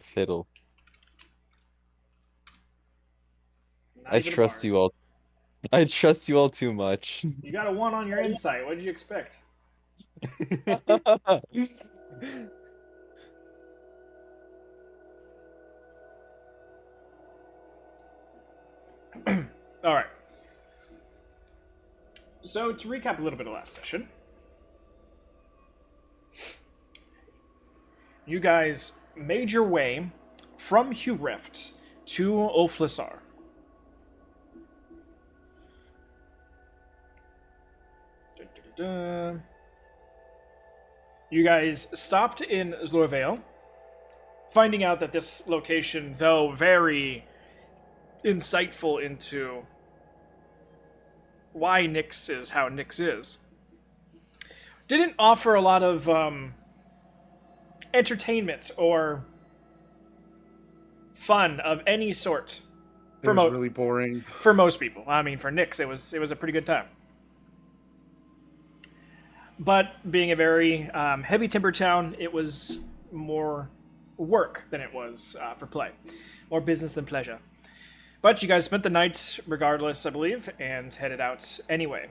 fiddle. Not I even a trust bard. you all. I trust you all too much. You got a 1 on your insight. What did you expect? All right. So to recap a little bit of last session, you guys made your way from Hewrift to Oflisar. You guys stopped in Zlorvale, finding out that this location, though very insightful into why Nyx is how Nyx is, didn't offer a lot of entertainment or fun of any sort It was really boring. for most people. I mean, for Nyx, it was a pretty good time. But being a very heavy timber town, it was more work than it was for play, more business than pleasure. But you guys spent the night regardless, I believe, and headed out anyway.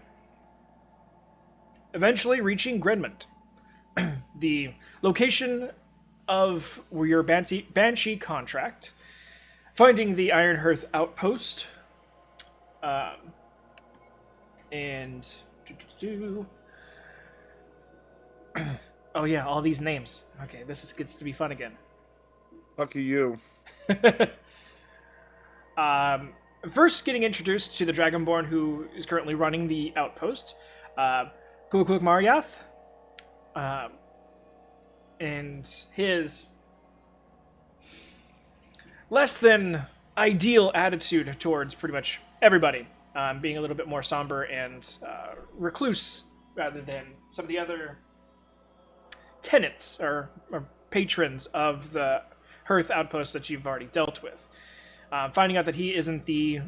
Eventually reaching Grenmond, the location of your Banshee contract, finding the Iron Hearth outpost, and oh yeah, all these names. Okay, gets to be fun again. Lucky you. First, getting introduced to the Dragonborn who is currently running the outpost, Kulkuk Maryath, and his less than ideal attitude towards pretty much everybody, being a little bit more somber and recluse rather than some of the other tenants or patrons of the Hearth outpost that you've already dealt with. Finding out that he isn't the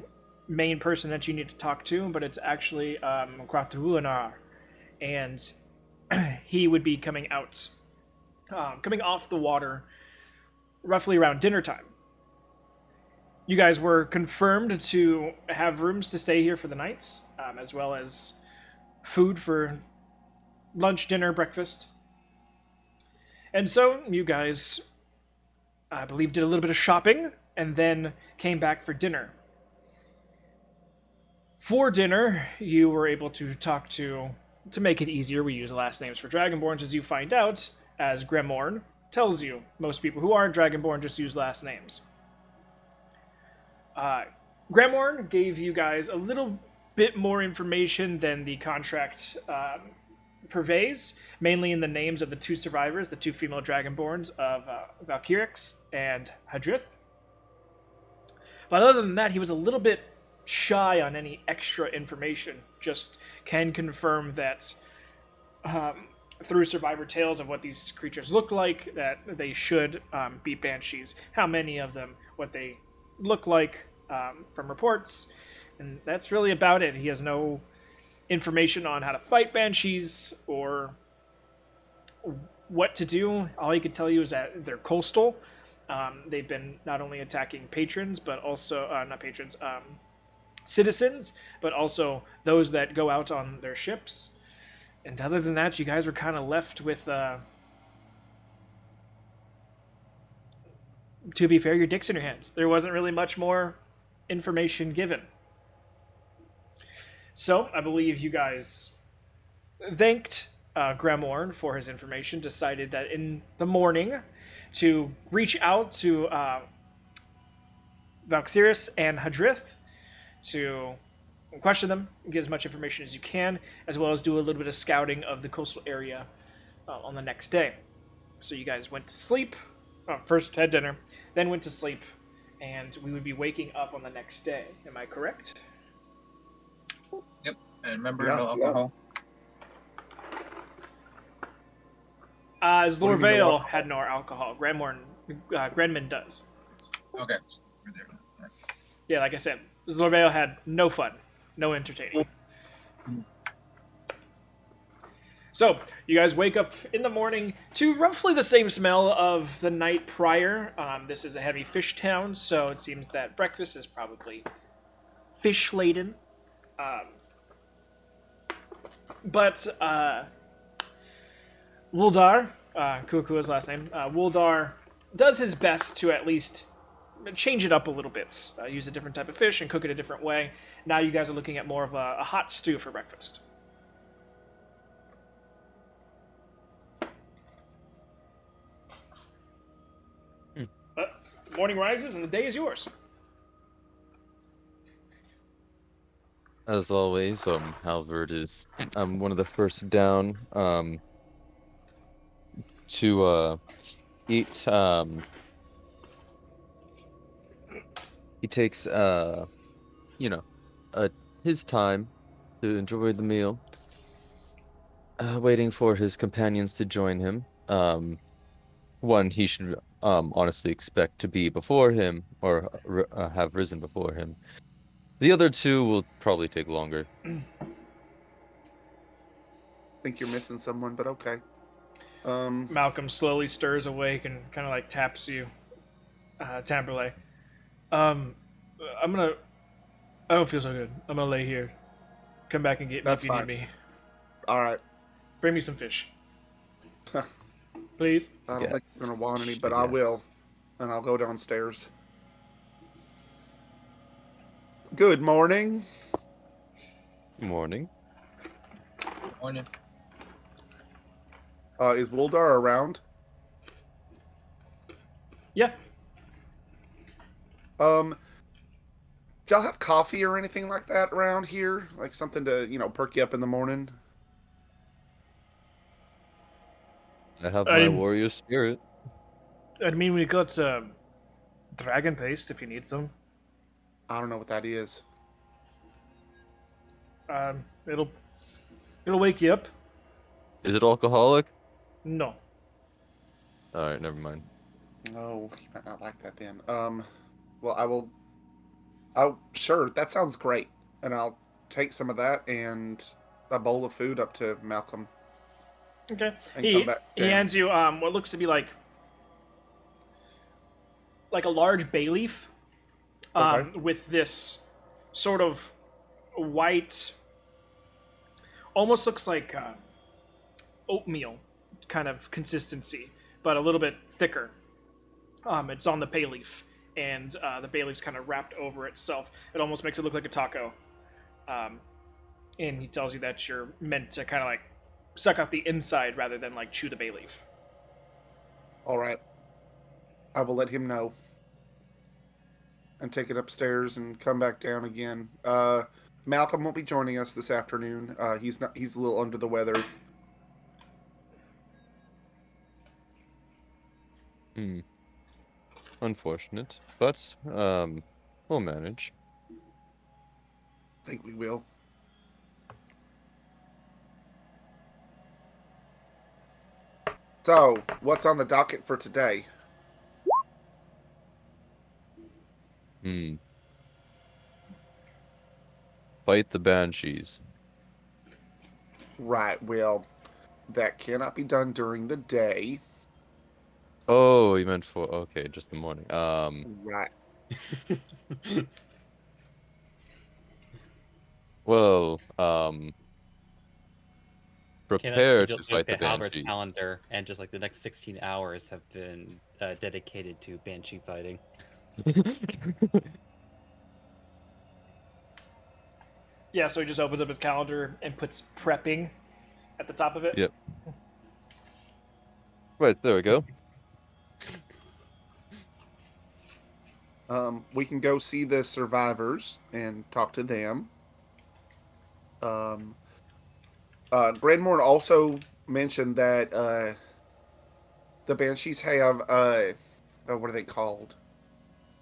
main person that you need to talk to, but it's actually Kratuanar, and he would be coming off the water roughly around dinner time. You guys were confirmed to have rooms to stay here for the night, as well as food for lunch, dinner, breakfast. And so you guys, I believe, did a little bit of shopping and then came back for dinner. For dinner, you were able to talk to make it easier, we use last names for Dragonborns, as you find out, as Gremorn tells you. Most people who aren't Dragonborn just use last names. Gremorn gave you guys a little bit more information than the contract purveys, mainly in the names of the two survivors, the two female Dragonborns of Valkyrix and Hadrith. But other than that, he was a little bit shy on any extra information. Just can confirm that through survivor tales of what these creatures look like, that they should be banshees. How many of them, what they look like from reports, and that's really about it. He has no information on how to fight banshees or what to do. All he could tell you is that they're coastal. They've been not only attacking patrons, but also not patrons, citizens, but also those that go out on their ships. And other than that, you guys were kind of left with, to be fair, your dicks in your hands. There wasn't really much more information given. So I believe you guys thanked Gremorn for his information, decided that in the morning to reach out to Valkyris and Hadrith to question them, get as much information as you can, as well as do a little bit of scouting of the coastal area on the next day. So you guys went to sleep, first had dinner, then went to sleep, and we would be waking up on the next day. Am I correct? Yep, and remember, no alcohol. Zlorvale had no alcohol. Grenmond does. Okay, so we're there. Yeah, like I said, Zlorvale had no fun, no entertaining. So, you guys wake up in the morning to roughly the same smell of the night prior. This is a heavy fish town, so it seems that breakfast is probably fish laden. But Wuldar, Kukua's last name, Wuldar does his best to at least change it up a little bit. Use a different type of fish and cook it a different way. Now you guys are looking at more of a hot stew for breakfast. Morning rises and the day is yours. As always, Halvard is one of the first down to eat. He takes you know uh his time to enjoy the meal, waiting for his companions to join him. One he should honestly expect to be before him or have risen before him. The other two will probably take longer. Think you're missing someone, but okay. Malcolm slowly stirs awake and kind of like taps you, Tamberlay. I'm gonna. I don't feel so good. I'm gonna lay here. Come back and get me That's if you fine. need me. All right. Bring me some fish, please. I don't Yeah. think you're gonna want any, but Yes. I will, and I'll go downstairs. Good morning. Morning. Morning. Is Wuldar around? Yeah. Do y'all have coffee or anything like that around here? Like something to, perk you up in the morning? I have I my am- warrior spirit. I mean, we got dragon paste if you need some. I don't know what that is. It'll wake you up. Is it alcoholic? No. All right, never mind. Oh, you might not like that then. Well, I will. Oh, sure, that sounds great. And I'll take some of that and a bowl of food up to Malcolm Okay. and He come back he down. hands you what looks to be like a large bay leaf, Okay. with this sort of white, almost looks like oatmeal kind of consistency, but a little bit thicker. It's on the bay leaf, and the bay leaf's kind of wrapped over itself. It almost makes it look like a taco. And he tells you that you're meant to kind of like suck out the inside rather than like chew the bay leaf. All right. I will let him know. And take it upstairs and come back down again. Malcolm won't be joining us this afternoon. He's a little under the weather. Unfortunate, but we'll manage. I think we will. So, what's on the docket for today? Fight the banshees. Right, well, that cannot be done during the day. Oh, you meant for okay, just the morning. Right. Well, prepare to Look fight the at Halbert's banshees. calendar, and just like the next 16 hours have been dedicated to banshee fighting. Yeah, so he just opens up his calendar and puts prepping at the top of it. Yep. Right, there we go. We can go see the survivors and talk to them. Grandmore also mentioned that the banshees have what are they called?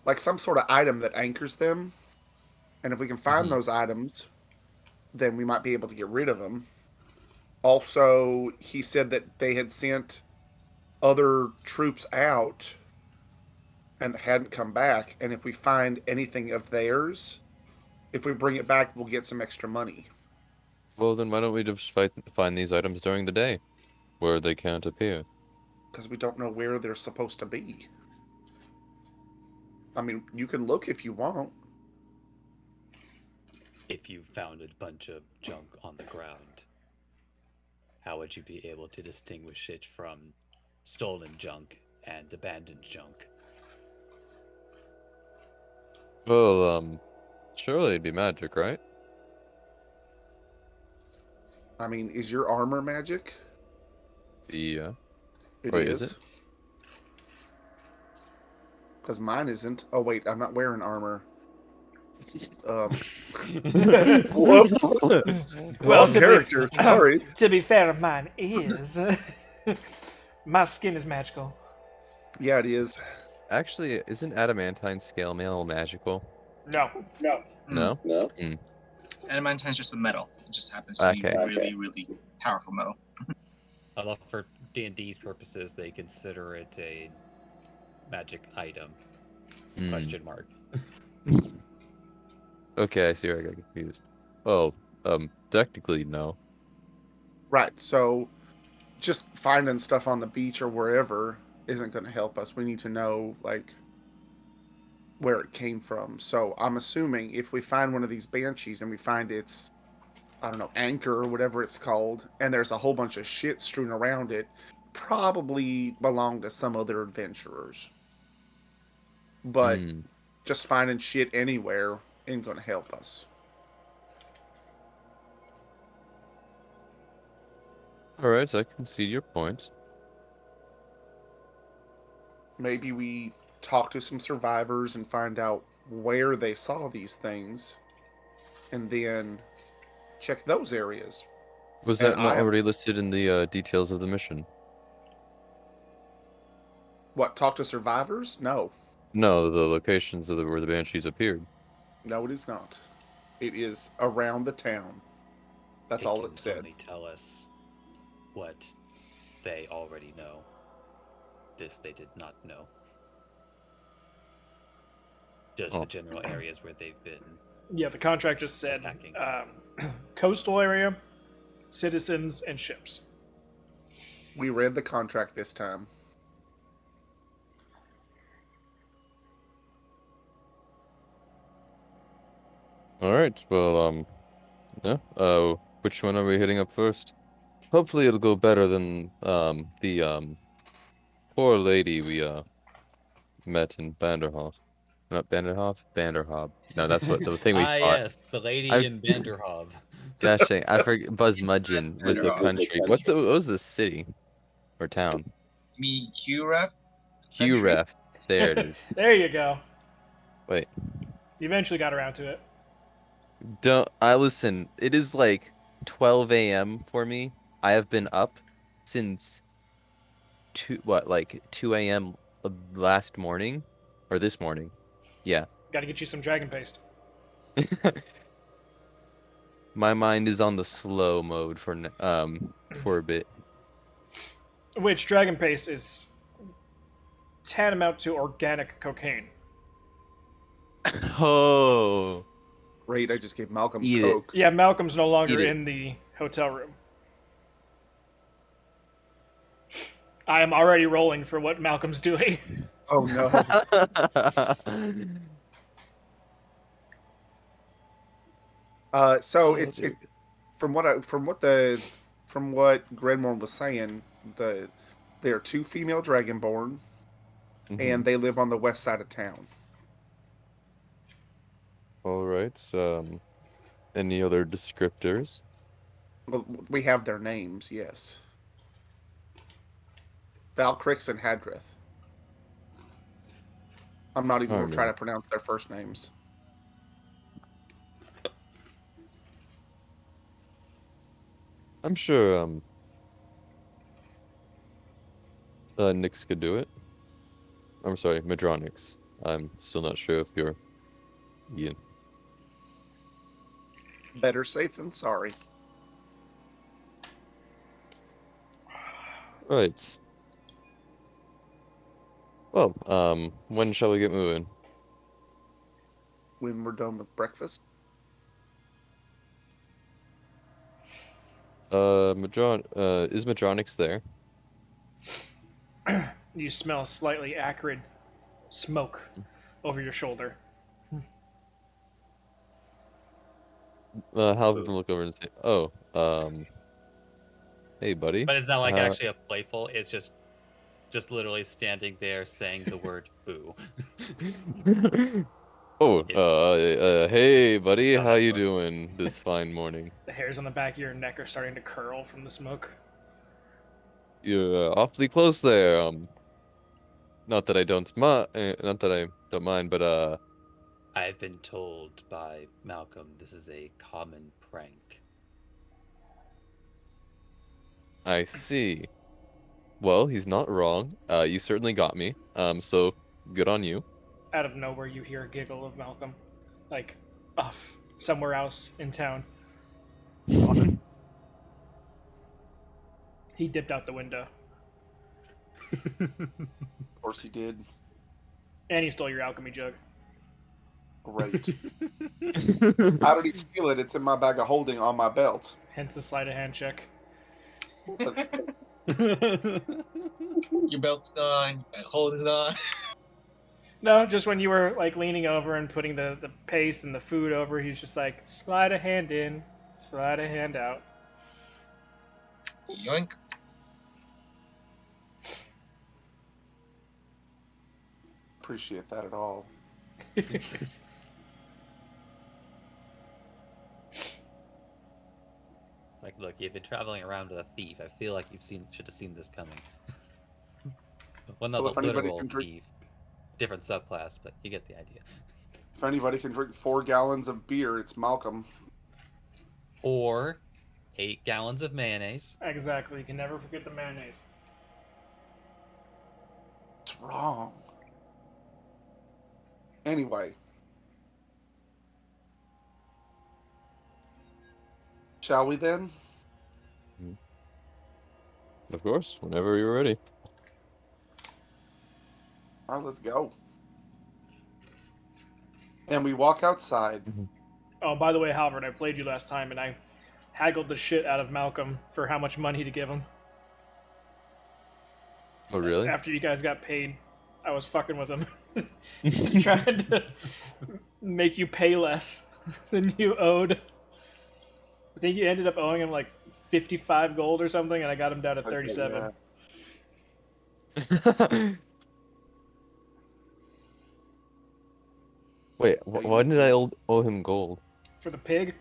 Like some sort of item that anchors them, and if we can find those items, then we might be able to get rid of them. Also, he said that they had sent other troops out and hadn't come back, and if we find anything of theirs, if we bring it back, we'll get some extra money. Well, then why don't we just find these items during the day, where they can't appear? Because we don't know where they're supposed to be. I mean, you can look if you want. If you found a bunch of junk on the ground, how would you be able to distinguish it from stolen junk and abandoned junk? Well, surely it'd be magic, right? I mean, is your armor magic? Yeah. It Wait, is it? is. Because mine isn't. Oh, wait, I'm not wearing armor. Whoops. Well, Wrong character. Sorry. to be fair, mine is. My skin is magical. Yeah, it is. Actually, isn't adamantine scale mail magical? No. No? No. Mm. Adamantine's just a metal. It just happens to be Okay. really, really powerful metal. Although for D&D's purposes, they consider it a magic item. Mm. Question mark. Okay, I see where I got confused. Oh, technically no. Right, so just finding stuff on the beach or wherever isn't going to help us. We need to know, like, where it came from. So I'm assuming if we find one of these banshees and we find its, I don't know, anchor or whatever it's called, and there's a whole bunch of shit strewn around it, probably belonged to some other adventurers. But Mm. just finding shit anywhere ain't going to help us. All right, I can see your point. Maybe we talk to some survivors and find out where they saw these things, and then check those areas. Was And that not I am already listed in the details of the mission? what? Talk to survivors? No, No, the locations of where the banshees appeared. no, it is not. It is around the town. That's It all can it said. only tell us what they already know. This they did not know. Just Oh. the general areas where they've been. Yeah, the contract just said Attacking. coastal area, citizens, and ships. We read the contract this time. All right, well, yeah. Which one are we hitting up first? Hopefully, it'll go better than the poor lady we met in Banderhof. Not Banderhof, Banderhob. No, that's what the thing we fought. Yes, the lady I in Vanderhob. gosh dang, I forget. Buzzmudgeon was the Banderhof. country. What was the city or town? Me, Huref country. Qref. There it is. There you go. Wait, You eventually got around to it. don't I listen? It is like 12 a.m. for me. I have been up since like 2 a.m. last morning or this morning. Yeah. Got to get you some dragon paste. My mind is on the slow mode for a bit. Which dragon paste is tantamount to organic cocaine. Oh, Great, I just gave Malcolm Eat it. Coke. Yeah, Malcolm's no longer Eat it. in the hotel room. I am already rolling for what Malcolm's doing. Oh no. So it from what Grenmore was saying, there are two female dragonborn, and they live on the west side of town. All right. Any other descriptors? Well, we have their names, yes. Valkrix and Hadrith. I'm not even going to try to pronounce their first names. I'm sure Nyx could do it. I'm sorry, Madronix. I'm still not sure if you're Ian. Better safe than sorry. Right. Well, when shall we get moving? When we're done with breakfast. Is Madronix there? You smell slightly acrid smoke over your shoulder. Halvard Boo. will look over and say, "Oh, hey, buddy." But it's not like Uh, actually a playful. It's just literally standing there saying the word "boo." oh, It- hey, buddy, Shut how up, you buddy. doing this fine morning? The hairs on the back of your neck are starting to curl from the smoke. You're awfully close there. Not that I don't mind, but I've been told by Malcolm this is a common prank. I see. Well, he's not wrong. You certainly got me. So good on you. Out of nowhere, you hear a giggle of Malcolm, like off somewhere else in town. He dipped out the window, Of course he did. and he stole your alchemy jug. Great. How did he steal it? It's in my bag of holding on my belt. Hence the sleight of hand check. Your belt's gone. Your hold is gone. No, just when you were like leaning over and putting the paste and the food over, he's just like slide a hand in, slide a hand out. Yoink. Appreciate that at all. Like, look, you've been traveling around with a thief. I feel like should have seen this coming. Well, not Well, the if anybody literal can drink- thief, different subclass, but you get the idea. If anybody can drink 4 gallons of beer, it's Malcolm. Or 8 gallons of mayonnaise. Exactly. You can never forget the mayonnaise. What's wrong? Anyway. Shall we then? Of course, whenever you're ready. All right, let's go. And we walk outside. Oh, by the way, Halvard, I played you last time, and I haggled the shit out of Malcolm for how much money to give him. Oh, really? After you guys got paid, I was fucking with him, trying to make you pay less than you owed. I think you ended up owing him like 55 gold or something, and I got him down to 37. Yeah. Wait, why did I owe him gold? For the pig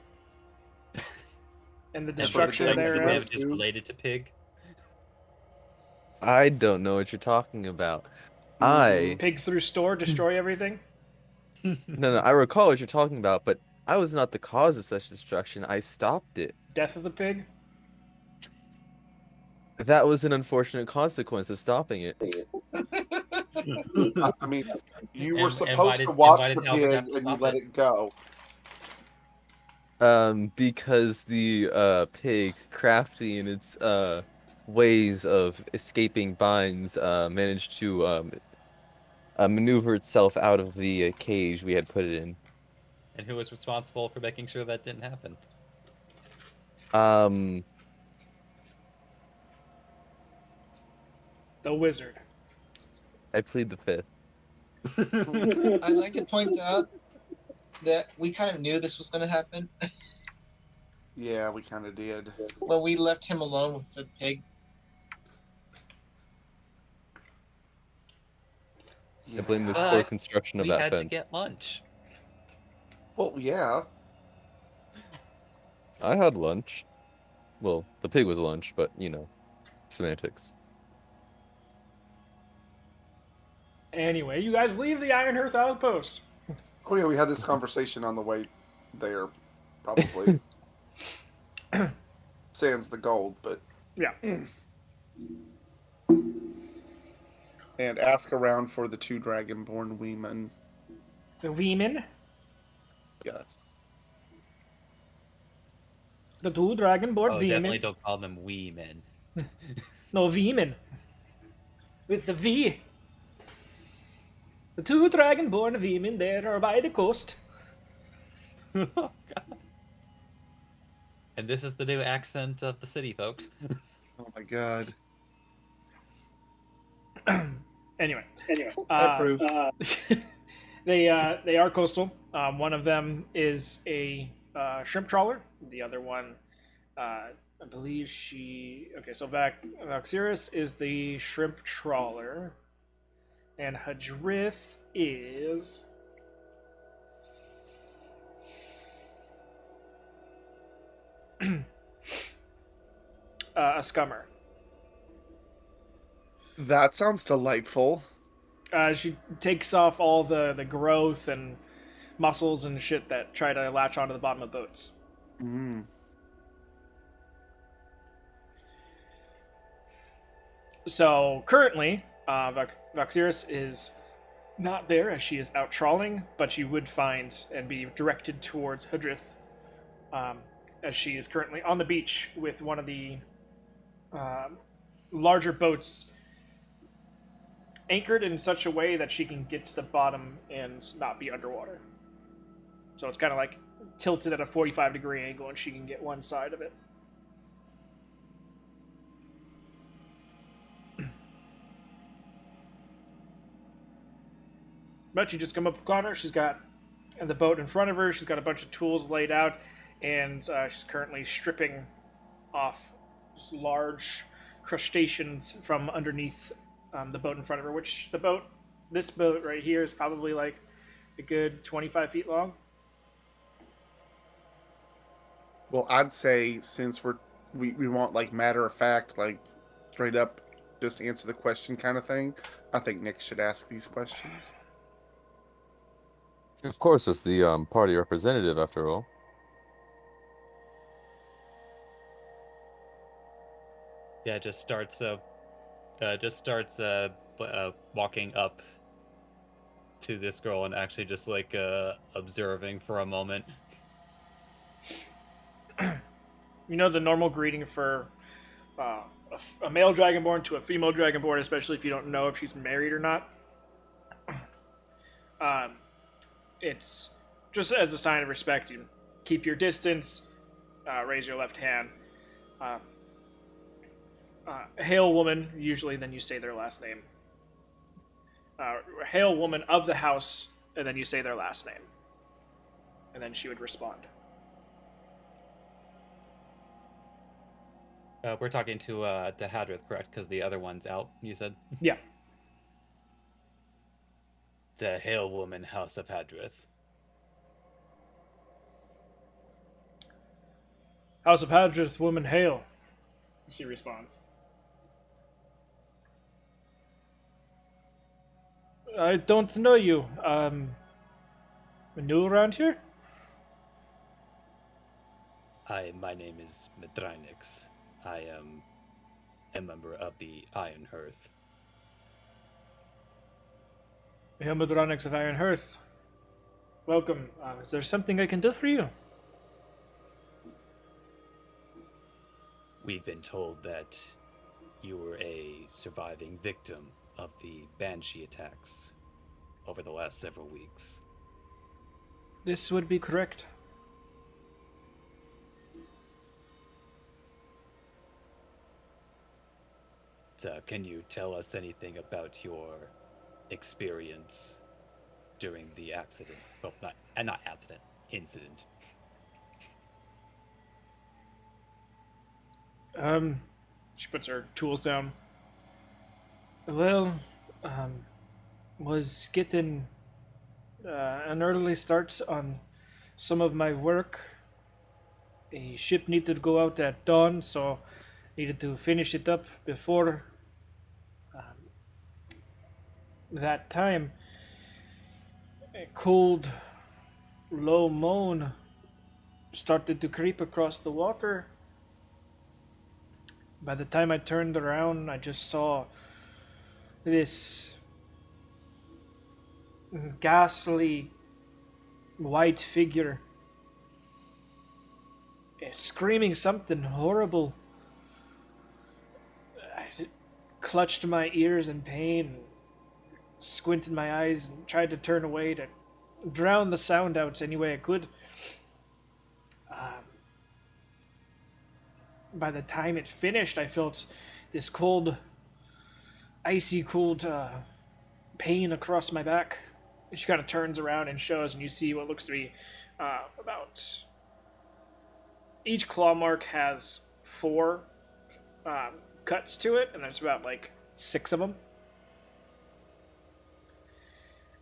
and the for the destruction pig, Like, there, you thereof. have just related to pig. I don't know what you're talking about. I Pig through store, destroy everything. no, I recall what you're talking about, but I was not the cause of such destruction. I stopped it. Death of the pig. That was an unfortunate consequence of stopping it. I mean, you were And supposed to invited- watch invited the Albert to pig have to and you stop let it. it go. Because the pig, crafty in its ways of escaping binds, managed to maneuver itself out of the cage we had put it in. And who was responsible for making sure that didn't happen? The wizard. I plead the fifth. I'd like to point out that we kind of knew this was going to happen Yeah, we kind of did. when we left him alone with said pig. I blame the Yeah. poor construction of We that had to fence. get lunch. Well, yeah. I had lunch. Well, the pig was lunch, but you know, semantics. Anyway, you guys leave the Ironhearth outpost. Oh, yeah, we had this conversation on the way there, probably. Sans the gold, but. Yeah. And ask around for the 2 dragonborn women. The Veeman. Yes. The 2 dragonborn Oh, definitely Veeman. don't call them wee men. No, Veeman. With the V. The 2 dragonborn Veeman there are by the coast. And this is the new accent of the city, folks. Oh my god. Anyway, I approve. they are coastal. One of them is a shrimp trawler. The other one, I believe she. Okay, so Vaxiris is the shrimp trawler, and Hadrith is. A scummer. That sounds delightful. She takes off all the growth and muscles and shit that try to latch onto the bottom of boats. Mm. So currently, Vaxiris is not there as she is out trawling, but you would find and be directed towards Hadrith, as she is currently on the beach with one of the larger boats anchored in such a way that she can get to the bottom and not be underwater. So it's kind of like tilted at a 45-degree angle, and she can get one side of it. But you just come up on her. She's got the boat in front of her. She's got a bunch of tools laid out, and she's currently stripping off just large crustaceans from underneath the boat in front of her. This boat right here is probably like a good 25 feet long. Well, I'd say since we want like matter of fact, like straight up, just answer the question kind of thing. I think Nick should ask these questions. Of course, it's the party representative after all. Yeah, just starts walking up to this girl and actually just like observing for a moment. You know the normal greeting for a male dragonborn to a female dragonborn, especially if you don't know if she's married or not. It's just as a sign of respect. You keep your distance, raise your left hand. Hail woman, usually then you say their last name. Hail woman of the house, and then you say their last name. And then she would respond. We're talking to Hadrith, correct? Because the other one's out, you said? Yeah. The Hail Woman House of Hadrith. House of Hadrith, woman hail. She responds. I don't know you. New around here? My name is Medrinix. I am a member of the Iron Hearth. Helmudronix of Iron Hearth. Welcome. Is there something I can do for you? We've been told that you were a surviving victim of the Banshee attacks over the last several weeks. This would be correct. Can you tell us anything about your experience during the accident? Well, not accident, incident. She puts her tools down. Well, was getting an early start on some of my work. A ship needed to go out at dawn, so needed to finish it up before that time. A cold, low moan started to creep across the water. By the time I turned around, I just saw this ghastly white figure screaming something horrible. I clutched my ears in pain, squinted my eyes, and tried to turn away to drown the sound out any way I could. by the time it finished, I felt this cold, icy cold pain across my back. She kind of turns around and shows, and you see what looks to be about. Each claw mark has 4 cuts to it, and there's about like 6 of them.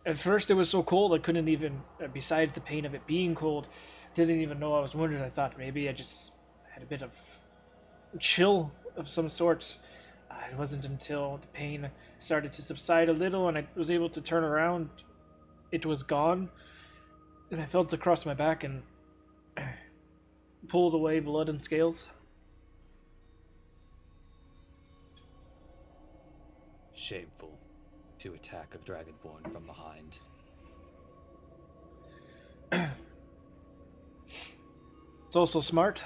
At first, it was so cold I couldn't even, besides the pain of it being cold, didn't even know I was wounded. I thought maybe I just had a bit of chill of some sort. It wasn't until the pain started to subside a little and I was able to turn around, it was gone. And I felt across my back and pulled away blood and scales. Shameful to attack a dragonborn from behind. It's also smart.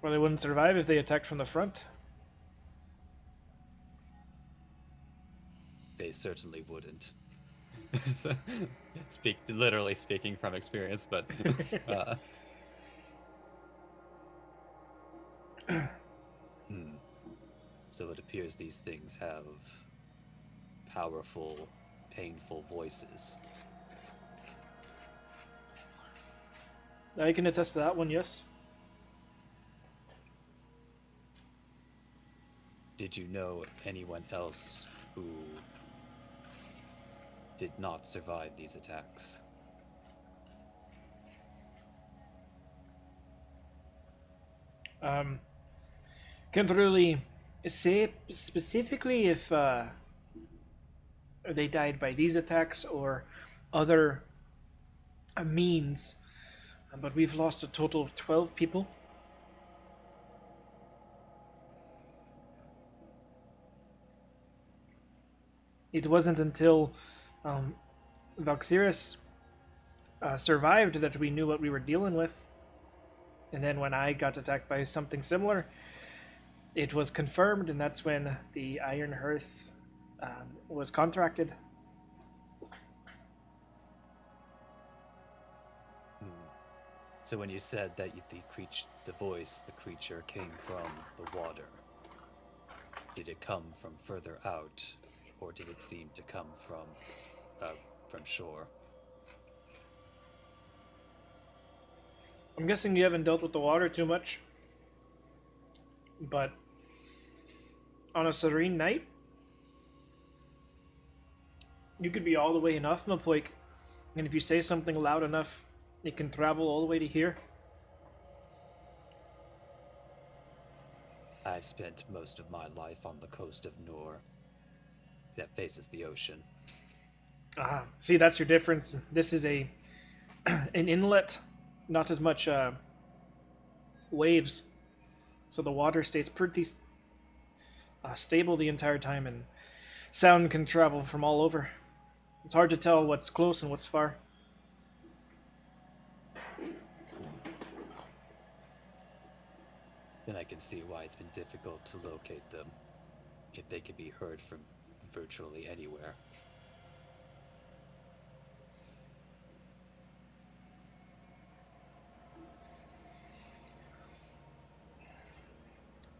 Well, they wouldn't survive if they attacked from the front. They certainly wouldn't. Literally speaking from experience, but so it appears these things have powerful, painful voices. I can attest to that one, yes. Did you know anyone else who did not survive these attacks? Can't really say specifically if they died by these attacks or other means, but we've lost a total of 12 people. It wasn't until Valkyrius survived that we knew what we were dealing with. And then when I got attacked by something similar, it was confirmed, and that's when the Iron Hearth was contracted. So when you said that the creature came from the water, did it come from further out, or did it seem to come from shore? I'm guessing you haven't dealt with the water too much, but on a serene night, you could be all the way in Uthmapoik, and if you say something loud enough, it can travel all the way to here. I've spent most of my life on the coast of Nor, that faces the ocean. See, that's your difference. This is an inlet, not as much waves, so the water stays pretty stable the entire time, and sound can travel from all over. It's hard to tell what's close and what's far. Then I can see why it's been difficult to locate them, if they can be heard from virtually anywhere.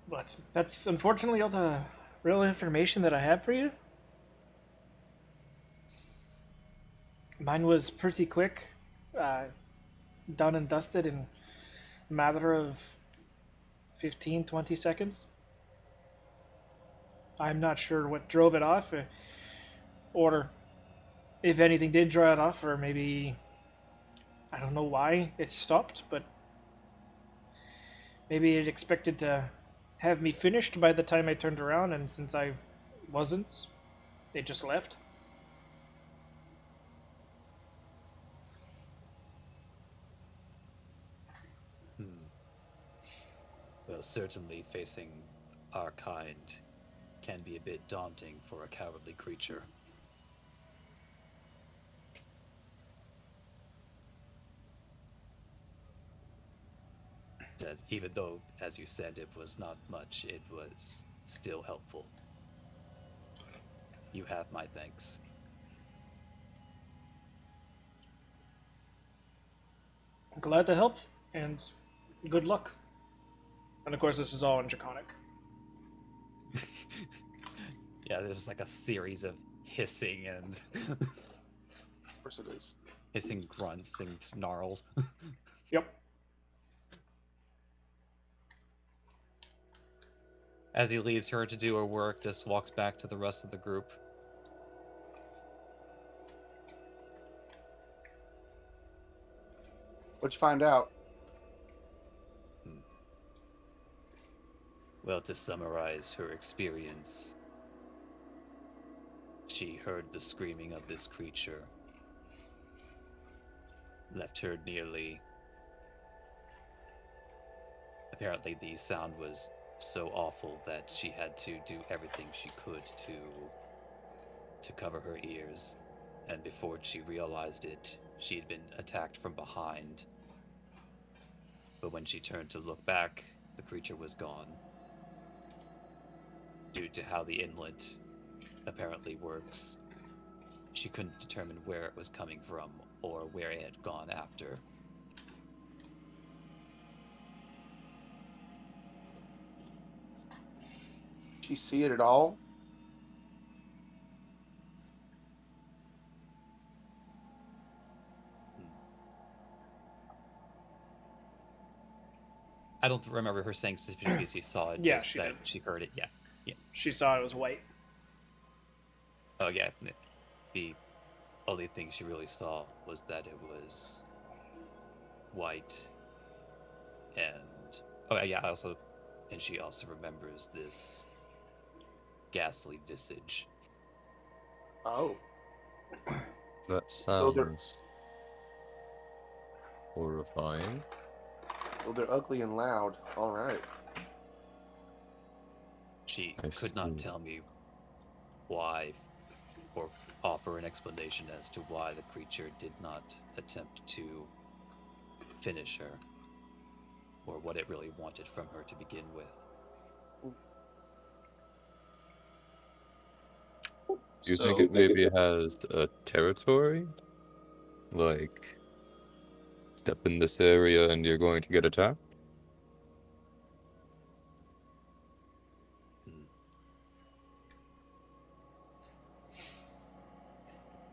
But that's unfortunately all the real information that I have for you. Mine was pretty quick, done and dusted in a matter of 15-20 seconds. I'm not sure what drove it off, or if anything did draw it off, or maybe I don't know why it stopped, but maybe it expected to have me finished by the time I turned around, and since I wasn't, it just left. Well, certainly facing our kind can be a bit daunting for a cowardly creature. That even though, as you said, it was not much, it was still helpful. You have my thanks. Glad to help, and good luck. And of course, this is all in Draconic. Yeah, there's just like a series of hissing and Of course it is. hissing grunts and snarls. Yep. As he leaves her to do her work, just walks back to the rest of the group. What'd you find out? Well, to summarize her experience, she heard the screaming of this creature, left her nearly. Apparently, the sound was so awful that she had to do everything she could to cover her ears. And before she realized it, she had been attacked from behind. But when she turned to look back, the creature was gone. Due to how the inlet apparently works, she couldn't determine where it was coming from or where it had gone after. Did she see it at all? I don't remember her saying specifically she saw it, Yeah, just she that did. she heard it. Yeah. She saw it was white. Oh, yeah. The only thing she really saw was that it was white. And oh yeah, and she also remembers this ghastly visage. Oh. That So they're sounds horrifying. ugly and loud. All right. She I could not see. tell me why or offer an explanation as to why the creature did not attempt to finish her or what it really wanted from her to begin with. Do you think So it maybe has a territory? Like, step in this area and you're going to get attacked? Hmm.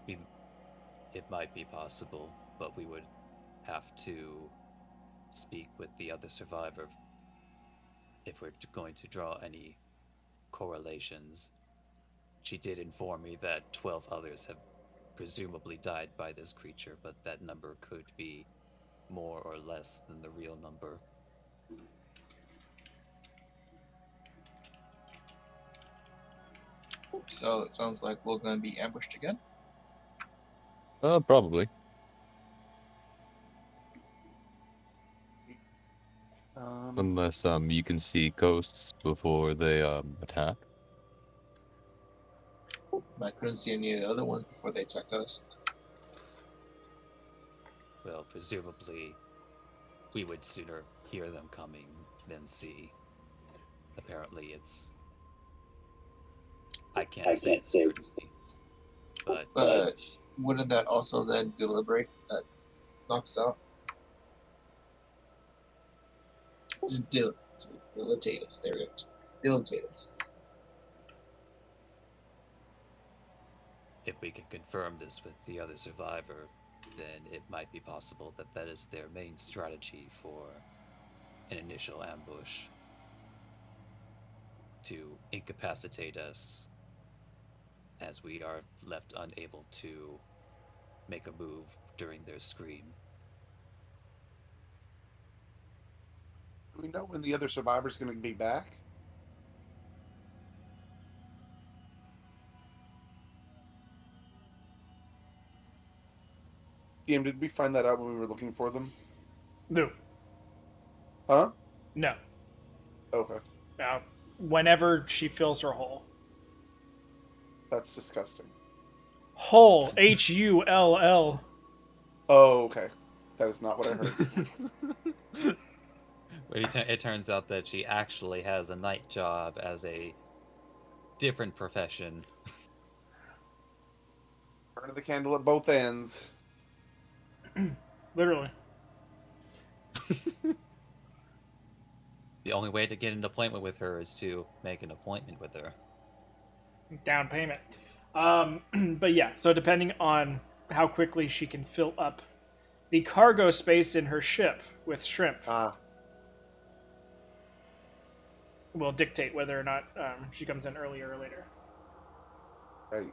We, it might be possible, but we would have to speak with the other survivor if we're going to draw any correlations. She did inform me that 12 others have presumably died by this creature, but that number could be more or less than the real number. so it sounds like we're gonna be ambushed again. Probably. Um, Unless you can see ghosts before they attack. I couldn't see any of the other ones before they attacked us. Well, presumably, we would sooner hear them coming than see. Apparently, it's. I can't say it's spooky, but But wouldn't that also then deliberate that knocks out? To debilitate us. There we go. Debilitate us. if we can confirm this with the other survivor, then it might be possible that that is their main strategy for an initial ambush to incapacitate us as we are left unable to make a move during their scream. do we know when the other survivor's going to be back? DM, did we find that out when we were looking for them? No. Huh? No. Okay. Whenever she fills her hole. That's disgusting. Hull. Hull. Oh, okay. That is not what I heard. It turns out that she actually has a night job as a different profession. Burning the candle at both ends. Literally. The only way to get an appointment with her is to make an appointment with her. Down payment. But yeah, so depending on how quickly she can fill up the cargo space in her ship with shrimp Ah, will dictate whether or not she comes in earlier or later. right.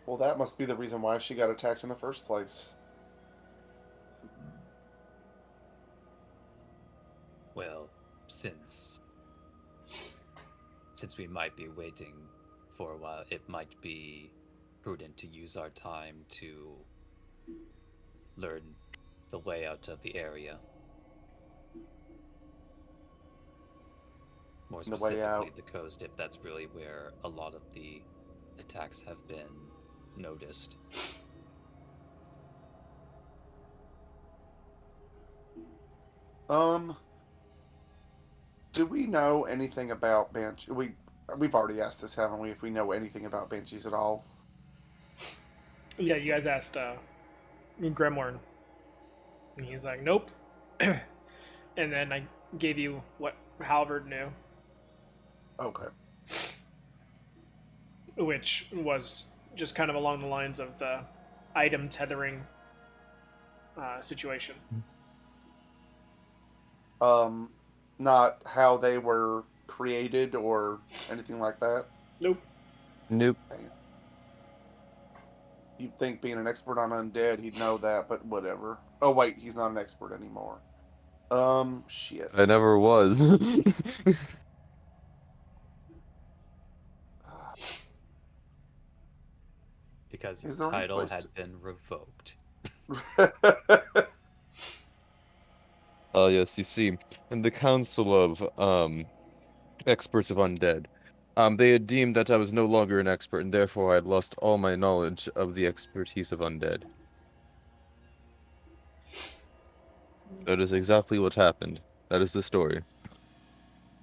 Well, that must be the reason why she got attacked in the first place. Well, since we might be waiting for a while, it might be prudent to use our time to learn the layout of the area. More The way specifically, out. the coast, if that's really where a lot of the attacks have been noticed. Um, do we know anything about Banshee? We've already asked this, haven't we? If we know anything about Banshees at all? Yeah, you guys asked Gremorn, and he's like, "Nope." And then I gave you what Halvard knew, Okay. which was just kind of along the lines of the item tethering situation. Not how they were created or anything like that. Nope. Nope. You'd think being an expert on undead, he'd know that, but whatever. Oh wait, he's not an expert anymore. Shit. I never was. Because your Is there any title place had been revoked. Oh yes, you see, in the Council of Experts of Undead, they had deemed that I was no longer an expert, and therefore I had lost all my knowledge of the expertise of undead. That is exactly what happened. That is the story.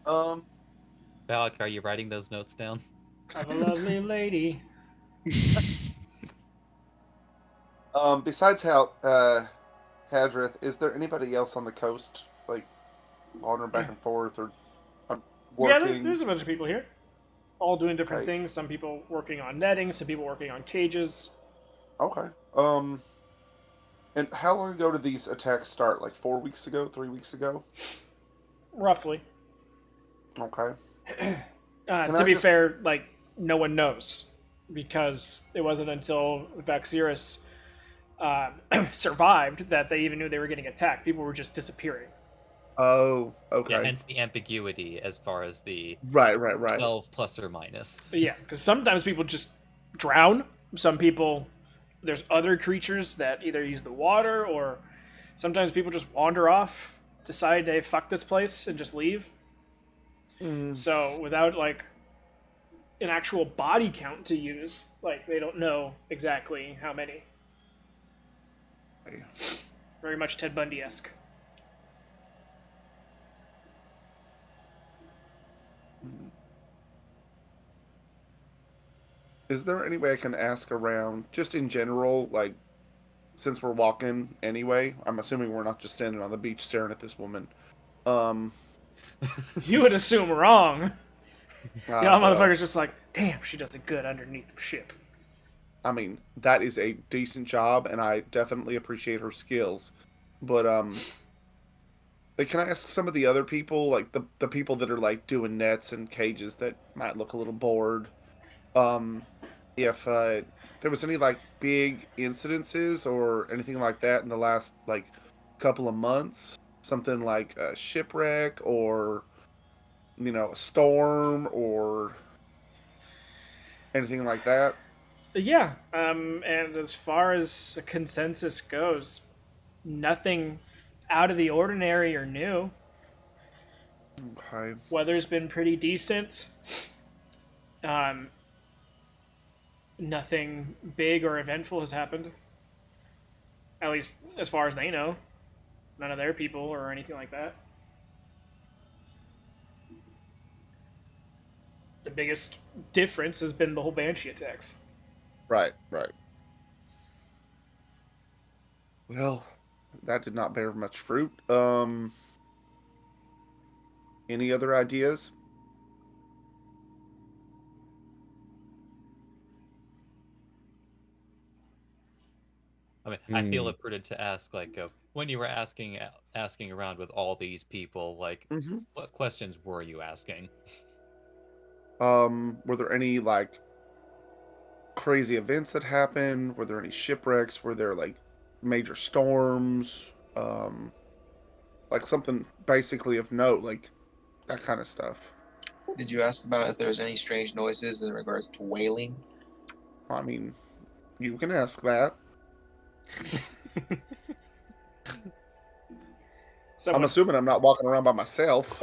um, Balak, are you writing those notes down? Of a lovely lady. besides Hadrith, is there anybody else on the coast, like wandering back and forth or Yeah, working? there's a bunch of people here, all doing different Okay. things. Some people working on netting, some people working on cages. Okay. And how long ago did these attacks start? Like 4 weeks ago, 3 weeks ago? Roughly. Okay. Can To I be just? fair, like, no one knows. Because it wasn't until Vaxirus survived that they even knew they were getting attacked. People were just disappearing. Oh, Yeah, okay. hence the ambiguity as far as the Right. 12 plus or minus. But yeah, because sometimes people just drown. Some people, there's other creatures that either use the water or sometimes people just wander off, decide, hey, fuck this place, and just leave. Mm. So without like an actual body count to use, like they don't know exactly how many. Okay. Very much Ted Bundy esque. Is there any way I can ask around, just in general, like, since we're walking anyway? I'm assuming we're not just standing on the beach staring at this woman. Um, You would assume wrong. The other well, motherfucker's just like, damn, she does it good underneath the ship. I mean, that is a decent job, and I definitely appreciate her skills. But like, can I ask some of the other people, like the people that are like doing nets and cages that might look a little bored, um, if there was any like big incidences or anything like that in the last like couple of months, something like a shipwreck or a storm or anything like that? Yeah, and as far as the consensus goes, nothing out of the ordinary or new. Okay. Weather's been pretty decent. Um, Nothing big or eventful has happened. At least as far as they know. None of their people or anything like that. The biggest difference has been the whole Banshee attacks. Right. Well, That did not bear much fruit. Any other ideas? I mean, I feel Hmm. it prudent to ask, like, when you were asking around with all these people, like, Mm-hmm. what questions were you asking? Were there any like crazy events that happened? Were there any shipwrecks? Were there like major storms? Like something basically of note, like that kind of stuff. Did you ask about if there's any strange noises in regards to whaling? I mean, you can ask that. I'm Someone's assuming I'm not walking around by myself.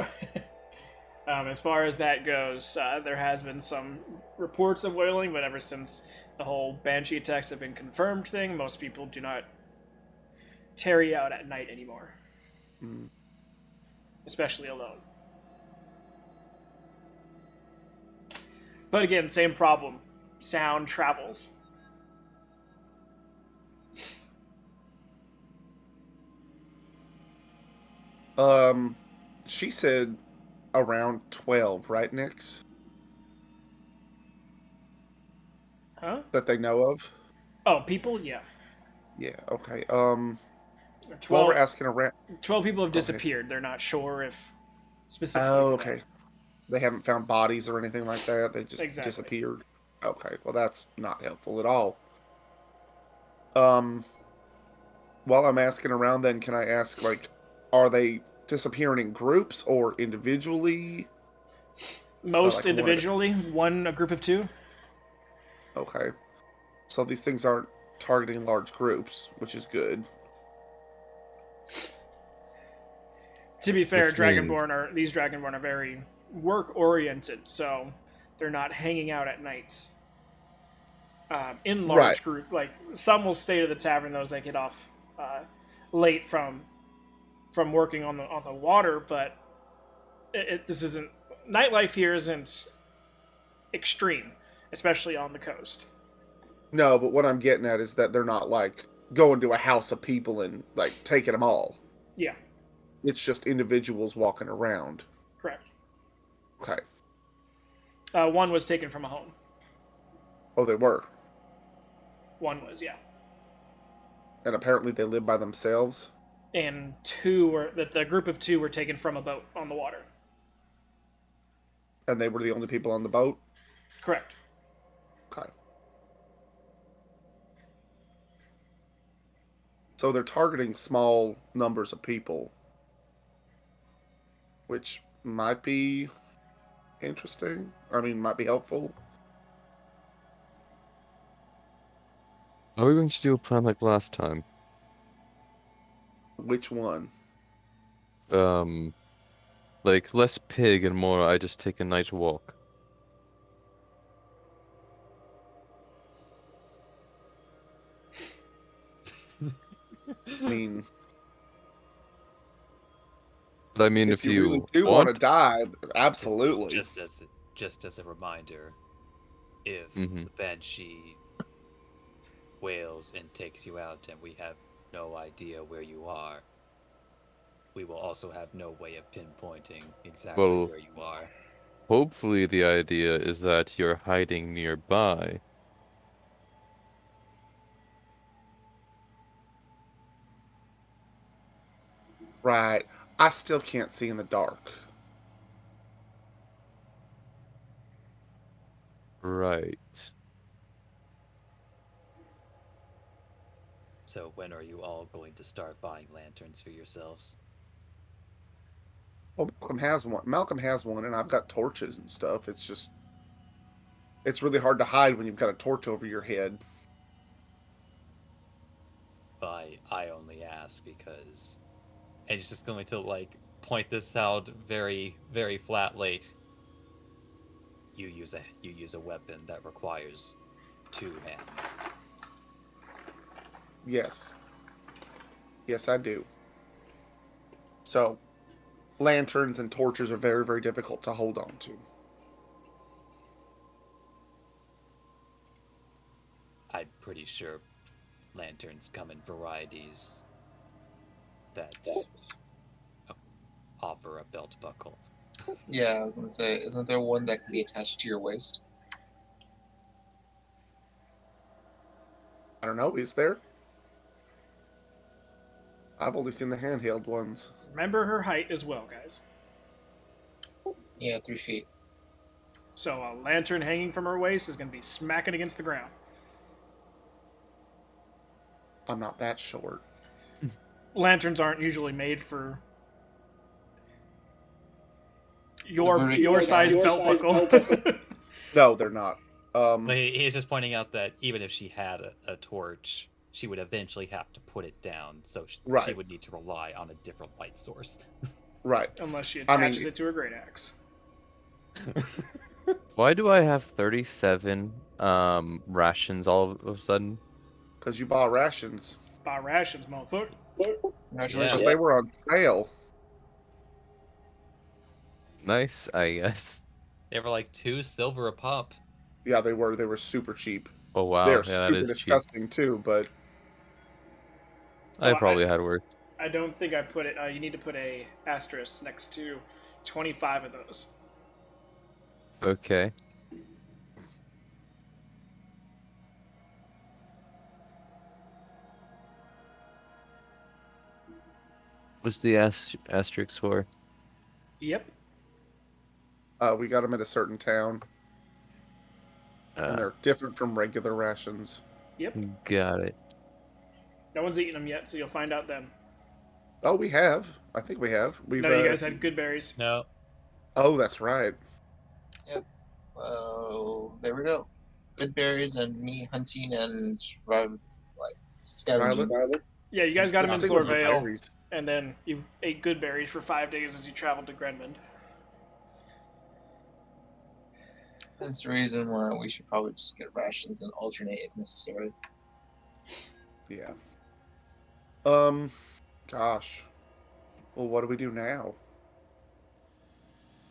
as far as that goes, there has been some reports of whaling, but ever since the whole banshee attacks have been confirmed thing, most people do not tarry out at night anymore, Mm. especially alone. But again, same problem. Sound travels. Um, she said around 12, right, Nix? Huh? That they know of. Oh, people? Yeah. Yeah. Okay. While we're 12, asking around, 12 people have go ahead. disappeared. They're not sure if specifically Oh, today. okay. They haven't found bodies or anything like that. They just Exactly. disappeared. Okay. Well, that's not helpful at all. Um, while I'm asking around, then can I ask like, are they disappearing in groups or individually? Most Like one at a. individually, one a group of two. Okay. So these things aren't targeting large groups, which is good. To be fair, Which means, these Dragonborn are very work oriented, so they're not hanging out at night in Right. large group. Like some will stay to the tavern; those they get off late from working on the water. But this isn't nightlife here isn't extreme, especially on the coast. No, but what I'm getting at is that they're not like going to a house of people and like taking them all. Yeah, It's just individuals walking around. correct. Okay. One was taken from a home. Oh, they were. One was, yeah, And apparently they live by themselves. and two were that the group of two were taken from a boat on the water. And they were the only people on the boat. Correct. Okay. So they're targeting small numbers of people, which might be interesting. I mean, might be helpful. are we going to do a plan like last time? Which one? Um, like less pig and more I just take a night walk. I mean, But I mean, if if you really you do want to want, die, just absolutely. just as just as a reminder, if hmm the banshee wails and takes you out, and we have no idea where you are, we will also have no way of pinpointing exactly well, where you are. hopefully the idea is that you're hiding nearby. Right. I still can't see in the dark. Right. So when are you all going to start buying lanterns for yourselves? Well, Malcolm has one. Malcolm has one, and I've got torches and stuff. It's just, it's really hard to hide when you've got a torch over your head. I only ask because and he's just going to like point this out very very flatly. You use a weapon that requires two hands. Yes. Yes, I do. So, lanterns and torches are very, very difficult to hold on to. I'm pretty sure lanterns come in varieties. that offer a belt buckle. Yeah, I was gonna say, isn't there one that can be attached to your waist? I don't know. Is there? I've only seen the handheld ones. Remember her height as well, guys. Yeah, 3 feet. So a lantern hanging from her waist is going to be smacking against the ground. I'm not that short. Lanterns aren't usually made for The your size belt buckle. No, they're not. But he's just pointing out that even if she had a torch, she would eventually have to put it down, so she Right. would need to rely on a different light source. Right. Unless she I mean- attaches it to her great axe. Why do I have 37 rations all of a sudden? Because you bought rations. Buy rations, motherfucker. Congratulations. Because they were on sale. Nice, I guess. They were like 2 silver a pop. Yeah, they were. They were super cheap. Oh wow, They're yeah, that super is cheap. disgusting too, but I Oh, probably had worse. I don't think I put it. You need to put a asterisk next to 25 of those. Okay. What's the asterisk for? Yep. we got them at a certain town, and they're different from regular rations. Yep. Got it. No one's eaten them yet, so you'll find out then. Oh, we have. I think we have. We've. No, you guys had good berries. No. Oh, that's right. Oh, there we go. Good berries and me hunting and scavenging. Yeah, you guys got them in Let's stick with those Slorvale, berries. and then you ate good berries for 5 days as you traveled to Grenmond. That's the reason why we should probably just get rations and alternate if necessary. Yeah. Gosh. Well, what do we do now?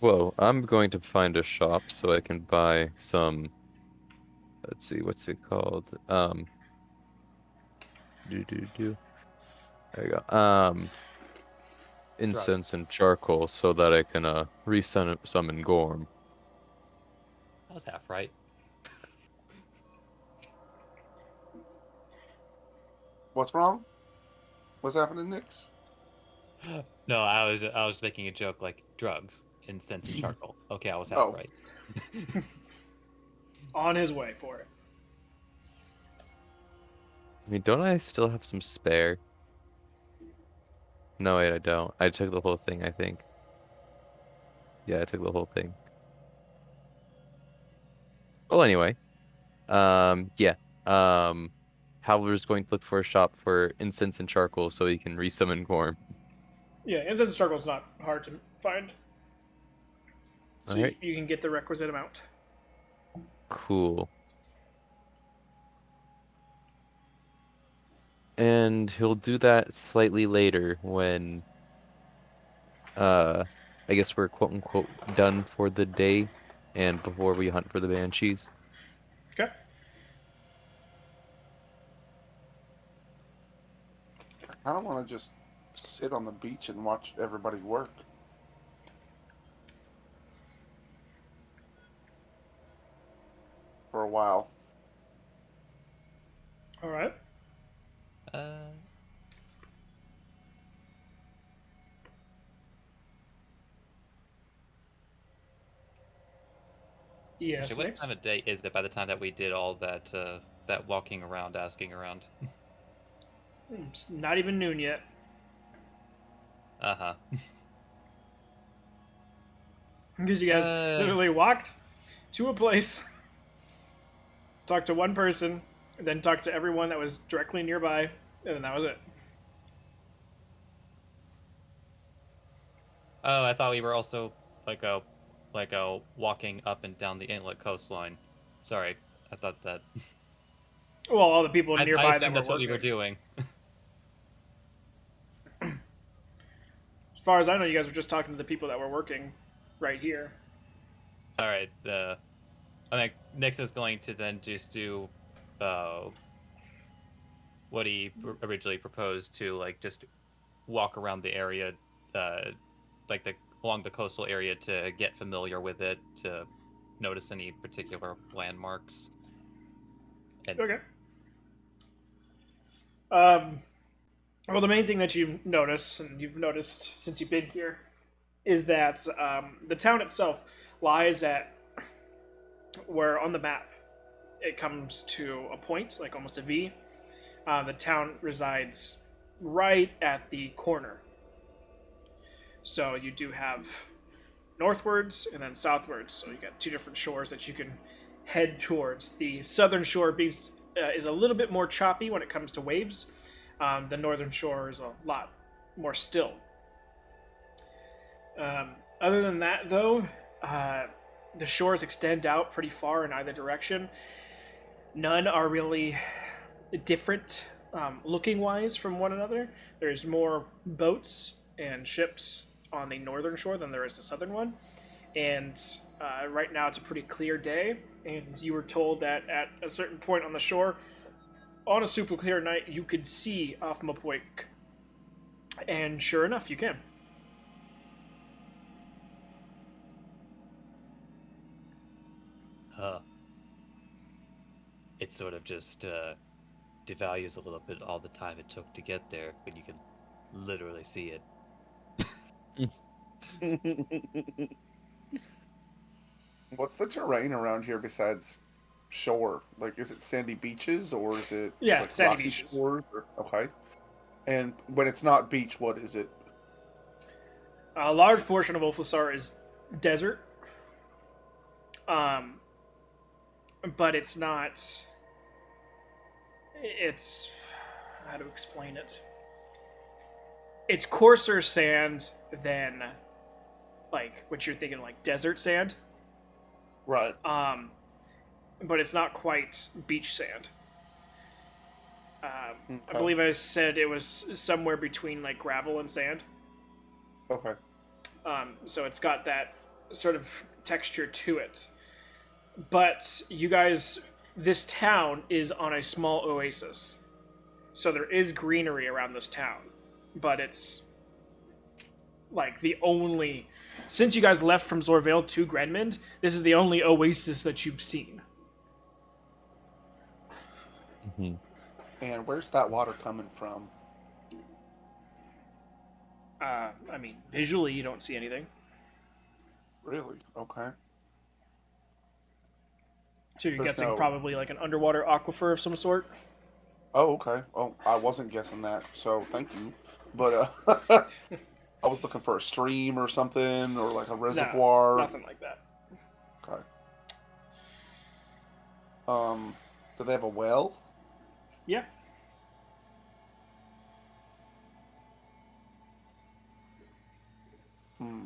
Well, I'm going to find a shop so I can buy some. Let's see, what's it called? Do do do. There you go. Incense and charcoal so that I can summon Gorm. That was half right. What's wrong? What's happening, Nix? No, I was making a joke like drugs, incense, and charcoal. Okay, I was half Oh. right. On his way for it. I mean, don't I still have some spare? No, wait, I don't. I took the whole thing, I think. Yeah, I took the whole thing. Well, anyway. Yeah. Howler's going to look for a shop for incense and charcoal so he can resummon Gorm. Yeah, incense charcoal's not hard to find. So Alright. you can get the requisite amount. Cool. And he'll do that slightly later when I guess we're quote unquote done for the day and before we hunt for the banshees. Okay. I don't want to just sit on the beach and watch everybody work. For a while. All right. Yes, Actually, what Nix? time of day is it by the time that we did all that that walking around, asking around? It's not even noon yet. Uh-huh. Because you guys literally walked to a place, talked to one person, and then talked to everyone that was directly nearby, and then that was it. Oh, I thought we were also like a walking up and down the inlet coastline. Sorry, I thought that. Well, all the people I nearby that assumed were that's what we were working. doing. As far as I know, you guys were just talking to the people that were working right here. All right. I think Nix is going to then just do what he originally proposed to, like just walk around the area, like along the coastal area, to get familiar with it, to notice any particular landmarks. And Okay. Well, the main thing that you notice, and you've noticed since you've been here, is that the town itself lies at where on the map it comes to a point, like almost a V. The town resides right at the corner. So you do have northwards and then southwards. So you got two different shores that you can head towards. The southern shore is a little bit more choppy when it comes to waves. The northern shore is a lot more still. Other than that, though, the shores extend out pretty far in either direction. None are really different looking wise from one another. There's more boats and ships on the northern shore than there is the southern one. And right now it's a pretty clear day. And you were told that at a certain point on the shore, on a super clear night, you could see off Mopoik. And sure enough, you can. it sort of just devalues a little bit all the time it took to get there, but you can literally see it. What's the terrain around here besides shore? Like, is it sandy beaches or is it Yeah, like sandy rocky beaches. shores? Okay. And when it's not beach, what is it? A large portion of Ulfasar is desert. But it's not. It's. How to explain it? It's coarser sand than, like, what you're thinking, like desert sand. Right. But it's not quite beach sand. I Okay. believe I said it was somewhere between like gravel and sand. Okay. So it's got that sort of texture to it. But you guys, this town is on a small oasis. So there is greenery around this town. But it's like the only. Since you guys left from Zorvale to Grenmond, this is the only oasis that you've seen. Mm-hmm. And where's that water coming from? I mean, visually, you don't see anything. Really? Okay. So you're There's guessing no- probably like an underwater aquifer of some sort? Oh, okay. Oh, I wasn't guessing that, so thank you. But I was looking for a stream or something, or like a reservoir. No, nothing like that. Okay. Do they have a well? Yeah. Hmm.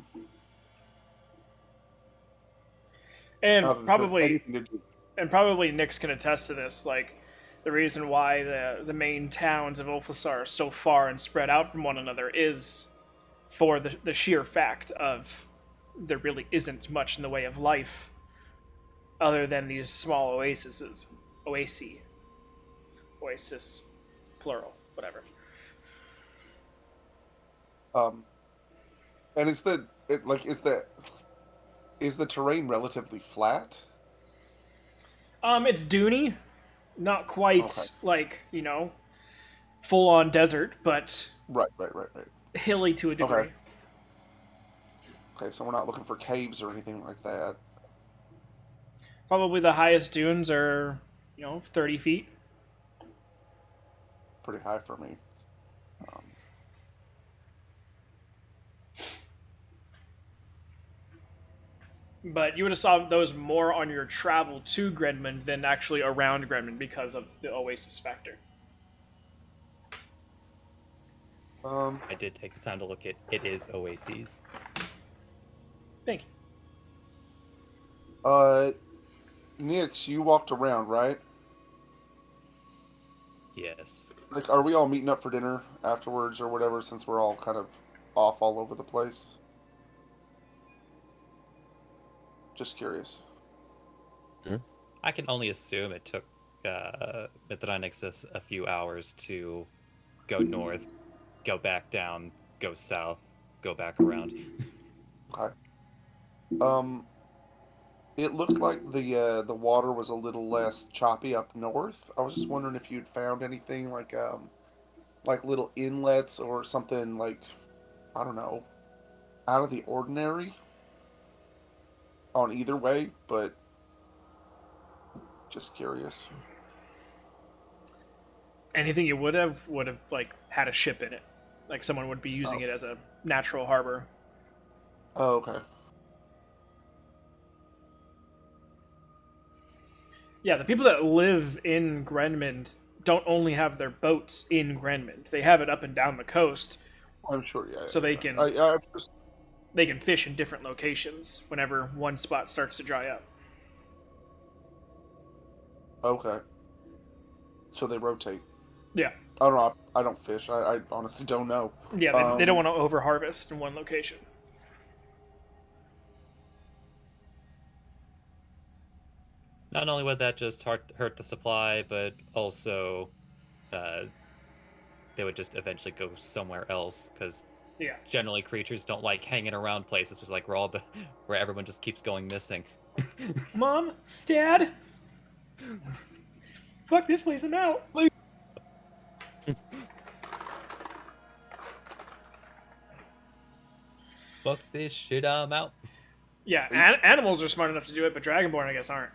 And Not that this has probably anything to do. and probably Nyx can attest to this, like the reason why the main towns of Ulfasar are so far and spread out from one another is for the sheer fact of there really isn't much in the way of life other than these small oases. Oasis, plural, whatever. And is the terrain relatively flat? It's duney, not quite Okay. like, full on desert, but Right. hilly to a degree. Okay. Okay, so we're not looking for caves or anything like that. Probably the highest dunes are, 30 feet. Pretty high for me. But you would have saw those more on your travel to Grenmond than actually around Grenmond because of the oasis factor. I did take the time to look at it is oases. Thank you. Nix, you walked around, right? Yes. Like, are we all meeting up for dinner afterwards or whatever, since we're all kind of off all over the place? Just curious. I can only assume it took Mithranixis a few hours to go north. go back down, go south, go back around. Okay. It looked like the water was a little less choppy up north. I was just wondering if you'd found anything like little inlets or something like, I don't know, out of the ordinary on either way, but just curious. Anything you would have like had a ship in it, like someone would be using Oh. it as a natural harbor. Oh, okay. Yeah, the people that live in Grenmond don't only have their boats in Grenmond; they have it up and down the coast, I'm sure, yeah. so they Yeah. can I just they can fish in different locations whenever one spot starts to dry up. okay. So they rotate. Yeah, I don't know. I don't fish. I honestly don't know. yeah, they don't want to over harvest in one location. Not only would that just hurt the supply, but also uh, they would just eventually go somewhere else because Yeah, generally creatures don't like hanging around places where everyone just keeps going missing. Mom, Dad, fuck this place, I'm out. Fuck this shit, I'm out. Yeah, animals are smart enough to do it, but Dragonborn, I guess, aren't.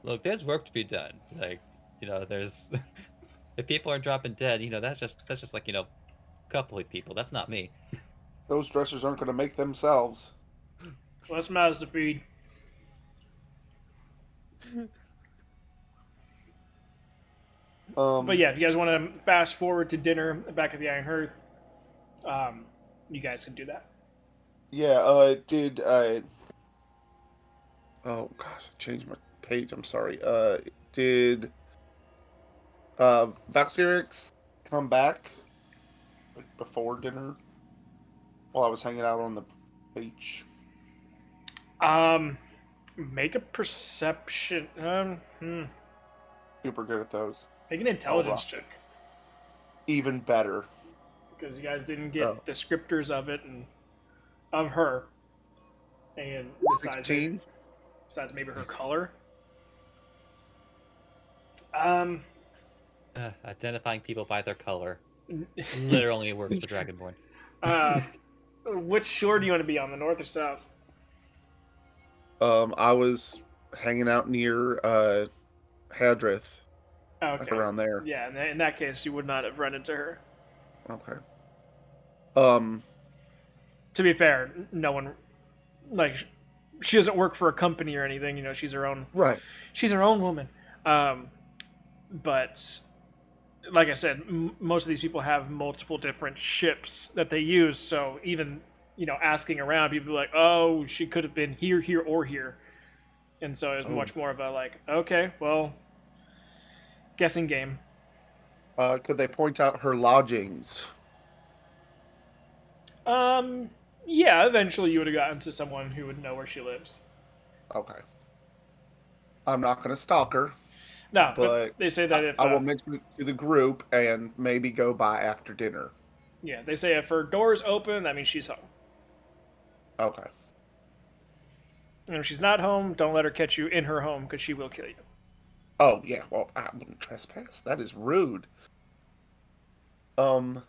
Look, there's work to be done. Like, there's if people are dropping dead, that's just like, a couple of people. That's not me. Those dressers aren't going to make themselves. Less mouths to feed. But yeah, if you guys want to fast forward to dinner back at the Iron Hearth, you guys can do that. Yeah. Did oh gosh, I changed my page. I'm sorry. Did Valsyrix come back like before dinner while I was hanging out on the beach? Make a perception. Super good at those. Make an intelligence check Even better. because you guys didn't get Oh. descriptors of it and of her, and besides 16. besides maybe her color. Identifying people by their color literally works for Dragonborn. Which shore do you want to be on, the north or south? I was hanging out near Hadrith, Okay. like around there. Yeah, in that case, you would not have run into her. Okay. To be fair, no one, like, she doesn't work for a company or anything. You know, she's her own. Right. She's her own woman. But like I said, most of these people have multiple different ships that they use. So even asking around, people are like, "Oh, she could have been here, here, or here," and so it's much more of a like, "Okay, well, guessing game." Could they point out her lodgings? Yeah, eventually you would have gotten to someone who would know where she lives. Okay. I'm not going to stalk her, No, but they say that if I will mention it to the group and maybe go by after dinner. yeah, they say if her door's open, that means she's home. Okay. And if she's not home, don't let her catch you in her home because she will kill you. Oh, yeah. Well, I wouldn't trespass. That is rude. And,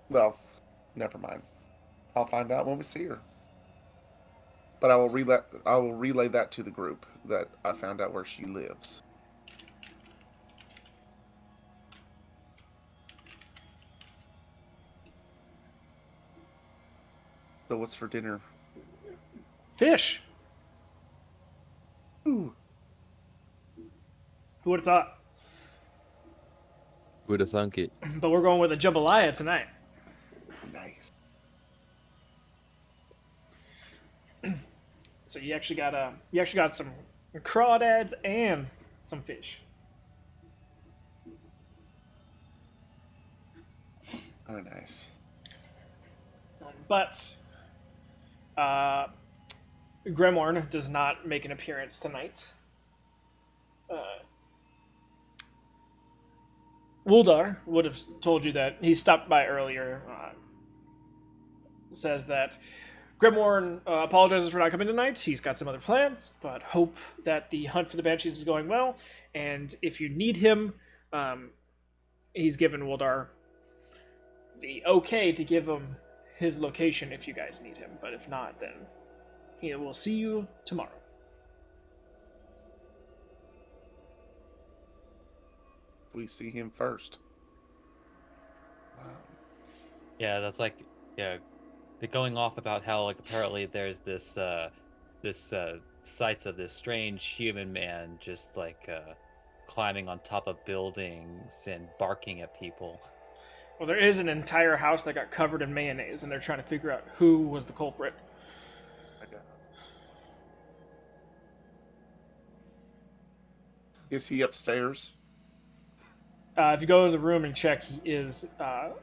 well, never mind. I'll find out when we see her. But I will relay that to the group that I found out where she lives. So what's for dinner? Fish. Ooh. Who would have thought? Would have thunk it. But we're going with a jambalaya tonight. Nice. So you actually got some crawdads and some fish. Oh, nice. But Gremorn does not make an appearance tonight. Wuldar would have told you that he stopped by earlier. Says that Gremorn apologizes for not coming tonight. He's got some other plans, but hope that the hunt for the Banshees is going well. And if you need him, he's given Wuldar the okay to give him his location if you guys need him. But if not, then he will see you tomorrow. We see him first. Yeah, that's like, yeah, they're going off about how like apparently there's this sights of this strange human man just like climbing on top of buildings and barking at people. Well, there is an entire house that got covered in mayonnaise, and they're trying to figure out who was the culprit. Is he upstairs? If you go to the room and check, he is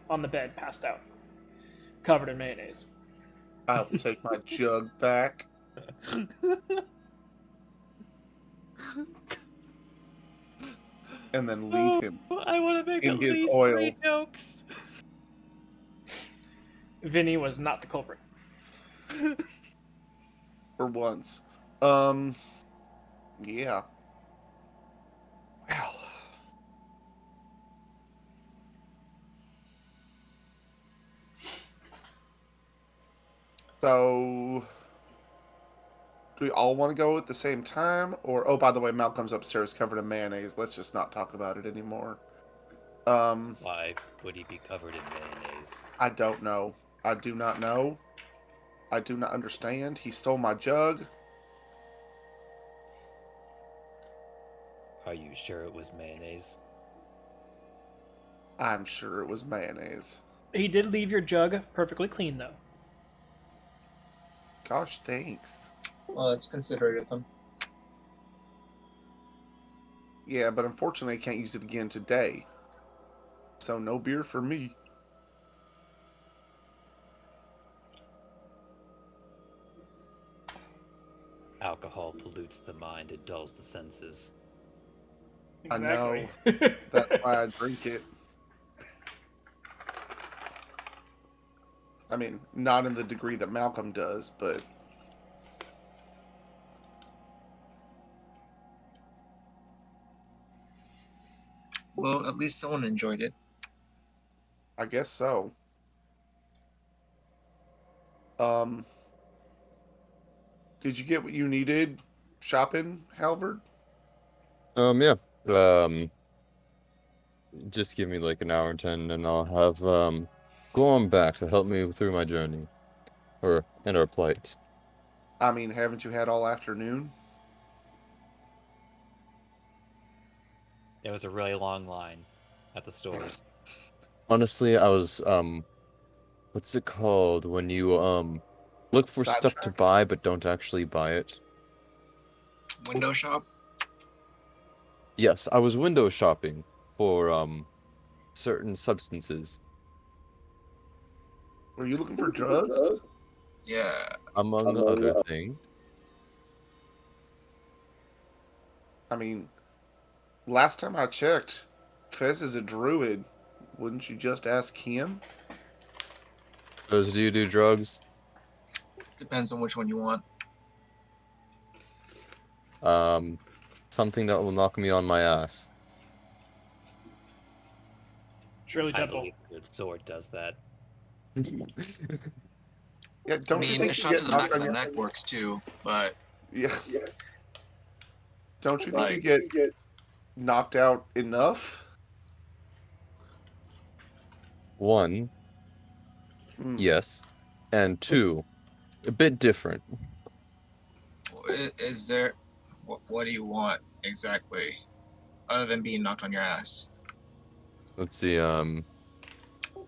on the bed, passed out, covered in mayonnaise. I will take my jug back. And then leave him I want to make in at his least oil. 3 jokes. Vinny was not the culprit. For once. Yeah. Well. So, do we all want to go at the same time? Or, oh, by the way, Malcolm's upstairs covered in mayonnaise. Let's just not talk about it anymore. Why would he be covered in mayonnaise? I don't know. I do not know. I do not understand. He stole my jug. Are you sure it was mayonnaise? I'm sure it was mayonnaise. He did leave your jug perfectly clean, though. Gosh, thanks. Well, that's considerate of him. Yeah, but unfortunately I can't use it again today. So no beer for me. Alcohol pollutes the mind and dulls the senses. Exactly. I know. That's why I drink it. I mean, not in the degree that Malcolm does, but... Well, at least someone enjoyed it. I guess so. Did you get what you needed shopping, Halvard? Yeah. Just give me like an hour and 10, and I'll have go on back to help me through my journey, and our plight. I mean, haven't you had all afternoon? There was a really long line at the stores. Honestly, I was what's it called when you look for stuff to Sidetrack? buy but don't actually buy it? Window shop? Yes, I was window shopping for certain substances, Were you looking for drugs? Yeah. among other things. I mean, last time I checked, Fez is a druid. Wouldn't you just ask him? Those do you do drugs? Depends on which one you want. Something that will knock me on my ass. Shirley I Temple. believe a good sword does that. Yeah, I don't you mean, think a you shot get to the back knocked of on the your... neck works too, but Yeah. Don't you think you Like- get knocked out enough? One, Hmm. yes, and two, a bit different. is there? What do you want exactly, other than being knocked on your ass? Let's see. Do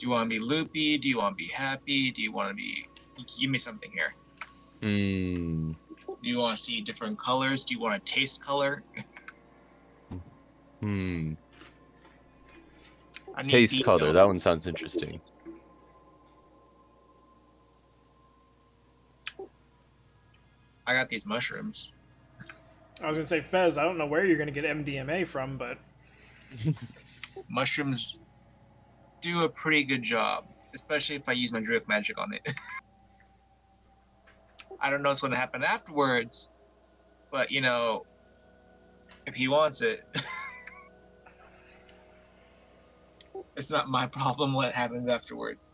you want to be loopy? Do you want to be happy? Do you want to be? Give me something here. Hmm. Do you want to see different colors? Do you want to taste color? Hmm. I need Taste color. details. That one sounds interesting. I got these mushrooms. I was gonna say, Fez, I don't know where you're gonna get MDMA from, but Mushrooms do a pretty good job, especially if I use my Druid magic on it. I don't know what's going to happen afterwards, but you know, if he wants it, it's not my problem what happens afterwards.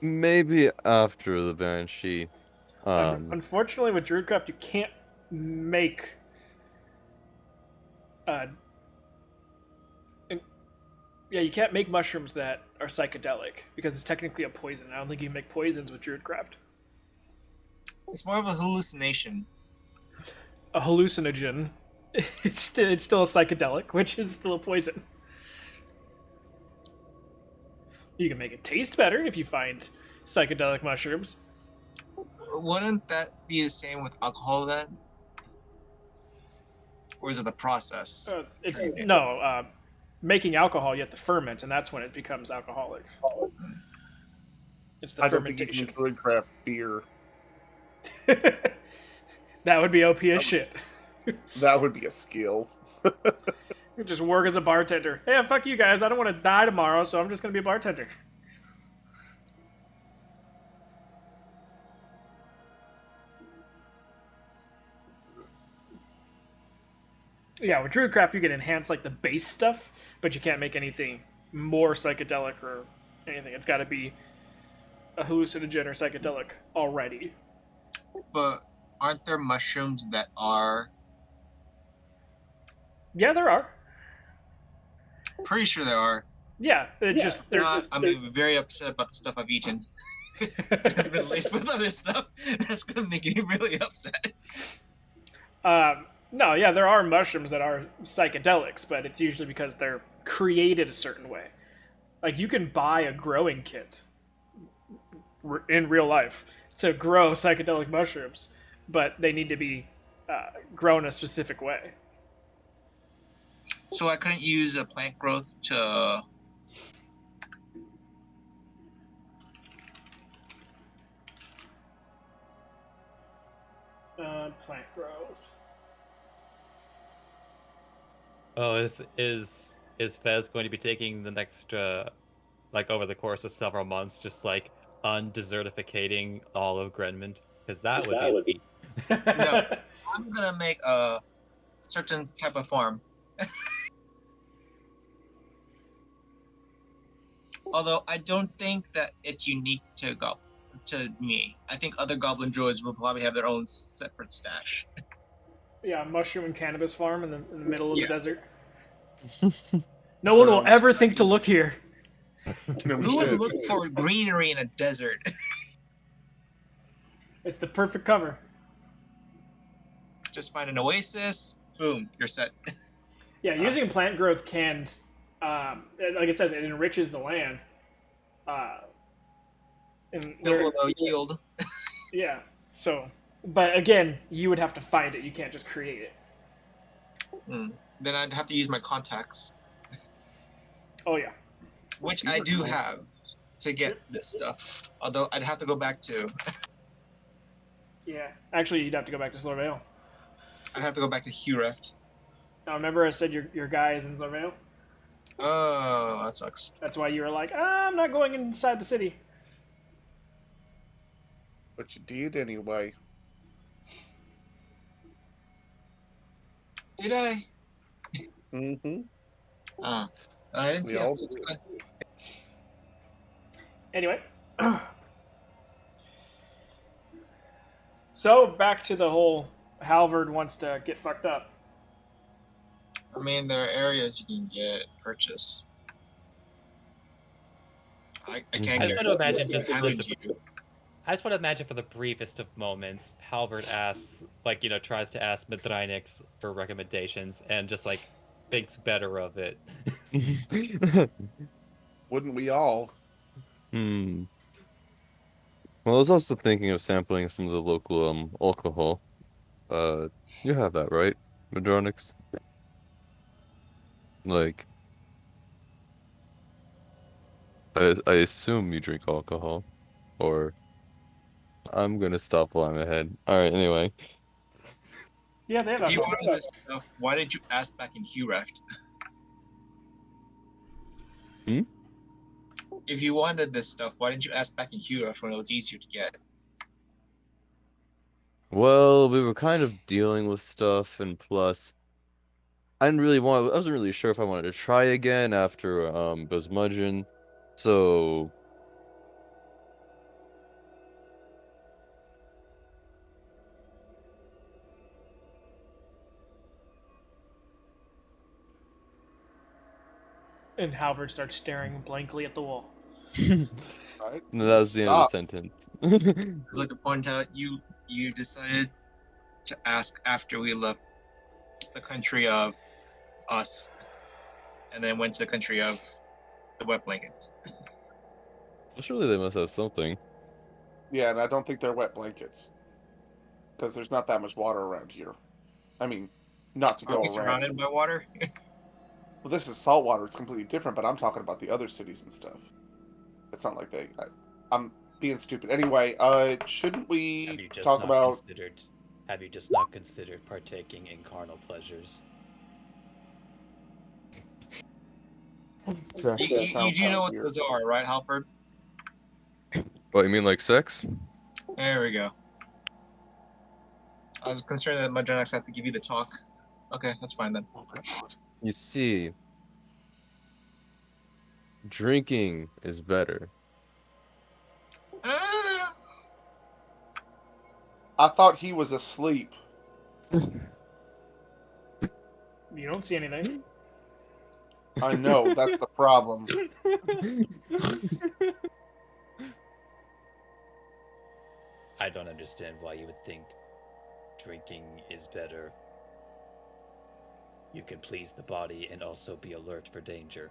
Maybe after the Banshee. unfortunately, with Druidcraft, you can't make. Uh, yeah, you can't make mushrooms that are psychedelic because it's technically a poison. I don't think you can make poisons with Druidcraft. It's more of a hallucination. A hallucinogen. It's still a psychedelic, which is still a poison. You can make it taste better if you find psychedelic mushrooms. Wouldn't that be the same with alcohol then? Or is it the process? It's no making alcohol. You have to ferment, and that's when it becomes alcoholic. It's the I don't think you fermentation. can druid craft beer. That would be OP as shit. That would be a skill. You just work as a bartender. Hey, fuck you guys. I don't want to die tomorrow, so I'm just gonna be a bartender. Yeah, with Druidcraft you can enhance like the base stuff, but you can't make anything more psychedelic or anything. It's got to be a hallucinogen or psychedelic already. But aren't there mushrooms that are? Yeah, there are. Pretty sure there are. Yeah, it's just they're, I'm very upset about the stuff I've eaten. It's been laced with other stuff. That's gonna make me really upset. No, yeah, there are mushrooms that are psychedelics, but it's usually because they're created a certain way. Like you can buy a growing kit in real life to grow psychedelic mushrooms, but they need to be grown a specific way. So I couldn't use a plant growth to. Plant growth. Oh, is Fez going to be taking the next like over the course of several months, just like undesertificating all of Grenmond? Because that would be. No, I'm gonna make a certain type of farm. Although I don't think that it's unique to me. I think other goblin druids will probably have their own separate stash. Yeah, mushroom and cannabis farm in the middle of Yeah. the desert. No one will ever think to look here. No Who would shit. look for greenery in a desert? It's the perfect cover. Just find an oasis, boom, you're set. Yeah, using plant growth can, like it says, it enriches the land. And Double low yield. yeah, so, but again, you would have to find it. You can't just create it. Then I'd have to use my contacts, Oh yeah. which I do have to get this stuff. Although I'd have to go back to. Yeah. Actually, you'd have to go back to Slorvale. I'd have to go back to Hureft. Now, remember I said your guy is in Slorvale? Oh, that sucks. That's why you were like, I'm not going inside the city. But you did anyway. Did I? Mm-hmm. I didn't see We all that. It's good. Anyway. So, back to the whole Halvard wants to get fucked up. I mean, there are areas you can get purchase. I can't I just get want to imagine it's just handed to you. I just want to imagine for the briefest of moments, Halvard asks, like, tries to ask Medrinix for recommendations and just, like, thinks better of it. Wouldn't we all? Hmm. Well, I was also thinking of sampling some of the local alcohol. You have that, right, Madronix? Like, I assume you drink alcohol, or I'm gonna stop while I'm ahead. All right. Anyway, Yeah, they have If you alcohol. wanted this stuff, why did you ask back in Hureft? Hmm? If you wanted this stuff, why didn't you ask back in Hureft when it was easier to get? Well, we were kind of dealing with stuff, and plus, I wasn't really sure if I wanted to try again after Basmudgeon. So And Halvard starts staring blankly at the wall. Right? no, that was the end of the Stop. sentence. I'd like to point out you decided to ask after we left the country of us, and then went to the country of the wet blankets. Surely they must have something. Yeah, and I don't think they're wet blankets because there's not that much water around here. I mean, not to Are go we around. surrounded by water? Well, this is salt water. It's completely different, but I'm talking about the other cities and stuff. It's not like I'm being stupid. Anyway, shouldn't Have we you just talk not about? considered? Have you just not considered partaking in carnal pleasures? Sorry, You, that you, you sounds do kind know of what weird. those are, right, Halford? What, you mean like sex? There we go. I was concerned that my Gen had to give you the talk. Okay, that's fine then. Oh my god. You see, drinking is better. Ah, I thought he was asleep. You don't see anything. I know that's the problem. I don't understand why you would think drinking is better. You can please the body and also be alert for danger.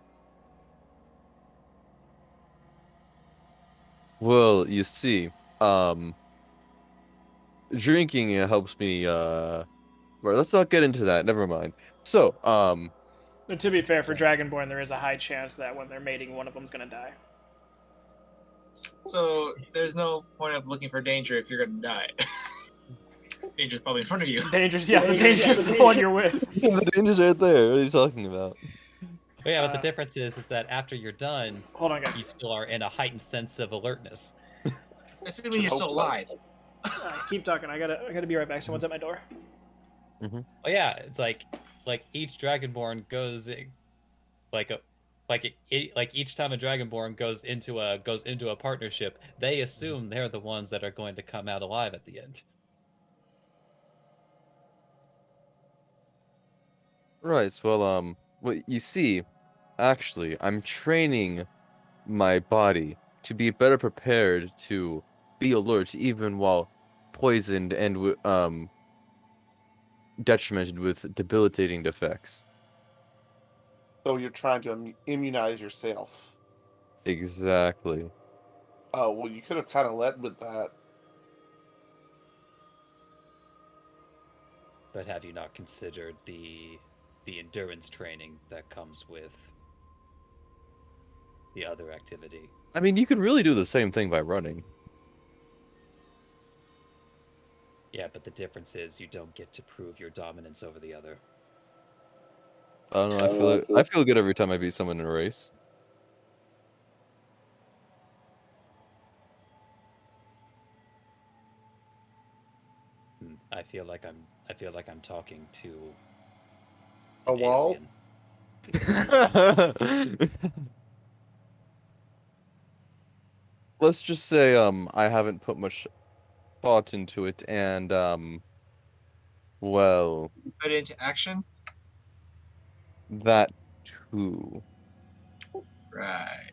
Well, you see, um, drinking helps me. Well, let's not get into that. Never mind. So, But to be fair, for Dragonborn, there is a high chance that when they're mating, one of them's gonna die. so there's no point of looking for danger if you're gonna die. Danger's probably in front of you. Dangerous, yeah, the danger's the one you're with. the danger's right there. What are you talking about? But yeah, but the difference is that after you're done, Hold on, you guys. still are in a heightened sense of alertness. Assuming you're still alive. Keep talking. I gotta be right back. Someone's at my door. Well, yeah, it's like each Dragonborn goes like a like each time a Dragonborn goes into a partnership, they assume they're the ones that are going to come out alive at the end. Right. Well, what you see, actually, I'm training my body to be better prepared to be alert even while poisoned and detrimented with debilitating defects. So you're trying to immunize yourself. Exactly. Oh well, you could have kind of led with that. But have you not considered the endurance training that comes with the other activity? I mean, you could really do the same thing by running. Yeah, but the difference is you don't get to prove your dominance over the other. I don't know. I feel good every time I beat someone in a race. I feel like I'm talking to A an wall? alien. Let's just say I haven't put much thought into it, and well, Put it into action. that too. Right.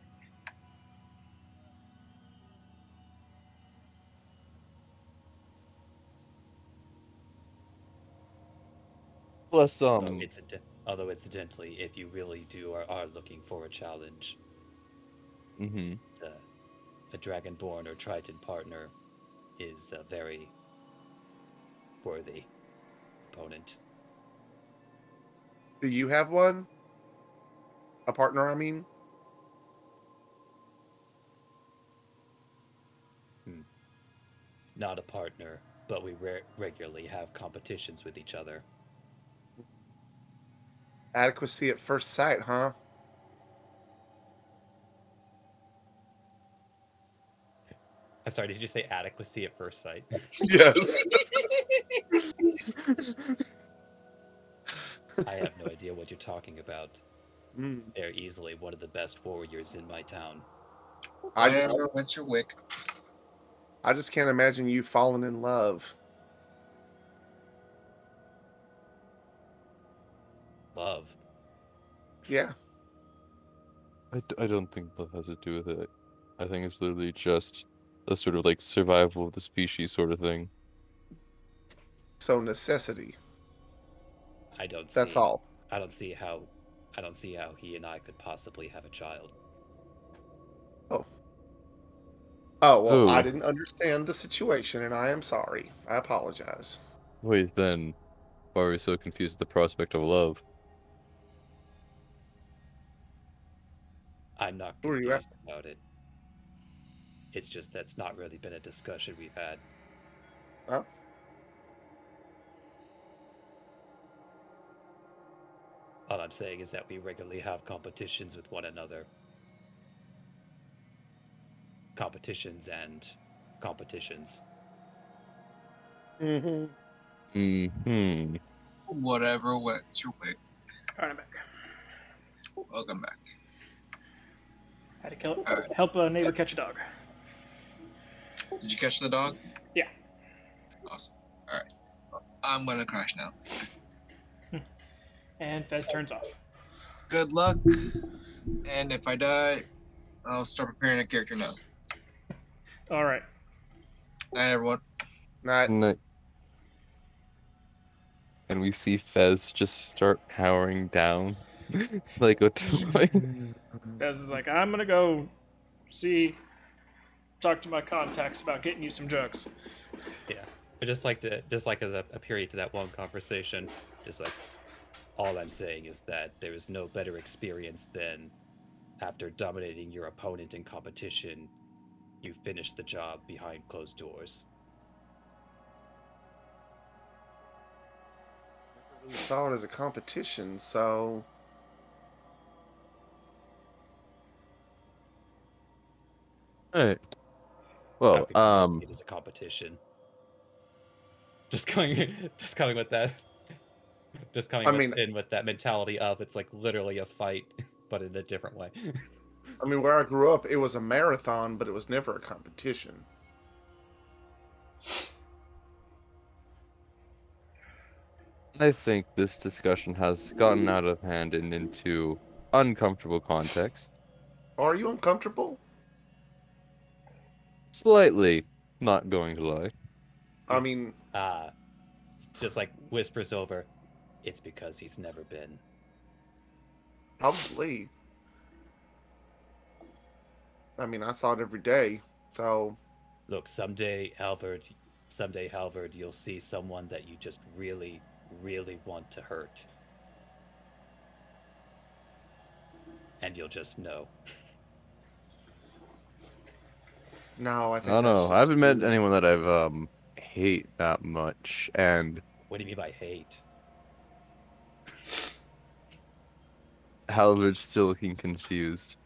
Plus Although incidentally, if you really are looking for a challenge, mhm. uh, a Dragonborn or Triton partner is a very worthy opponent. Do you have one? A partner, I mean? not a partner, but we regularly have competitions with each other. Adequacy at first sight, huh? I'm sorry, did you say adequacy at first sight? Yes. I have no idea what you're talking about. Mm. They're easily one of the best warriors in my town. Whatever, what's your wick? I just can't imagine you falling in love. Love. Yeah. I don't think love has to do with it. I think it's literally just a sort of like survival of the species sort of thing. So necessity. I don't That's see. all. I don't see how. I don't see how he and I could possibly have a child. Oh. Oh, well, I Oh, didn't understand the situation, and I am sorry. I apologize. wait, then why are we so confused at the prospect of love? I'm not Who are you at? confused about it. It's just that's not really been a discussion we've had. Oh, All I'm saying is that we regularly have competitions with one another. Competitions and competitions. mm-hmm. Hmm. Whatever, what's your wick? All right, I'm back. Welcome back. Had to Alright. help a neighbor catch a dog. Did you catch the dog? Yeah. Awesome. Alright. I'm gonna crash now. And Fez turns off. Good luck. And if I die, I'll start preparing a character now. All right. Night, everyone. Not. And we see Fez just start powering down like a toy. Fez is like, I'm gonna go talk to my contacts about getting you some drugs. Yeah. I just like as a period to that one conversation, just like all I'm saying is that there is no better experience than after dominating your opponent in competition, you finish the job behind closed doors. Never really saw it as a competition, so. Alright. How Well, could you not see it as a competition? Just coming with that, just coming I mean, in with that mentality of it's like literally a fight, but in a different way. where I grew up, it was a marathon, but it was never a competition. I think this discussion has gotten out of hand and into uncomfortable context. Are you uncomfortable? Slightly, not going to lie. I mean, Ah, just like whispers over, it's because he's never been. probably. I saw it every day, so. Look, someday, Halvard, you'll see someone that you just really, really want to hurt. And you'll just know. No, I I think don't that's know. I just haven't met you. anyone that I've hate that much, and What do you mean by hate? Halvard's still looking confused.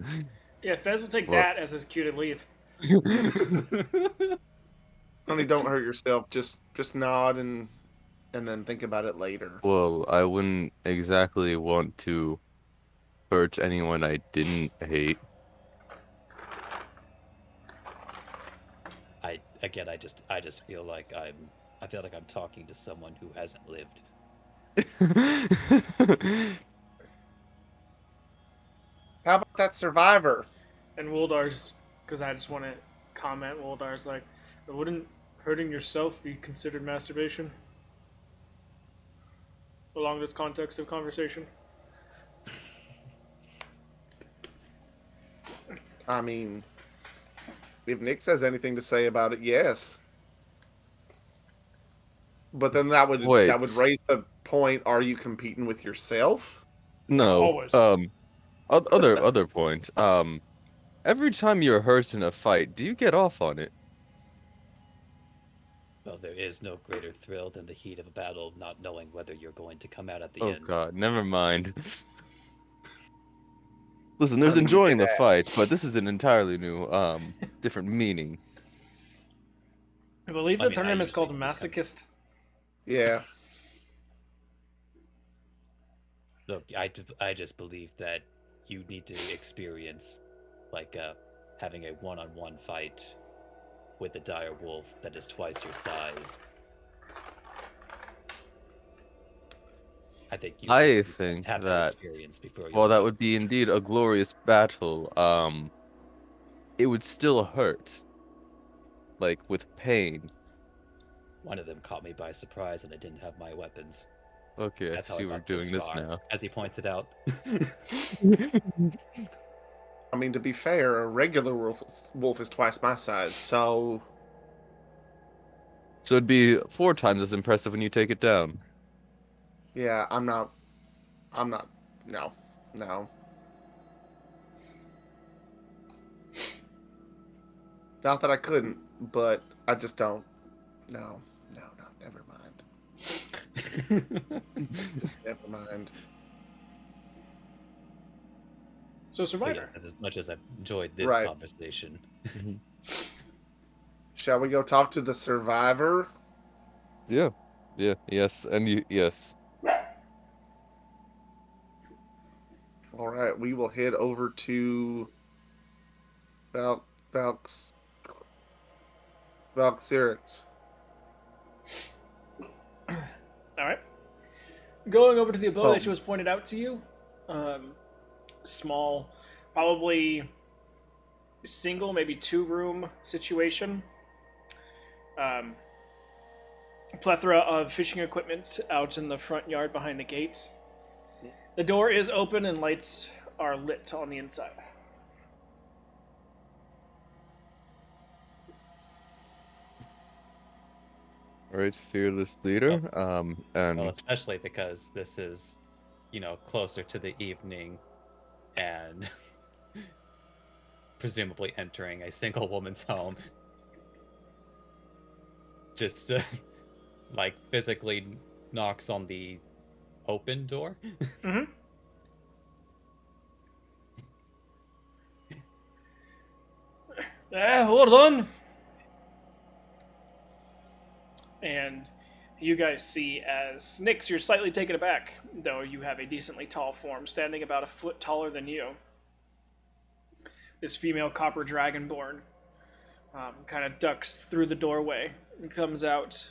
Yeah, Fez will take Well, that as his cue to leave. Honey, don't hurt yourself. Just nod and then think about it later. well, I wouldn't exactly want to hurt anyone I didn't hate. I just feel like I'm talking to someone who hasn't lived. How about that survivor? And Woldar's, because I just want to comment, Woldar's like, wouldn't hurting yourself be considered masturbation? Along this context of conversation? I mean, if Nick says anything to say about it, yes. But then that would Wait, raise the point, are you competing with yourself? no. Always. Other point. Every time you're hurt in a fight, do you get off on it? Well, there is no greater thrill than the heat of a battle, not knowing whether you're going to come out at the Oh end. God, never mind. Listen, I there's mean, enjoying the fight, but this is an entirely new, different meaning. I believe I the mean, I term is called usually become. masochist. yeah. Look, I just believe that you need to experience, like, having a one-on-one fight with a dire wolf that is twice your size. I think you just I need to think have that that, experience before while you'll that go. would be indeed a glorious battle, it would still hurt, like with pain. One of them caught me by surprise and I didn't have my weapons. Okay, I That's how I see we're got this doing this scar, now. as he points it out. I mean, to be fair, a regular wolf is twice my size, so So it'd be 4 times as impressive when you take it down. yeah, I'm not. I'm not. No, no. Not that I couldn't, but I just don't. No, no, no. Never mind. Just never mind. So But Survivor. yes, as much as I've enjoyed this Right. conversation, Shall we go talk to the survivor? Yeah, yeah, yes, and yes. All right, we will head over to Val Valks Valkyrix. All right. Going over to the abode Oh, that was pointed out to you. Small, probably single, maybe 2 room situation. Um, plethora of fishing equipment out in the front yard behind the gates. The door is open and lights are lit on the inside. All right, fearless well, leader. well, And especially because this is, closer to the evening and presumably entering a single woman's home, just like physically knocks on the open door. Mm-hmm. Hold on. And you guys see as Nyx, you're slightly taken aback, though you have a decently tall form, standing about a foot taller than you. This female copper dragonborn kind of ducks through the doorway and comes out.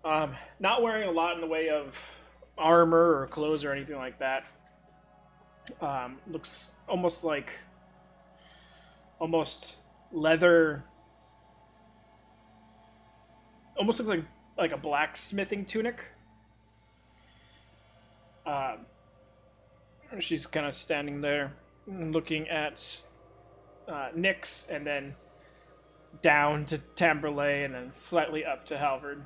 Not wearing a lot in the way of armor or clothes or anything like that. Looks almost leather. Almost looks like a blacksmithing tunic. She's kind of standing there, looking at Nyx, and then down to Tamberlay, and then slightly up to Halvard.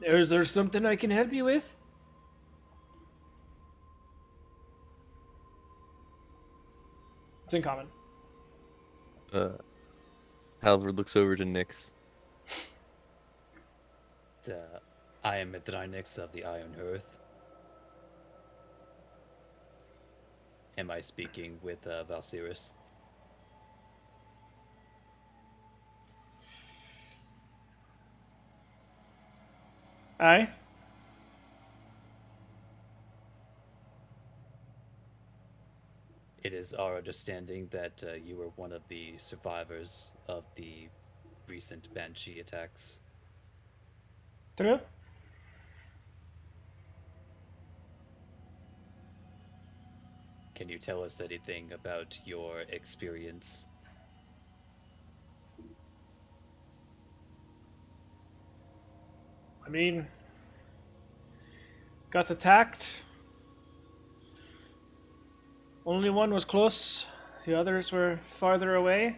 Is there something I can help you with? It's in common. uh, Halvard looks over to Nyx. I am Medrynix of the Iron Earth. Am I speaking with Valsiris? Aye. It is our understanding that you were one of the survivors of the recent Banshee attacks. True. Can you tell us anything about your experience? I mean, got attacked. Only one was close. The others were farther away.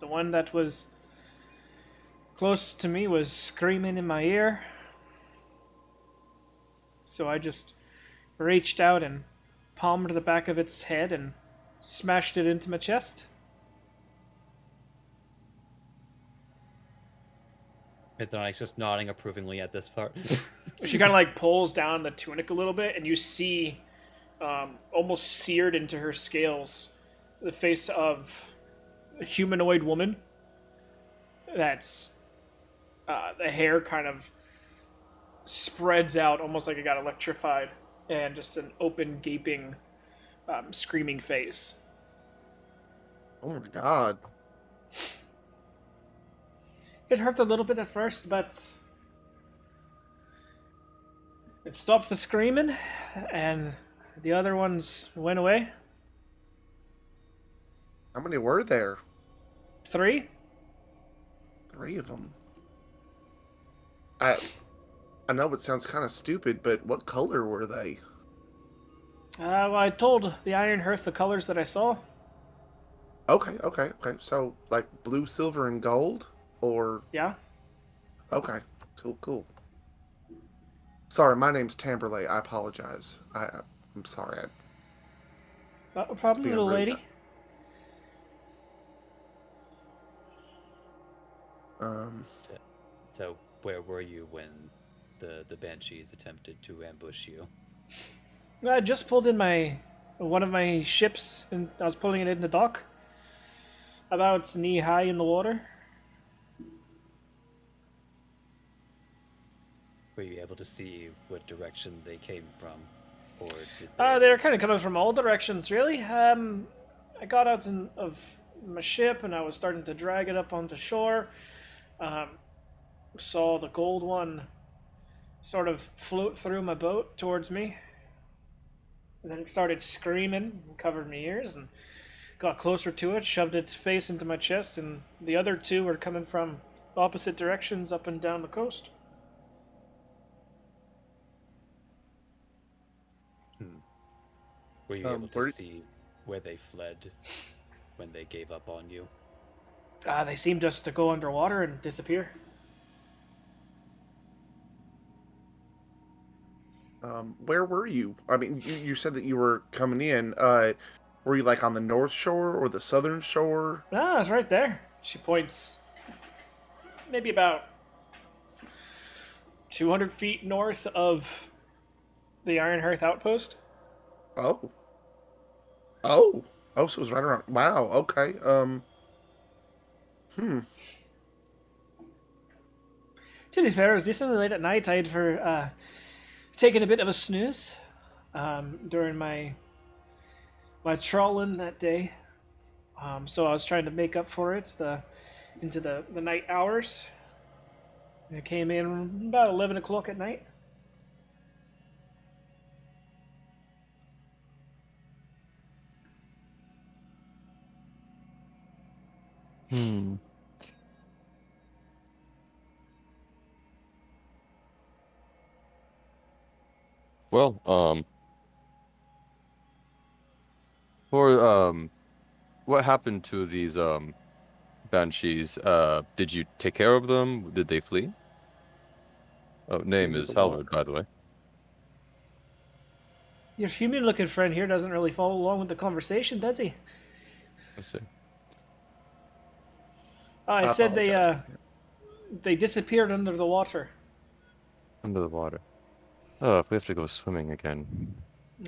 The one that was closest to me was screaming in my ear. So I just reached out and palmed the back of its head and smashed it into my chest. Midnight's just nodding approvingly at this part. She kind of like pulls down the tunic a little bit, and you see, almost seared into her scales, the face of a humanoid woman. That's the hair kind of spreads out, almost like it got electrified, and just an open, gaping, screaming face. Oh my god. It hurt a little bit at first, but it stopped the screaming, and the other ones went away. How many were there? 3. 3 of them. I know it sounds kind of stupid, but what color were they? Well, I told the Iron Hearth the colors that I saw. Okay. So, like blue, silver, and gold? Or... Yeah. Okay. Cool. Sorry, my name's Tamberley. I apologize. I'm sorry. Not a problem, Being little rude. lady. So where were you when the banshees attempted to ambush you? I just pulled in one of my ships, and I was pulling it in the dock. About knee high in the water. Were you able to see what direction they came from, or did They were kind of coming from all directions, really. I got out of my ship, and I was starting to drag it up onto shore. Saw the gold one sort of float through my boat towards me. And then it started screaming, and covered my ears, and got closer to it, shoved its face into my chest, and the other 2 were coming from opposite directions up and down the coast. Were you able to see where they fled when they gave up on you? They seemed just to go underwater and disappear. Where were you? I mean, you said that you were coming in. Were you like on the north shore or the southern shore? It's right there. She points maybe about 200 feet north of the Iron Hearth outpost. Oh, so it was right around. Wow. Okay. To be fair, it was decently late at night. I'd taken a bit of a snooze during my trawling that day. So I was trying to make up for it into the night hours. I came in about 11 o'clock at night. Well, for what happened to these banshees? Did you take care of them? Did they flee? Oh, name Into is the Halvard, water. by the way. Your human-looking friend here doesn't really follow along with the conversation, does he? Let's see. I said apologize. they disappeared under the water, Under the water. Oh, if we have to go swimming again.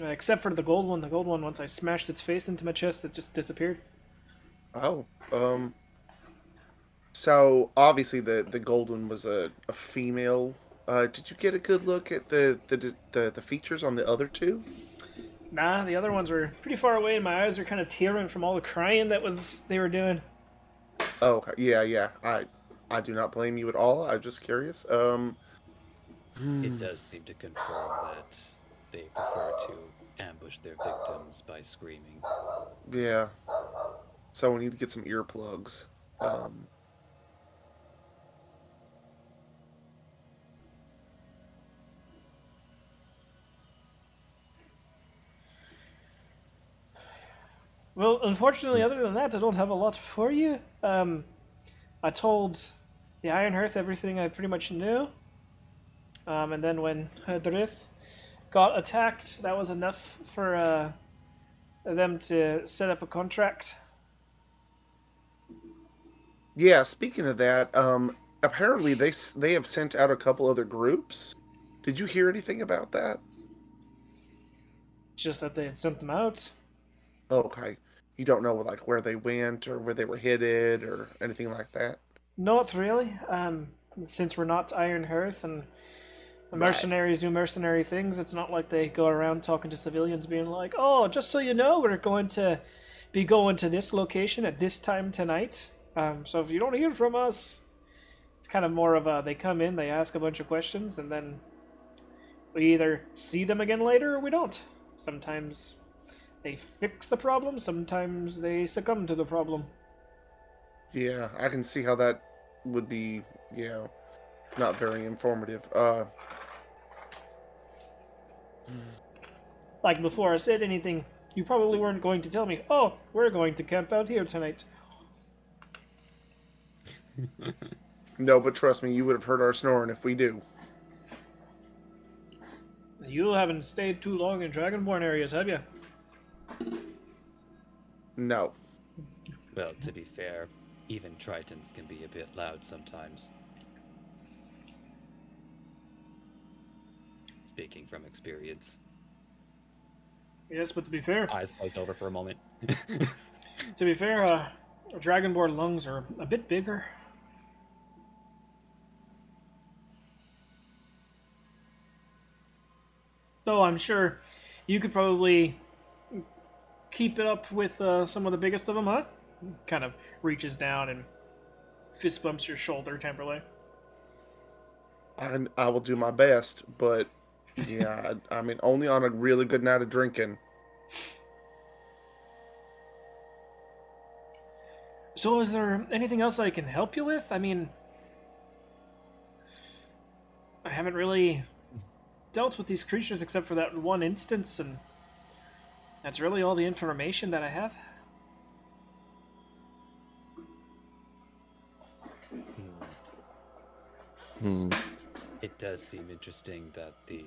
except for the gold one. The gold one, once I smashed its face into my chest, it just disappeared. Oh. So obviously the gold one was a female. Did you get a good look at the features on the other 2? Nah, the other ones were pretty far away, and my eyes are kind of tearing from all the crying they were doing. Oh, okay. Yeah. I do not blame you at all. I'm just curious. It does seem to confirm that they prefer to ambush their victims by screaming. Yeah. So we need to get some earplugs. Well, unfortunately, other than that, I don't have a lot for you. I told the Iron Hearth everything I pretty much knew. And then when Hadrith got attacked, that was enough for them to set up a contract? Yeah, speaking of that, apparently they have sent out a couple other groups. Did you hear anything about that? Just that they had sent them out? Okay. You don't know like where they went or where they were headed or anything like that? Not really. Since we're not Iron Hearth and the Right. mercenaries do mercenary things, it's not like they go around talking to civilians being like, oh, just so you know, we're going to be going to this location at this time tonight. So if you don't hear from us, it's kind of more of a they come in, they ask a bunch of questions, and then we either see them again later or we don't. Sometimes they fix the problem, sometimes they succumb to the problem. Yeah, I can see how that would be, not very informative. Like before I said anything, you probably weren't going to tell me, oh, we're going to camp out here tonight. No, but trust me, you would have heard our snoring if we do. You haven't stayed too long in Dragonborn areas, have you? No. Well, to be fair, even Tritons can be a bit loud sometimes. Speaking from experience. Yes, but to be fair, Eyes glaze over for a moment. Dragonborn lungs are a bit bigger. Though I'm sure you could probably keep it up with some of the biggest of them, huh? Kind of reaches down and fist bumps your shoulder temporarily. I will do my best, but yeah, I mean, only on a really good night of drinking. So, is there anything else I can help you with? I mean, I haven't really dealt with these creatures except for that one instance, and that's really all the information that I have. Hmm. It does seem interesting that the...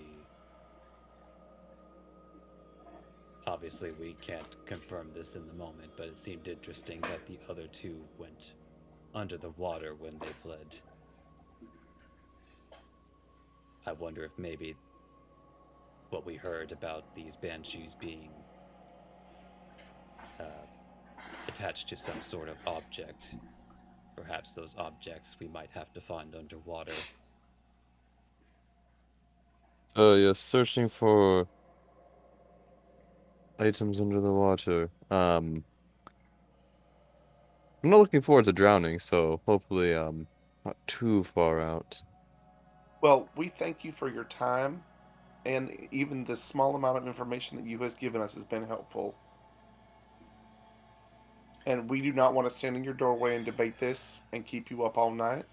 Obviously, we can't confirm this in the moment, but it seemed interesting that the other two went under the water when they fled. I wonder if maybe what we heard about these banshees being attached to some sort of object. Perhaps those objects we might have to find underwater. Yes, searching for items under the water. I'm not looking forward to drowning, so hopefully, not too far out. Well, we thank you for your time, and even the small amount of information that you has given us has been helpful. And we do not want to stand in your doorway and debate this and keep you up all night.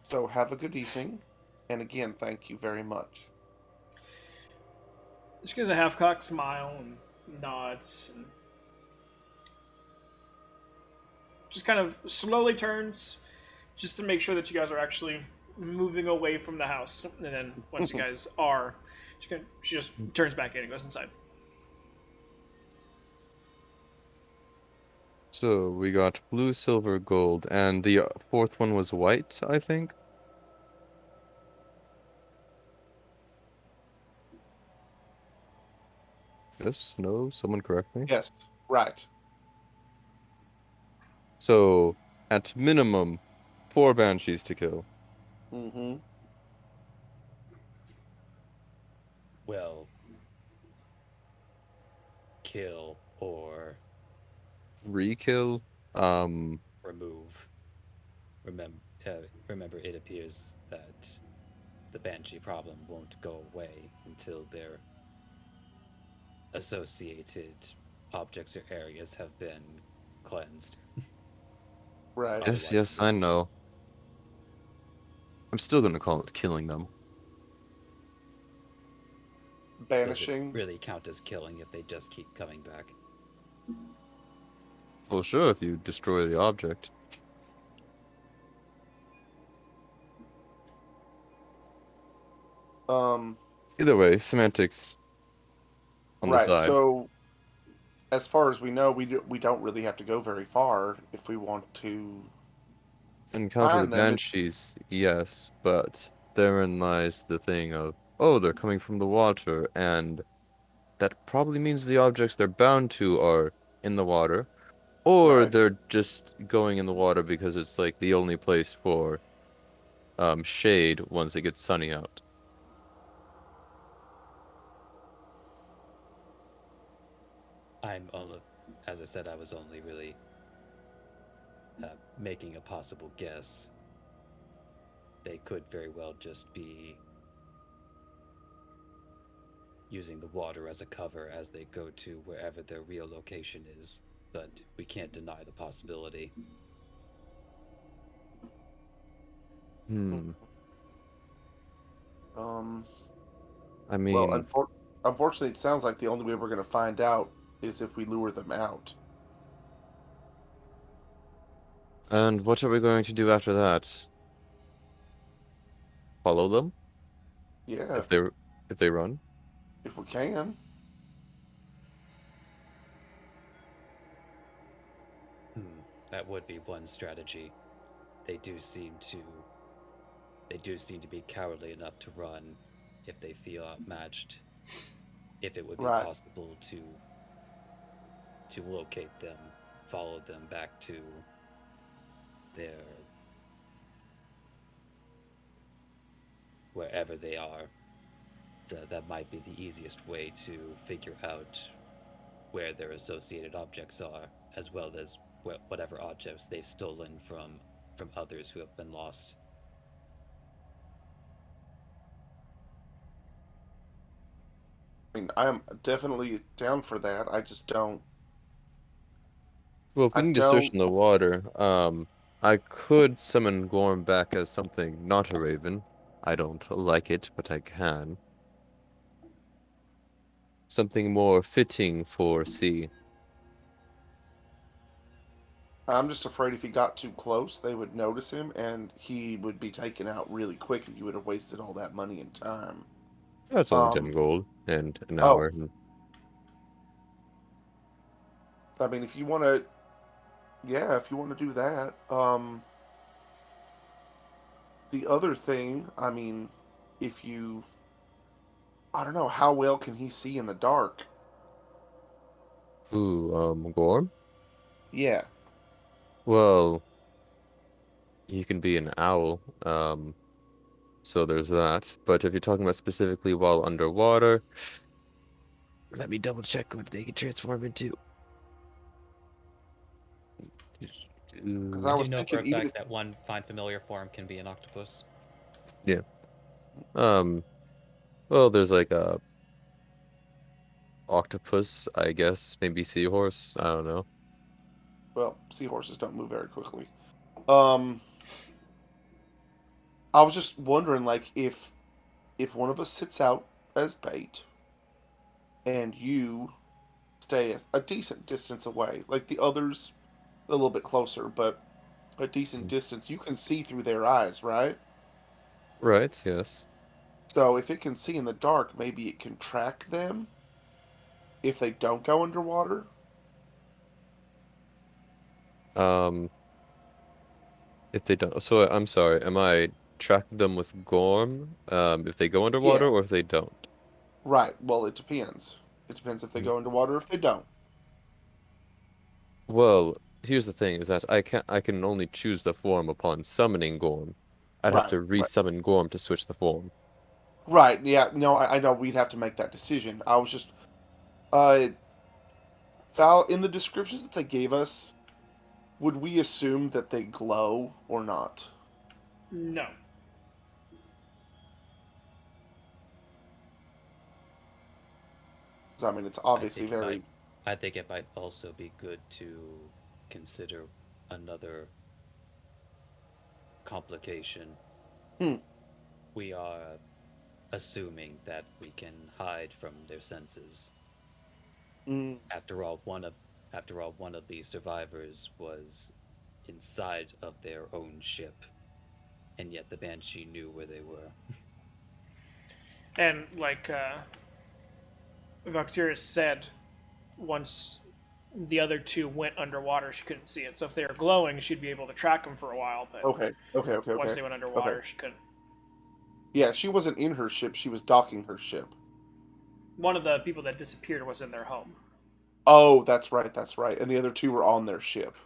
So have a good evening, and again, thank you very much. She gives a half-cocked smile and nods, and just kind of slowly turns, just to make sure that you guys are actually moving away from the house. And then once you guys are, she just turns back in and goes inside. So we got blue, silver, gold, and the fourth one was white, I think. Yes, no, someone correct me. Yes, right. So at minimum, 4 banshees to kill. Mm-hmm. Well, kill or Re-kill. remove. Remember, remember, it appears that the banshee problem won't go away until their associated objects or areas have been cleansed. Right. Yes, Otherwise, yes, I know. I'm still gonna call it killing them. does it Banishing. really count as killing if they just keep coming back? Well, sure, if you destroy the object. Um. Either way, semantics on the Right. side. So as far as we know, we don't really have to go very far if we want to Encounter the find them. banshees, yes, but therein lies the thing of, oh, they're coming from the water, and that probably means the objects they're bound to are in the water, or Right. they're just going in the water because it's like the only place for shade once it gets sunny out. I'm only, as I said, I was only really making a possible guess. They could very well just be using the water as a cover as they go to wherever their real location is, but we can't deny the possibility. Hmm. Um. I Well, mean, unfortunately, it sounds like the only way we're going to find out is if we lure them out. and what are we going to do after that? Follow them Yeah, if they run? if we can. Hmm, that would be one strategy. They do seem to they do seem to be cowardly enough to run if they feel outmatched. If it would be Right. possible to locate them, follow them back to their wherever they are. So that might be the easiest way to figure out where their associated objects are, as well as whatever objects they've stolen from others who have been lost. I mean, I am definitely down for that. I just don't. Well, if we I need to search don't. in the water, I could summon Gorm back as something not a raven. I don't like it, but I can. Something more fitting for sea. I'm just afraid if he got too close, they would notice him, and he would be taken out really quick, and you would have wasted all that money and time. That's only 10 Um. gold and an Oh, hour. I mean, if you want to, yeah, if you want to do that. The other thing, I mean, if you, I don't know, how well can he see in the dark? Ooh, Gorm? Yeah. Well, he can be an owl. So there's that. But if you're talking about specifically while underwater, let me double check what they can transform into. Because I I Ooh, do was know for thinking, a even if, fact that one find familiar form can be an octopus. yeah. Um, well, there's like a octopus, I guess, maybe seahorse. I don't know. well, seahorses don't move very quickly. Um, I was just wondering, like, if one of us sits out as bait and you stay a decent distance away, like the others a little bit closer, but a decent distance, you can see through their eyes, right? Right, yes. So if it can see in the dark, maybe it can track them if they don't go underwater. Um, if they don't, so I'm sorry, am I tracking them with Gorm, if they go underwater Yeah, or if they don't? right. Well, it depends. It depends if they Mm. go underwater or if they don't. Well, here's the thing, is that I can only choose the form upon summoning Gorm. I'd have Right, to right, re-summon Gorm to switch the form. right. Yeah, no, I know we'd have to make that decision. I was just, uh, Val, in the descriptions that they gave us, would we assume that they glow or not? No. 'Cause, I mean, it's I obviously think it might very. I think it might also be good to consider another complication. Hmm. We are assuming that we can hide from their senses. Mm, After all, one of these survivors was inside of their own ship, and yet the Banshee knew where they were. And like Voxerius said, once the other two went underwater, she couldn't see it. So if they were glowing, she'd be able to track them for a while. But Okay. once they went underwater, Okay. she couldn't. Yeah, she wasn't in her ship. She was docking her ship. One of the people that disappeared was in their home. Oh, that's right. That's right. And the other two were on their ship.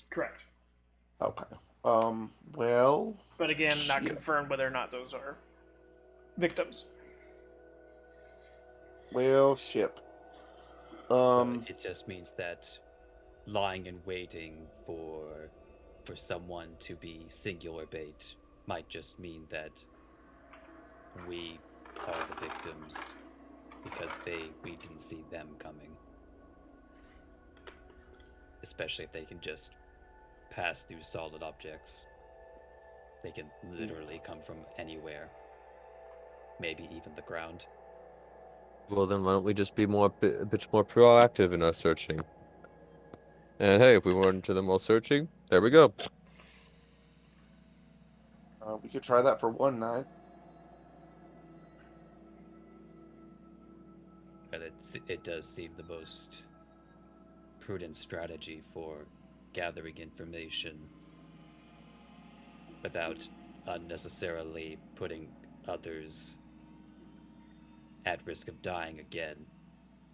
Correct. Okay. Well, But again, not shit. confirmed whether or not those are victims. Well, ship. But it just means that lying in waiting for someone to be singular bait might just mean that we are the victims because we didn't see them coming. Especially if they can just pass through solid objects. They can literally come from anywhere. Maybe even the ground. Well, then why don't we just be a bit more proactive in our searching? And hey, if we weren't into them while searching, there we go. We could try that for one night. But it does seem the most prudent strategy for gathering information without unnecessarily putting others at risk of dying again.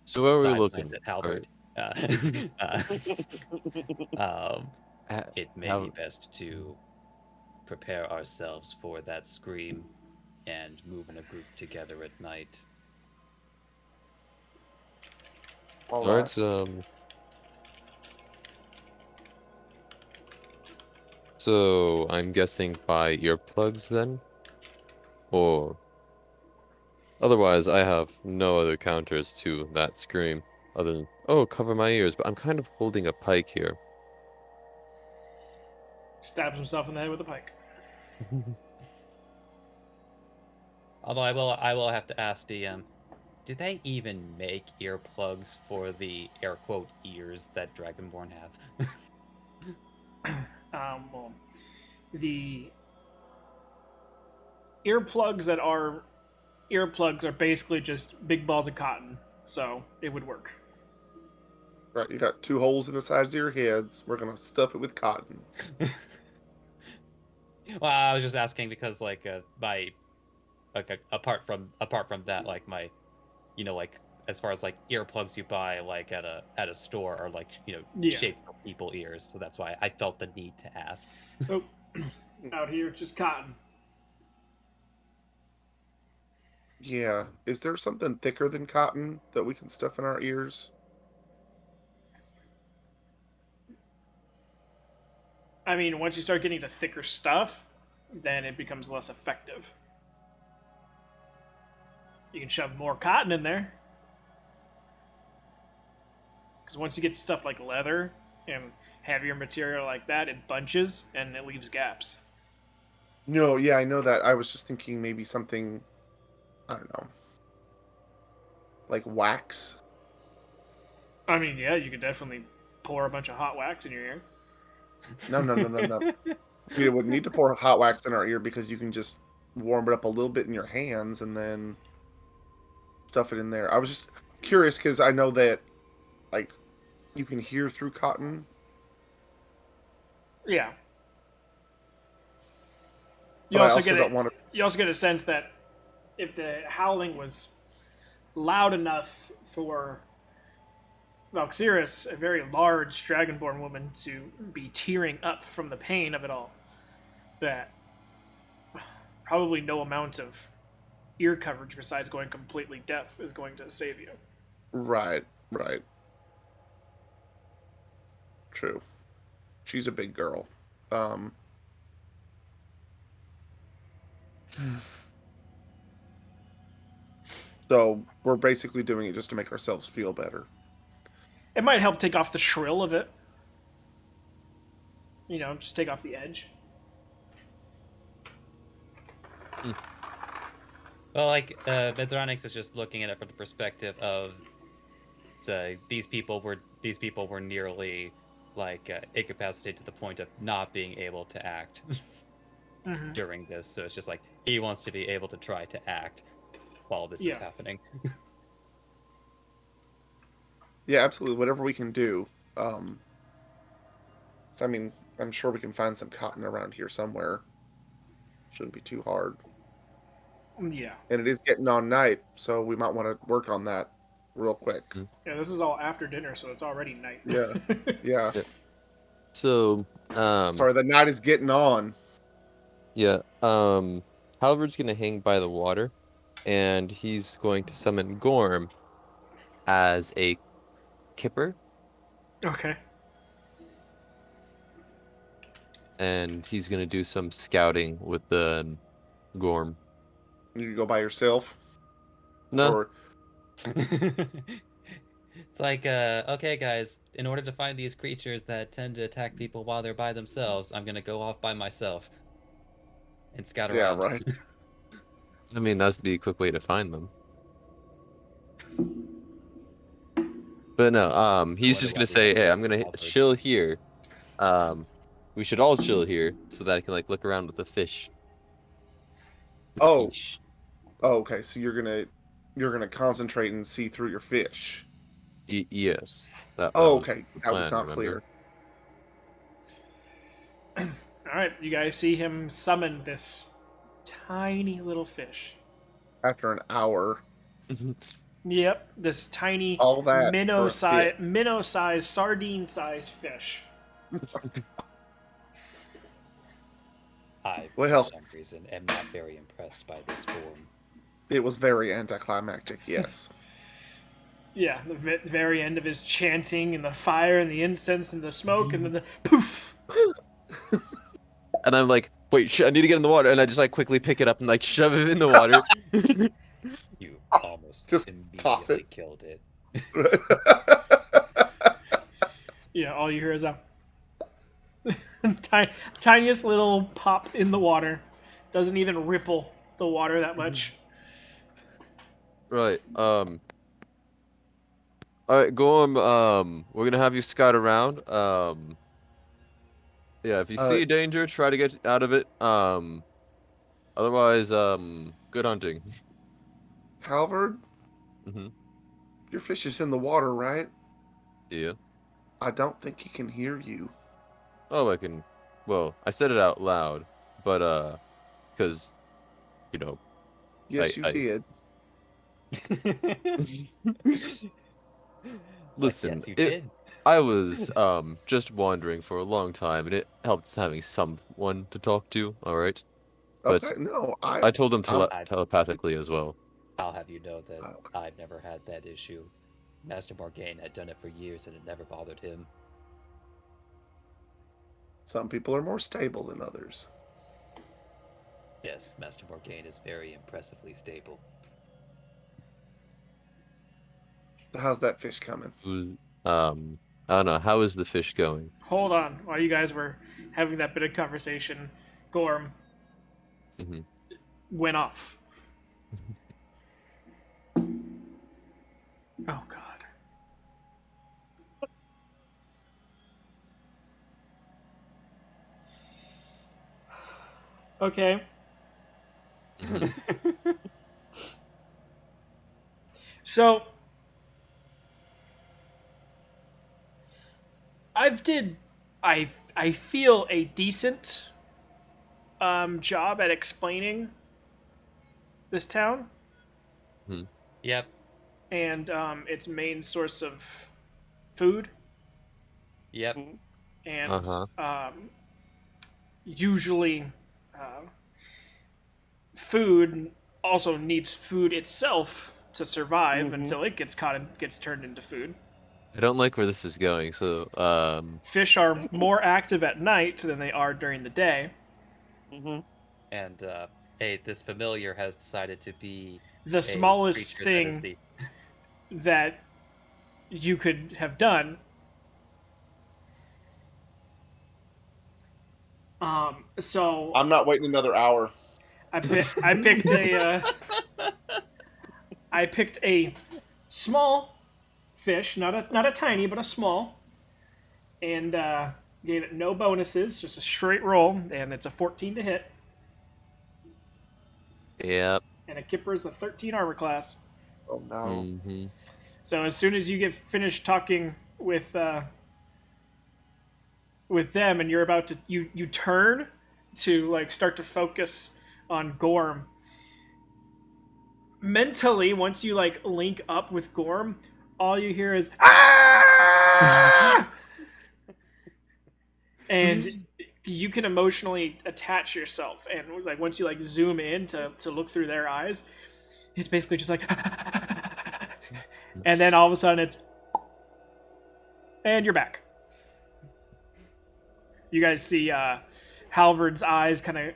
So where are we Side looking? plans at Halberd. It may be best to prepare ourselves for that scream and move in a group together at night. All All right. right. So I'm guessing by earplugs then, or otherwise I have no other counters to that scream other than oh cover my ears. But I'm kind of holding a pike here. Stabs himself in the head with a pike. Although I will have to ask DM, do they even make earplugs for the air quote ears that Dragonborn have? Well, the earplugs that are earplugs are basically just big balls of cotton, so it would work. Right. You got two holes in the sides of your heads. We're gonna stuff it with cotton. Well, I was just asking because apart from that, like my, like as far as like earplugs you buy like at a store are like Yeah. shaped for people ears, so that's why I felt the need to ask. Oh, out here it's just cotton. Yeah. Is there something thicker than cotton that we can stuff in our ears? I mean, once you start getting to thicker stuff, then it becomes less effective. You can shove more cotton in there. Because once you get to stuff like leather and heavier material like that, it bunches and it leaves gaps. No, yeah, I know that. I was just thinking maybe something, I don't know, like wax. I mean, yeah, you could definitely pour a bunch of hot wax in your ear. No. We wouldn't need to pour hot wax in our ear because you can just warm it up a little bit in your hands and then stuff it in there. I was just curious because I know that, like, you can hear through cotton. Yeah. You But I also also get don't it. want to. You also get a sense that if the howling was loud enough for Valkyris, a very large dragonborn woman, to be tearing up from the pain of it all, that probably no amount of ear coverage besides going completely deaf is going to save you. Right. True. She's a big girl. Um. So we're basically doing it just to make ourselves feel better. It might help take off the shrill of it. Just take off the edge. Well, like Medronix is just looking at it from the perspective of these people were nearly like incapacitated to the point of not being able to act during this. So it's just like he wants to be able to try to act while this is happening. Yeah, absolutely. Whatever we can do. So, I mean, I'm sure we can find some cotton around here somewhere. Shouldn't be too hard. Yeah. And it is getting on night, so we might want to work on that real quick. Mm. Yeah, this is all after dinner, so it's already night. Yeah. Yeah. Yeah. So, Sorry, the night is getting on. yeah, Halvard's gonna hang by the water, and he's going to summon Gorm as a kipper, Okay. and he's gonna do some scouting with the Gorm. You go by yourself, No, or It's like, okay, guys, in order to find these creatures that tend to attack people while they're by themselves, I'm gonna go off by myself and scout yeah, around. right. I mean that'd be a quick way to find them. But no, he's wonder just why gonna we say, haven't "Hey, met I'm gonna Alfred. chill here. Um, we should all chill here so that I can like look around with the fish." The Oh, fish. oh, okay. So you're gonna concentrate and see through your fish. Yes, that Oh, was okay. the That was plan. not Remember? clear. All right, you guys see him summon this tiny little fish. After an hour, Yep, this tiny all that for a fish. minnow-sized, sardine-sized fish. I, Well- for some reason, am not very impressed by this form. It was very anticlimactic. Yes. Yeah, the very end of his chanting and the fire and the incense and the smoke and then the poof. And I'm like, wait, I need to get in the water, and I just like quickly pick it up and like shove it in the water. You almost Just toss immediately it. killed it. Yeah, all you hear is a tiniest little pop in the water. Doesn't even ripple the water that much. Right. All right, Gorm. We're gonna have you scout around. Yeah, if you Uh, see danger, try to get out of it. Otherwise, good hunting. Halvard, Mm-hmm. your fish is in the water, right? Yeah. I don't think he can hear you. Oh, I can. Well, I said it out loud, but because you know, Yes, you I did. listen. Yes, you It. did. I was just wandering for a long time, and it helps having someone to talk to. All right, but Okay, no, I told them I'm, telepathically as well. I'll have you know that uh, I've never had that issue. Master Morgaine had done it for years and it never bothered him. some people are more stable than others. Yes, Master Morgaine is very impressively stable. How's that fish coming? Who's, I don't know. How is the fish going? Hold on, while you guys were having that bit of conversation, Gorm Hmm. went off. Oh God. Okay. So I feel a decent job at explaining this town Yep. and its main source of food Yep. and Uh-huh. usually food also needs food itself to survive until it gets caught and gets turned into food. I don't like where this is going. So, Fish are more active at night than they are during the day. And hey, this familiar has decided to be The a smallest creature that is thing that you could have done. So I'm not waiting another hour. I picked a small fish, not a tiny, but a small, and gave it no bonuses, just a straight roll, and it's a 14 to hit, yep. and a kipper is a 13 armor class. Oh no. Hmm. So as soon as you get finished talking with with them, and you're about to you turn to like start to focus on Gorm. Mentally, once you like link up with Gorm, all you hear is ah! And you can emotionally attach yourself, and like once you like zoom in to look through their eyes, it's basically just like and then all of a sudden it's and you're back. You guys see Halvard's eyes kind of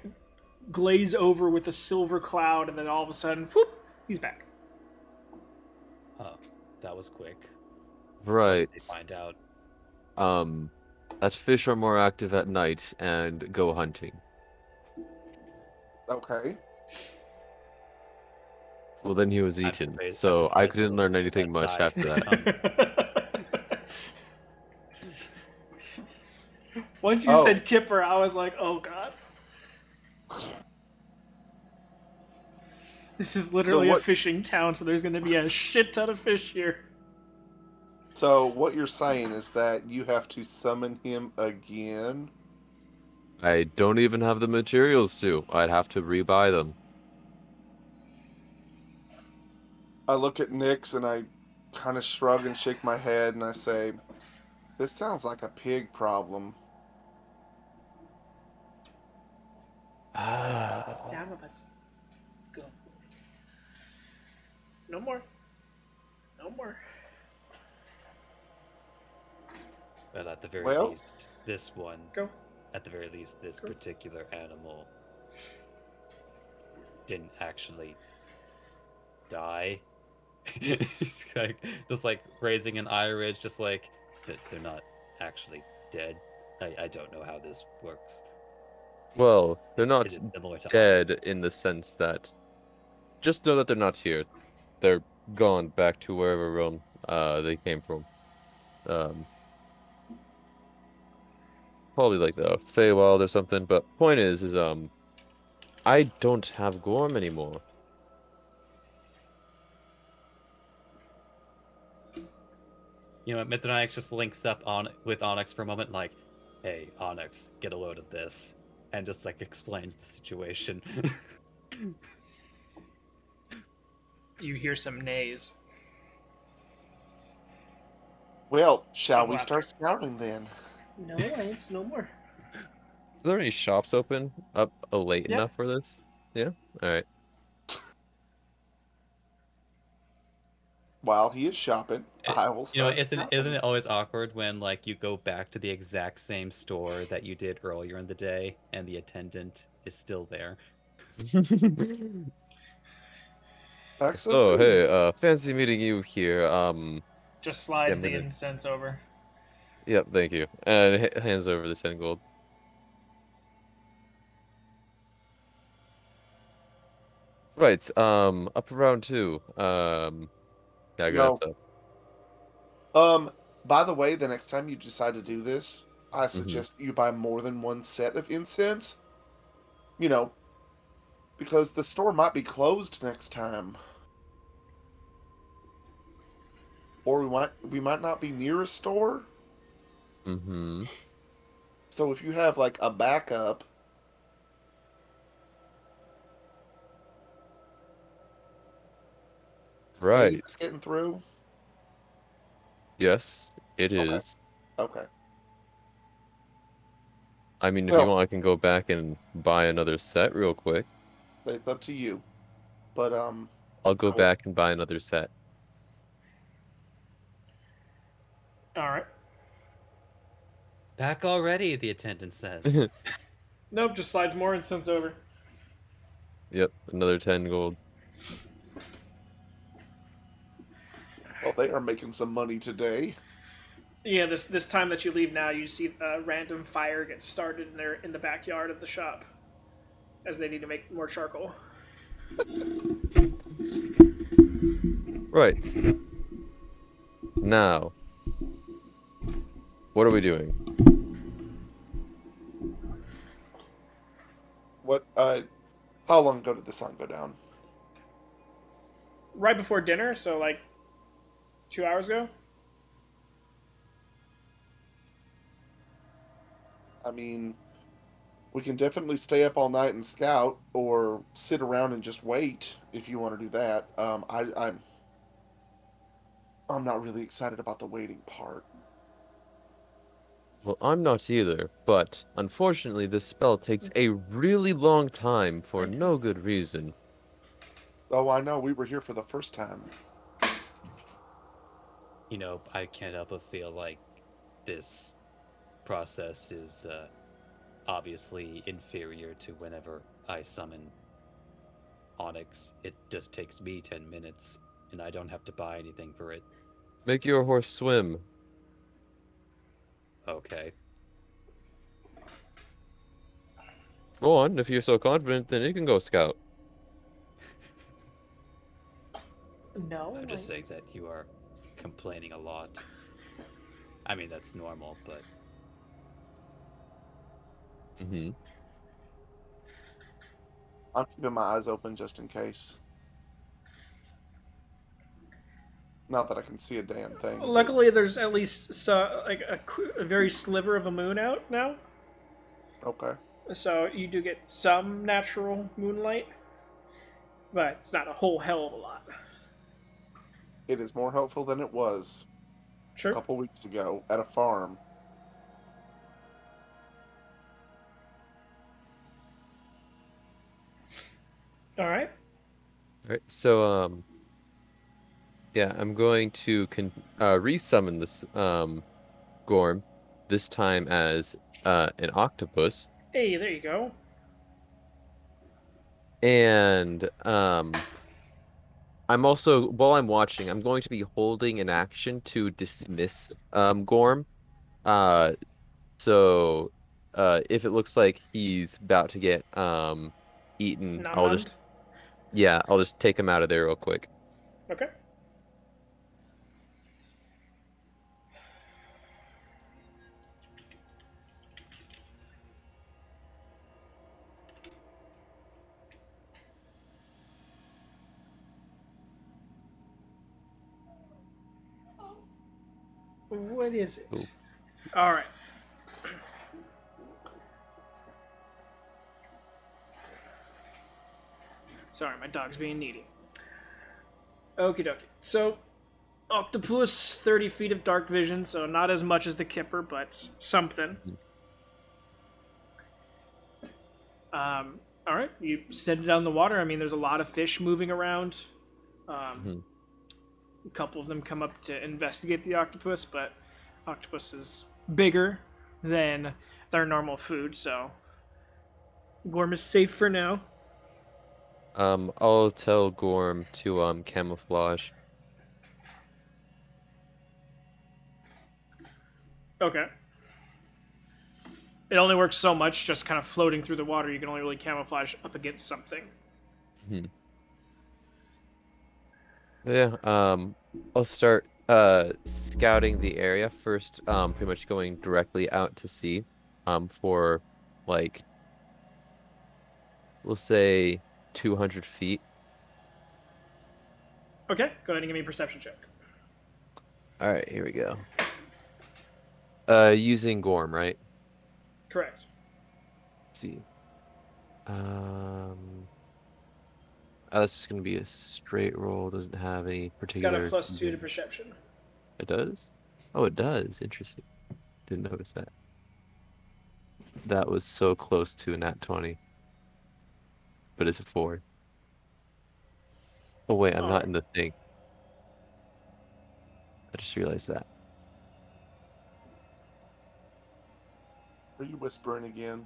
glaze over with a silver cloud, and then all of a sudden, whoop, he's back. Oh, that was quick. Right. They find out. As fish are more active at night and go hunting. Okay. Well, then he was I'm eaten, surprised- I'm so I surprised couldn't the learn little anything that much died after that. Once you said Kipper, I was like, oh god. This is literally a what- fishing town, so there's going to be a shit ton of fish here. So what you're saying is that you have to summon him again? I don't even have the materials to. I'd have to rebuy them. I look at Nyx and I kind of shrug and shake my head and I say, "This sounds like a pig problem." Down with us. Go. No more. No more. Well, at the very Well- least, this one. Go. At the very least, this Go. particular animal didn't actually die. He's like, just like raising an eye ridge, just like they're not actually dead. I don't know how this works. Well, they're not Is it similar to dead in the sense that just know that they're not here. They're gone back to wherever realm they came from. Um Probably like the Feywild or something, but point is I don't have Gorm anymore. You know, Mithranix just links up on with Onyx for a moment, like, "Hey, Onyx, get a load of this," and just like explains the situation. You hear some nays. Well, shall Big we laughter. start scouting then? No, it's no more. Are there any shops open up late Yeah. enough for this? Yeah? Alright. While he is shopping, I will You know, start isn't scouting. it always awkward when like you go back to the exact same store that you did earlier in the day and the attendant is still there? Back so Oh, soon. hey, fancy meeting you here. Just slides Yeah, the maybe- incense over. Yep, thank you. And hands over the 10 gold. Right, up for round 2. Yeah, go ahead, No. so. By the way, the next time you decide to do this, I Mm-hmm. suggest you buy more than one set of incense. You know, because the store might be closed next time. Or we might not be near a store. Mm-hmm. So if you have like a backup, Right. hey, it's getting through. Yes, it Okay. is. Okay. I mean, if you Well, want, I can go back and buy another set real quick. it's up to you. But I'll go I will- back and buy another set. All right. Back already, the attendant says. Nope, just slides more incense over. Yep, another 10 gold. well, they are making some money today. Yeah, this time that you leave now, you see a random fire get started in the backyard of the shop, as they need to make more charcoal. Right. Now, what are we doing? What? How long ago did the sun go down? Right before dinner, so like 2 hours ago. I mean, we can definitely stay up all night and scout, or sit around and just wait if you want to do that. I'm not really excited about the waiting part. Well, I'm not either, but unfortunately, this spell takes a really long time for no good reason. Oh, I know. We were here for the first time. I can't help but feel like this process is obviously inferior to whenever I summon Onyx. It just takes me 10 minutes, and I don't have to buy anything for it. Make your horse swim. Okay. Go on, if you're so confident, then you can go scout. No, I'm just saying that you are complaining a lot. I mean, that's normal, but Hmm. I'm keeping my eyes open just in case. Not that I can see a damn thing, but luckily there's at least like a very sliver of a moon out now, okay. so you do get some natural moonlight, but it's not a whole hell of a lot. It is more helpful than it was a Sure. couple weeks ago at a farm. All right. All right, so yeah, I'm going to resummon this Gorm, this time as an octopus, Hey, there you go. and I'm also while I'm watching, I'm going to be holding an action to dismiss Gorm. Uh, so if it looks like he's about to get eaten, Nom nommed. I'll just take him out of there real quick. Okay. What is Ooh. it? All right. Sorry, my dog's being needy. Okie dokie. So, octopus, 30 feet of dark vision, so not as much as the Kipper, but something. All right, you set it down in the water. I mean, there's a lot of fish moving around. Mhm. A couple of them come up to investigate the octopus, but octopus is bigger than their normal food, so Gorm is safe for now. I'll tell Gorm to camouflage. Okay. It only works so much, just kind of floating through the water. You can only really camouflage up against something. Mhm. Yeah, I'll start scouting the area first, pretty much going directly out to sea, for like we'll say 200 feet. Okay, go ahead and give me a perception check. All right, here we go. Using Gorm, right? Correct. Let's see. This is gonna be a straight roll, doesn't have any It's got a particular +2 to advantage. perception. It does? Oh, it does. Interesting. Didn't notice that. That was so close to a nat 20, but it's a 4. Oh wait, I'm All not right. in the thing. I just realized that. Are you whispering again?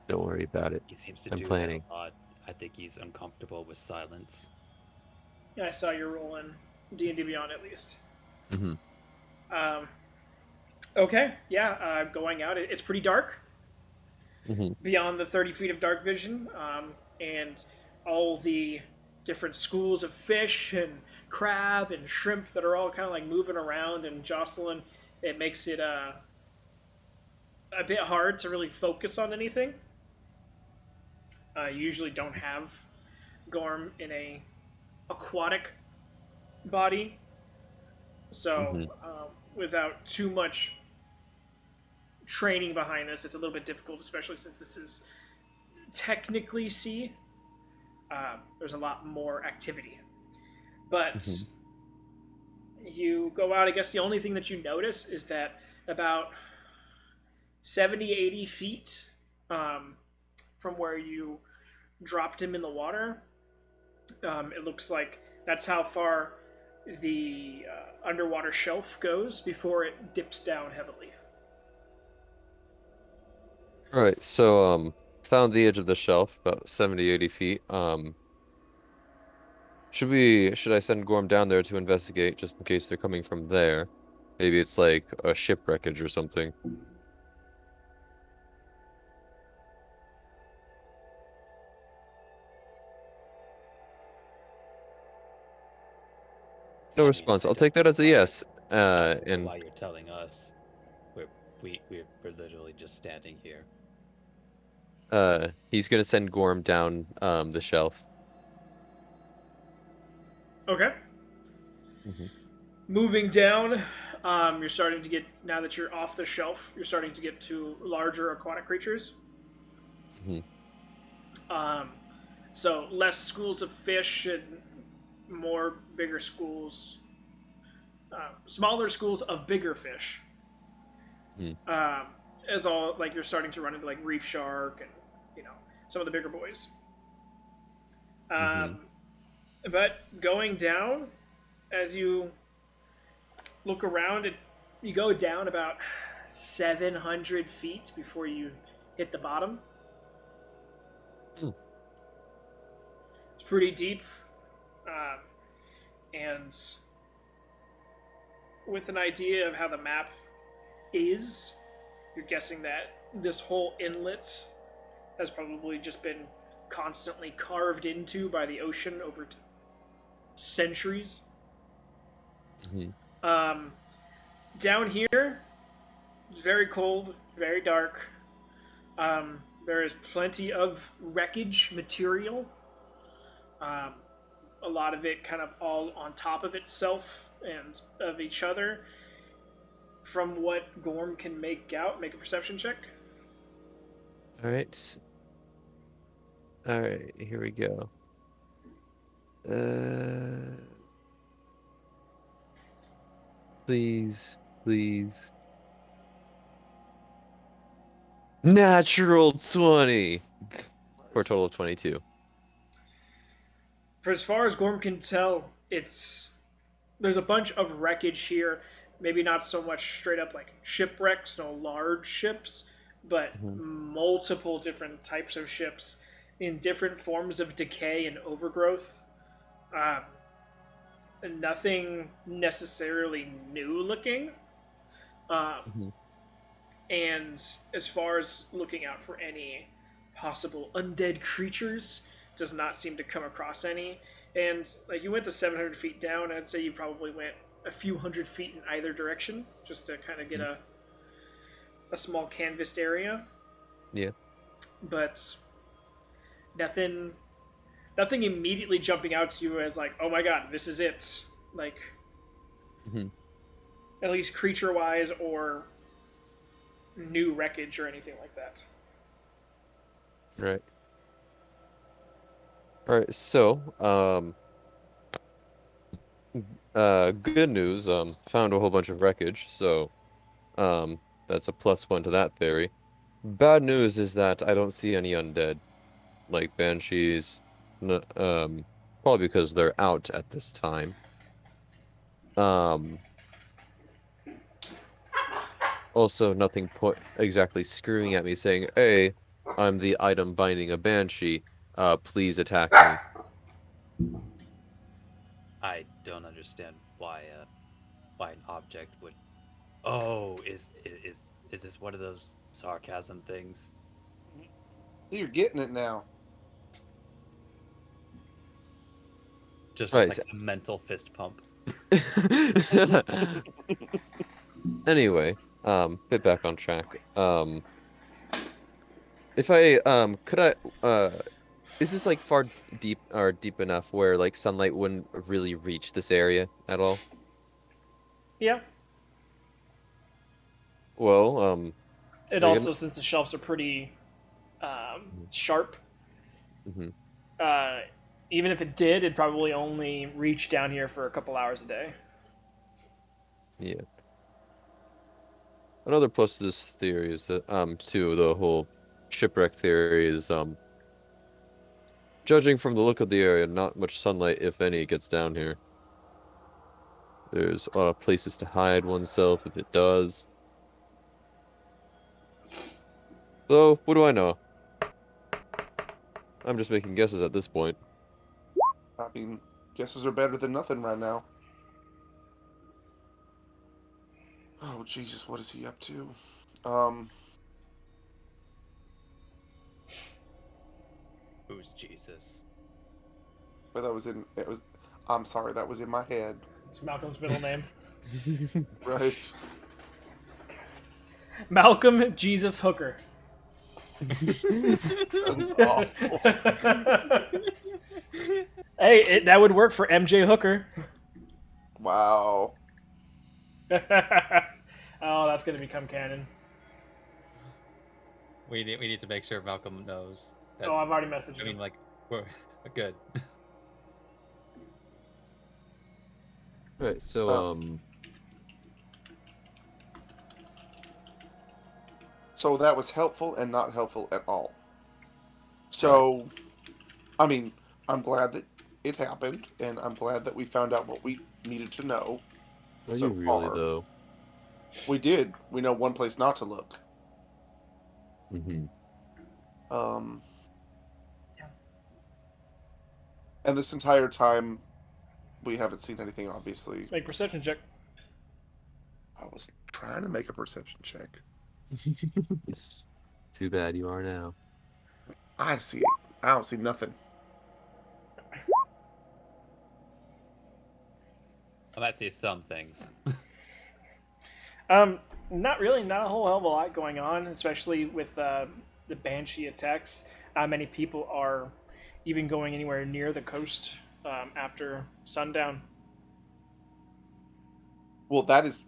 Don't worry about it. he seems to I'm do that planning. a lot. I think he's uncomfortable with silence. Yeah, I saw your roll in D&D Beyond at least. Hmm. Um, okay, yeah, going out. It's pretty dark Hmm. beyond the 30 feet of dark vision, and all the different schools of fish and crab and shrimp that are all kind of like moving around and jostling. It makes it a bit hard to really focus on anything. You usually don't have Gorm in a aquatic body, so Hmm. without too much training behind this, it's a little bit difficult, especially since this is technically sea. There's a lot more activity. But Mhm. you go out, I guess the only thing that you notice is that about 70, 80 feet from where you dropped him in the water, it looks like that's how far the underwater shelf goes before it dips down heavily. All right, so found the edge of the shelf, about 70, 80 feet. Should I send Gorm down there to investigate just in case they're coming from there? Maybe it's like a shipwreckage or something. No I mean, response. I'll take that as a yes. I don't know And why you're telling us. We're we're literally just standing here. he's gonna send Gorm down the shelf. Okay. Hmm. Moving down, you're starting to get, now that you're off the shelf, you're starting to get to larger aquatic creatures. Hmm. Um, so less schools of fish and more bigger schools, smaller schools of bigger fish. Hmm. Um, as all like you're starting to run into like reef shark and some of the bigger boys. Hmm. Um, but going down, as you look around, you go down about 700 feet before you hit the bottom. Hmm. It's pretty deep, um, and with an idea of how the map is, you're guessing that this whole inlet has probably just been constantly carved into by the ocean over centuries. Hmm. Um, Down here, it's very cold, very dark. There is plenty of wreckage material. Um, a lot of it kind of all on top of itself and of each other. From what Gorm can make out, make a perception check. All right. All right, here we go. Uh, please, please. Natural 20 for a total of 22. For as far as Gorm can tell, there's a bunch of wreckage here. Maybe not so much straight up like shipwrecks, no large ships, but Hmm. multiple different types of ships in different forms of decay and overgrowth. Um, Nothing necessarily new looking. Um, Hmm. and as far as looking out for any possible undead creatures, does not seem to come across any. And like you went the 700 feet down, I'd say you probably went a few hundred feet in either direction just to kind of get a small canvassed area. Yeah. But nothing nothing immediately jumping out to you as like, oh my god, this is it. Like Hmm. at least creature wise or new wreckage or anything like that. Right. All right. So, good news. Found a whole bunch of wreckage. So, that's a +1 to that theory. Bad news is that I don't see any undead, like banshees. N Probably because they're out at this time. Um, Also nothing exactly screaming at me saying, "Hey, I'm the item binding a banshee. Please attack me." I don't understand why an object would. Oh, is this one of those sarcasm things? You're getting it now. Just Right. like a mental fist pump. Anyway, bit back on track. If I could I is this like far deep or deep enough where like sunlight wouldn't really reach this area at all? Yeah. Well, It Are you also, since the shelves are pretty gonna... sharp, hmm uh, even if it did, it'd probably only reach down here for a couple hours a day. Yeah. Another plus to this theory is that to the whole shipwreck theory is judging from the look of the area, not much sunlight, if any, gets down here. There's a lot of places to hide oneself if it does. Though, what do I know? I'm just making guesses at this point. I mean, guesses are better than nothing right now. Oh Jesus, what is he up to? Um, Who's Jesus? but that was in it was. I'm sorry, that was in my head. It's Malcolm's middle name. Right. Malcolm Jesus Hooker. That is awful. Hey, that would work for MJ Hooker. Wow. Oh, that's gonna become canon. We need to make sure Malcolm knows. That's, Oh, I've already messaged I him. mean, like, we're good. Right, so So that was helpful and not helpful at all. Right. So, I mean, I'm glad that it happened, and I'm glad that we found out what we needed to know are so you really far. though? We did. We know one place not to look. Mm-hmm. Um, and this entire time, we haven't seen anything, obviously. Make perception check. I was trying to make a perception check. Too bad you are now. I see it. I don't see nothing. I might see some things. Not really. Not a whole hell of a lot going on, especially with the banshee attacks. Not many people are even going anywhere near the coast after sundown. Well, that is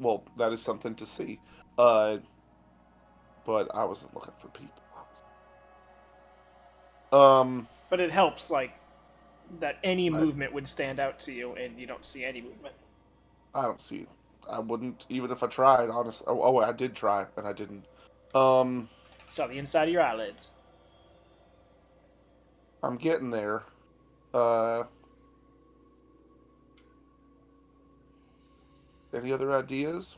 something to see. But I wasn't looking for people. But it helps, like, that any I- movement would stand out to you, and you don't see any movement. I don't see. I wouldn't even if I tried. Honestly. Oh, I did try, and I didn't. Um, Saw the inside of your eyelids. I'm getting there. Uh, any other ideas?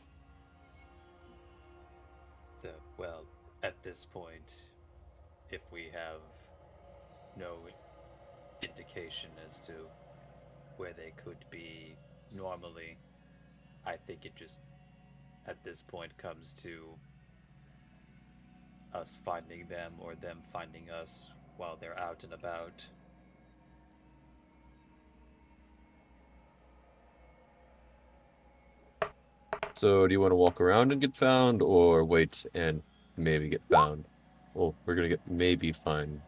So, well, at this point, if we have no indication as to where they could be normally, I think it just, at this point, comes to us finding them or them finding us while they're out and about. So, do you want to walk around and get found, or wait and maybe get found? Well, we're gonna get maybe fine.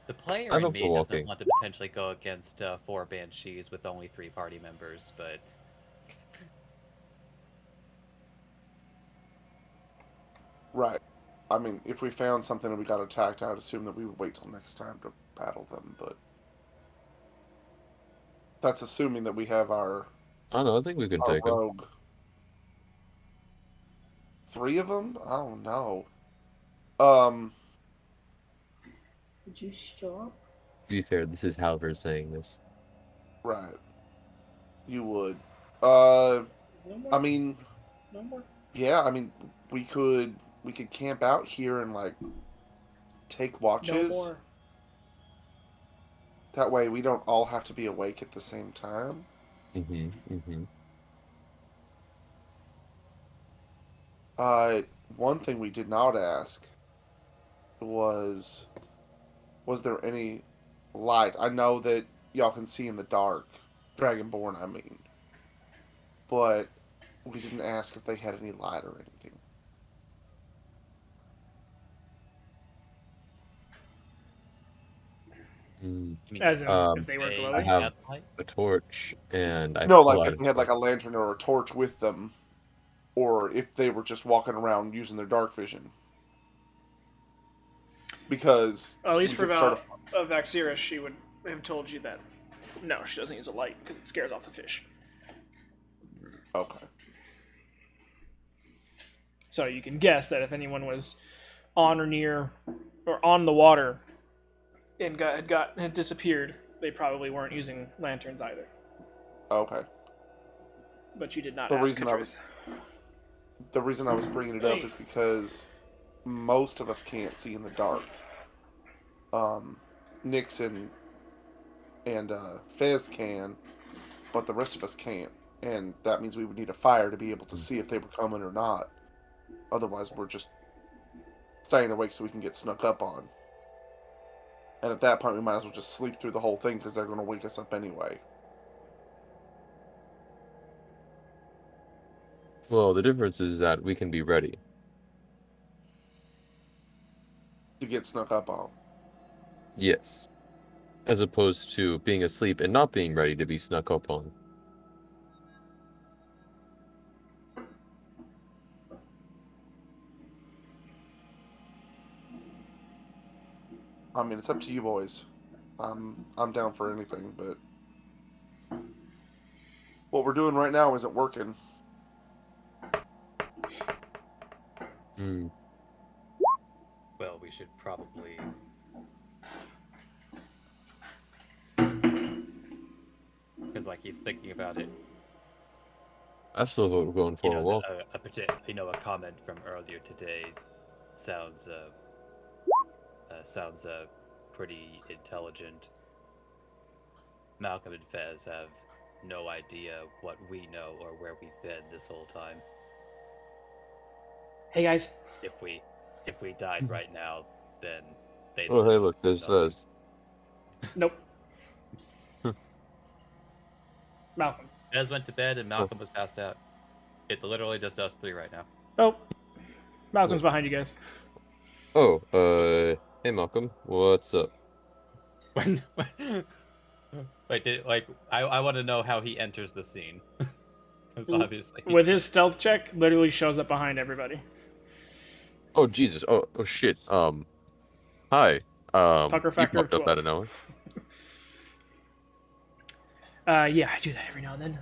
The player I'm in up for me doesn't walking. want to potentially go against 4 banshees with only 3 party members, but Right. I mean, if we found something and we got attacked, I'd assume that we would wait till next time to battle them. But that's assuming that we have our I don't know. I think we can take them. rogue. 3 of them? Oh no. Um. Would you stop? To be fair, this is Halver saying this. Right. You would. No more. I mean, No more. yeah. I mean, we could camp out here and like take watches. No more. That way, we don't all have to be awake at the same time. Mm-hmm. Mm-hmm. One thing we did not ask was there any light? I know that y'all can see in the dark, Dragonborn, I mean, but we didn't ask if they had any light or anything. Mm. I mean, As in, Um, if they were they I glowing. have had light? a torch, and I No, pull like out if a they had like torch. a lantern or a torch with them. or if they were just walking around using their dark vision. Because At least we for could start Vaxira, she would have told you that no, she doesn't use a light because it scares off the fish. Okay. So you can guess that if anyone was on or near or on the water and had disappeared, they probably weren't using lanterns either. Okay. But you did not The ask reason I Katruth. The reason I was bringing it up is because most of us can't see in the dark. Nixon and Fez can, but the rest of us can't. And that means we would need a fire to be able to see if they were coming or not. Otherwise, we're just staying awake so we can get snuck up on. And at that point, we might as well just sleep through the whole thing because they're going to wake us up anyway. Well, the difference is that we can be ready. To get snuck up on. Yes. As opposed to being asleep and not being ready to be snuck up on. I mean, it's up to you boys. I'm down for anything, but what we're doing right now isn't working. Hmm. Well, we should probably. Because, like, he's thinking about it. I still vote we're going for a walk. A comment from earlier today sounds pretty intelligent. Malcolm and Fez have no idea what we know or where we've been this whole time. Hey guys. If we died right now, then they. Oh, hey, look, there's Fez. Nope. Malcolm. Fez went to bed and Malcolm was passed out. It's literally just us three right now. Oh. Malcolm's behind you guys. Oh, hey Malcolm, what's up? Wait, I want to know how he enters the scene. Because obviously with his stealth check, literally shows up behind everybody. Oh Jesus! Oh shit! Hi. Pucker You factor of popped up 12. out of nowhere. Yeah, I do that every now and then.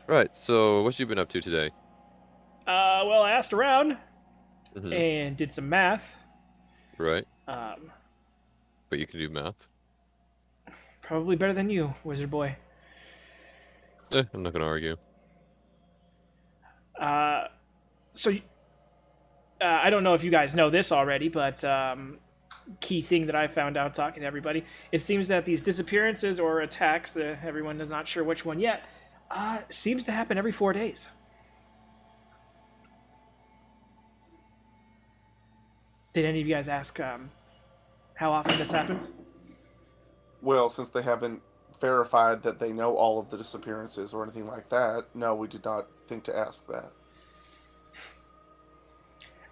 Right. So, what you been up to today? Well, I asked around Mm-hmm. and did some math. Right. Um, But you can do math. Probably better than you, wizard boy. I'm not gonna argue. So, I don't know if you guys know this already, but key thing that I found out talking to everybody, it seems that these disappearances or attacks, that everyone is not sure which one yet, seems to happen every 4 days. Did any of you guys ask how often this happens? Well, since they haven't verified that they know all of the disappearances or anything like that, no, we did not think to ask that.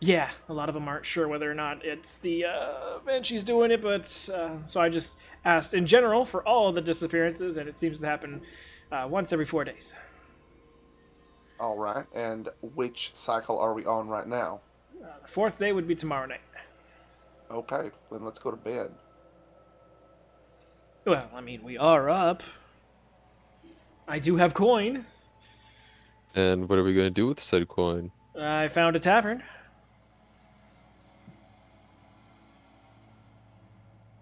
Yeah, a lot of them aren't sure whether or not it's the Banshees doing it, but so I just asked in general for all of the disappearances, and it seems to happen once every 4 days. All right, and which cycle are we on right now? The fourth day would be tomorrow night. Okay, then let's go to bed. Well, I mean, we are up. I do have coin. And what are we gonna do with said coin? I found a tavern.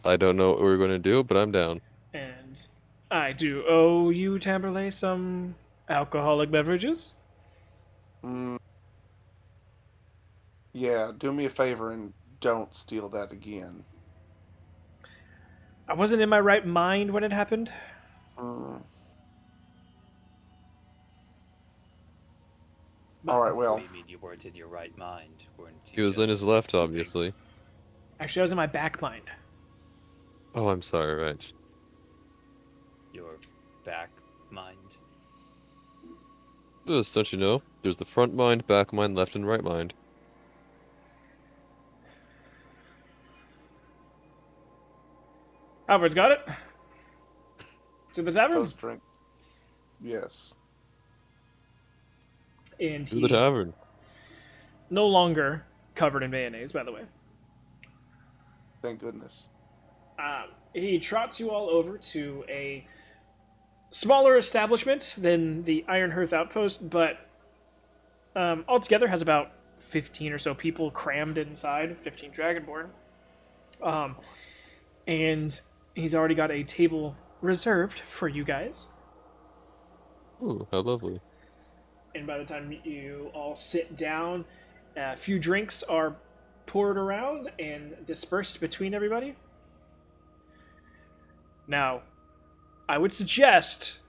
I don't know what we're gonna do, but I'm down. And I do owe you, Tamberley, some alcoholic beverages. Yeah, do me a favor and don't steal that again. I wasn't in my right mind when it happened. All Well, right, well. What do you mean you weren't in your right mind? Weren't you? He was in his left, obviously. Actually, I was in my back mind. Oh, I'm sorry. Right. Your back mind. This, don't you know? There's the front mind, back mind, left and right mind. Alfred's got it. To the tavern. Those drinks. Yes. and To the he tavern. no longer covered in mayonnaise, by the way. Thank goodness. He trots you all over to a smaller establishment than the Iron Hearth Outpost, but altogether has about 15 or so people crammed inside, 15 Dragonborn. And he's already got a table reserved for you guys. Ooh, how lovely. And by the time you all sit down, a few drinks are poured around and dispersed between everybody. Now, I would suggest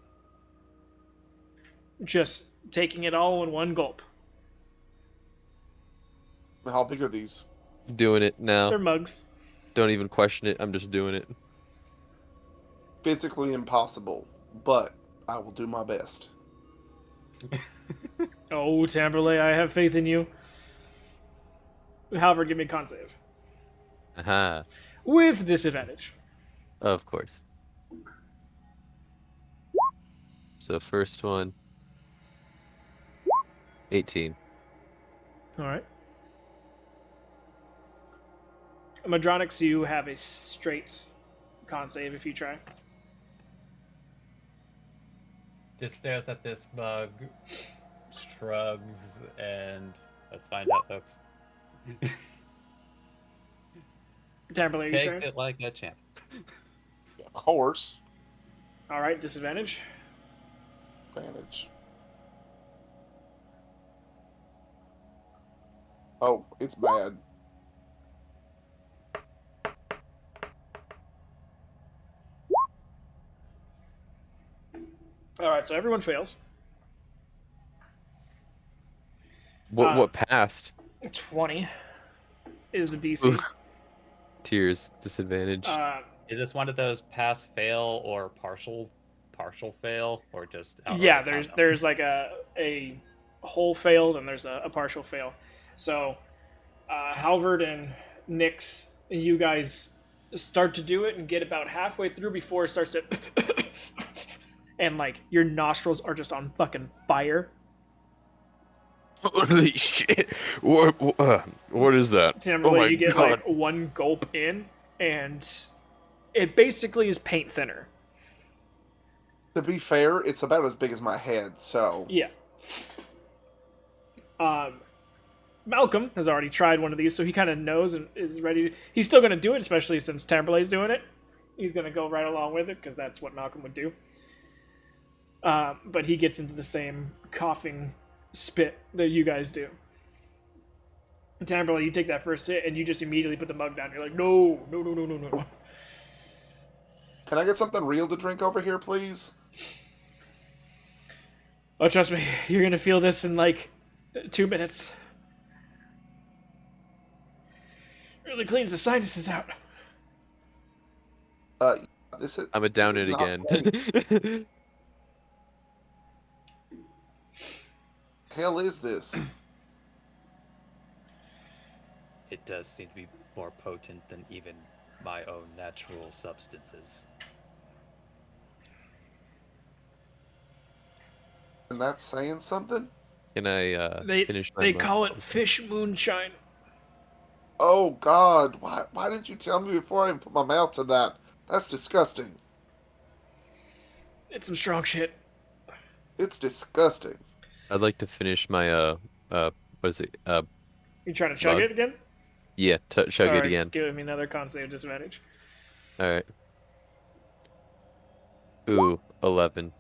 just taking it all in one gulp. How big are these? Doing it now. They're mugs. Don't even question it. I'm just doing it. Physically impossible, but I will do my best. Oh, Tamberley, I have faith in you. However, give me a con save. Aha. With disadvantage. Of course. So first one. 18. Alright. Madronix, you have a straight con save if you try. Just stares at this mug, shrugs, and let's find out, folks. Tamberley, are you Takes trying? it like a champ. Of course. Alright, disadvantage. Advantage. Oh, it's bad. Alright, so everyone fails. What passed? 20 is the DC. Ooh. Tears, disadvantage. Is this one of those pass fail or partial fail or just outright Yeah, no? there's like a whole failed and there's a partial fail. So Halvard and Nyx, you guys start to do it and get about halfway through before it starts to and like your nostrils are just on fucking fire. Holy shit! What is that? Timberlake, you get like one gulp in, and it basically is paint thinner. To be fair, it's about as big as my head, so... Yeah. Malcolm has already tried one of these, so he kind of knows and is ready. He's still going to do it, especially since Tamberlay's doing it. He's going to go right along with it, because that's what Malcolm would do. But he gets into the same coughing spit that you guys do. Tamberlay, you take that first hit, and you just immediately put the mug down. You're like, no. Can I get something real to drink over here, please? Oh, trust me, you're going to feel this in like 2 minutes. Really cleans the sinuses out. This is... I'm a down this it is not again. right. Hell is this? It does seem to be more potent than even my own natural substances. And that's saying something? Can I finish my They mug? call it fish moonshine. Oh, God. Why didn't you tell me before I put my mouth to that? That's disgusting. It's some strong shit. It's disgusting. I'd like to finish my what is it? You trying to chug Mug? it again? Yeah, chug it Alright, again. give me another con save disadvantage. All right. Ooh, 11.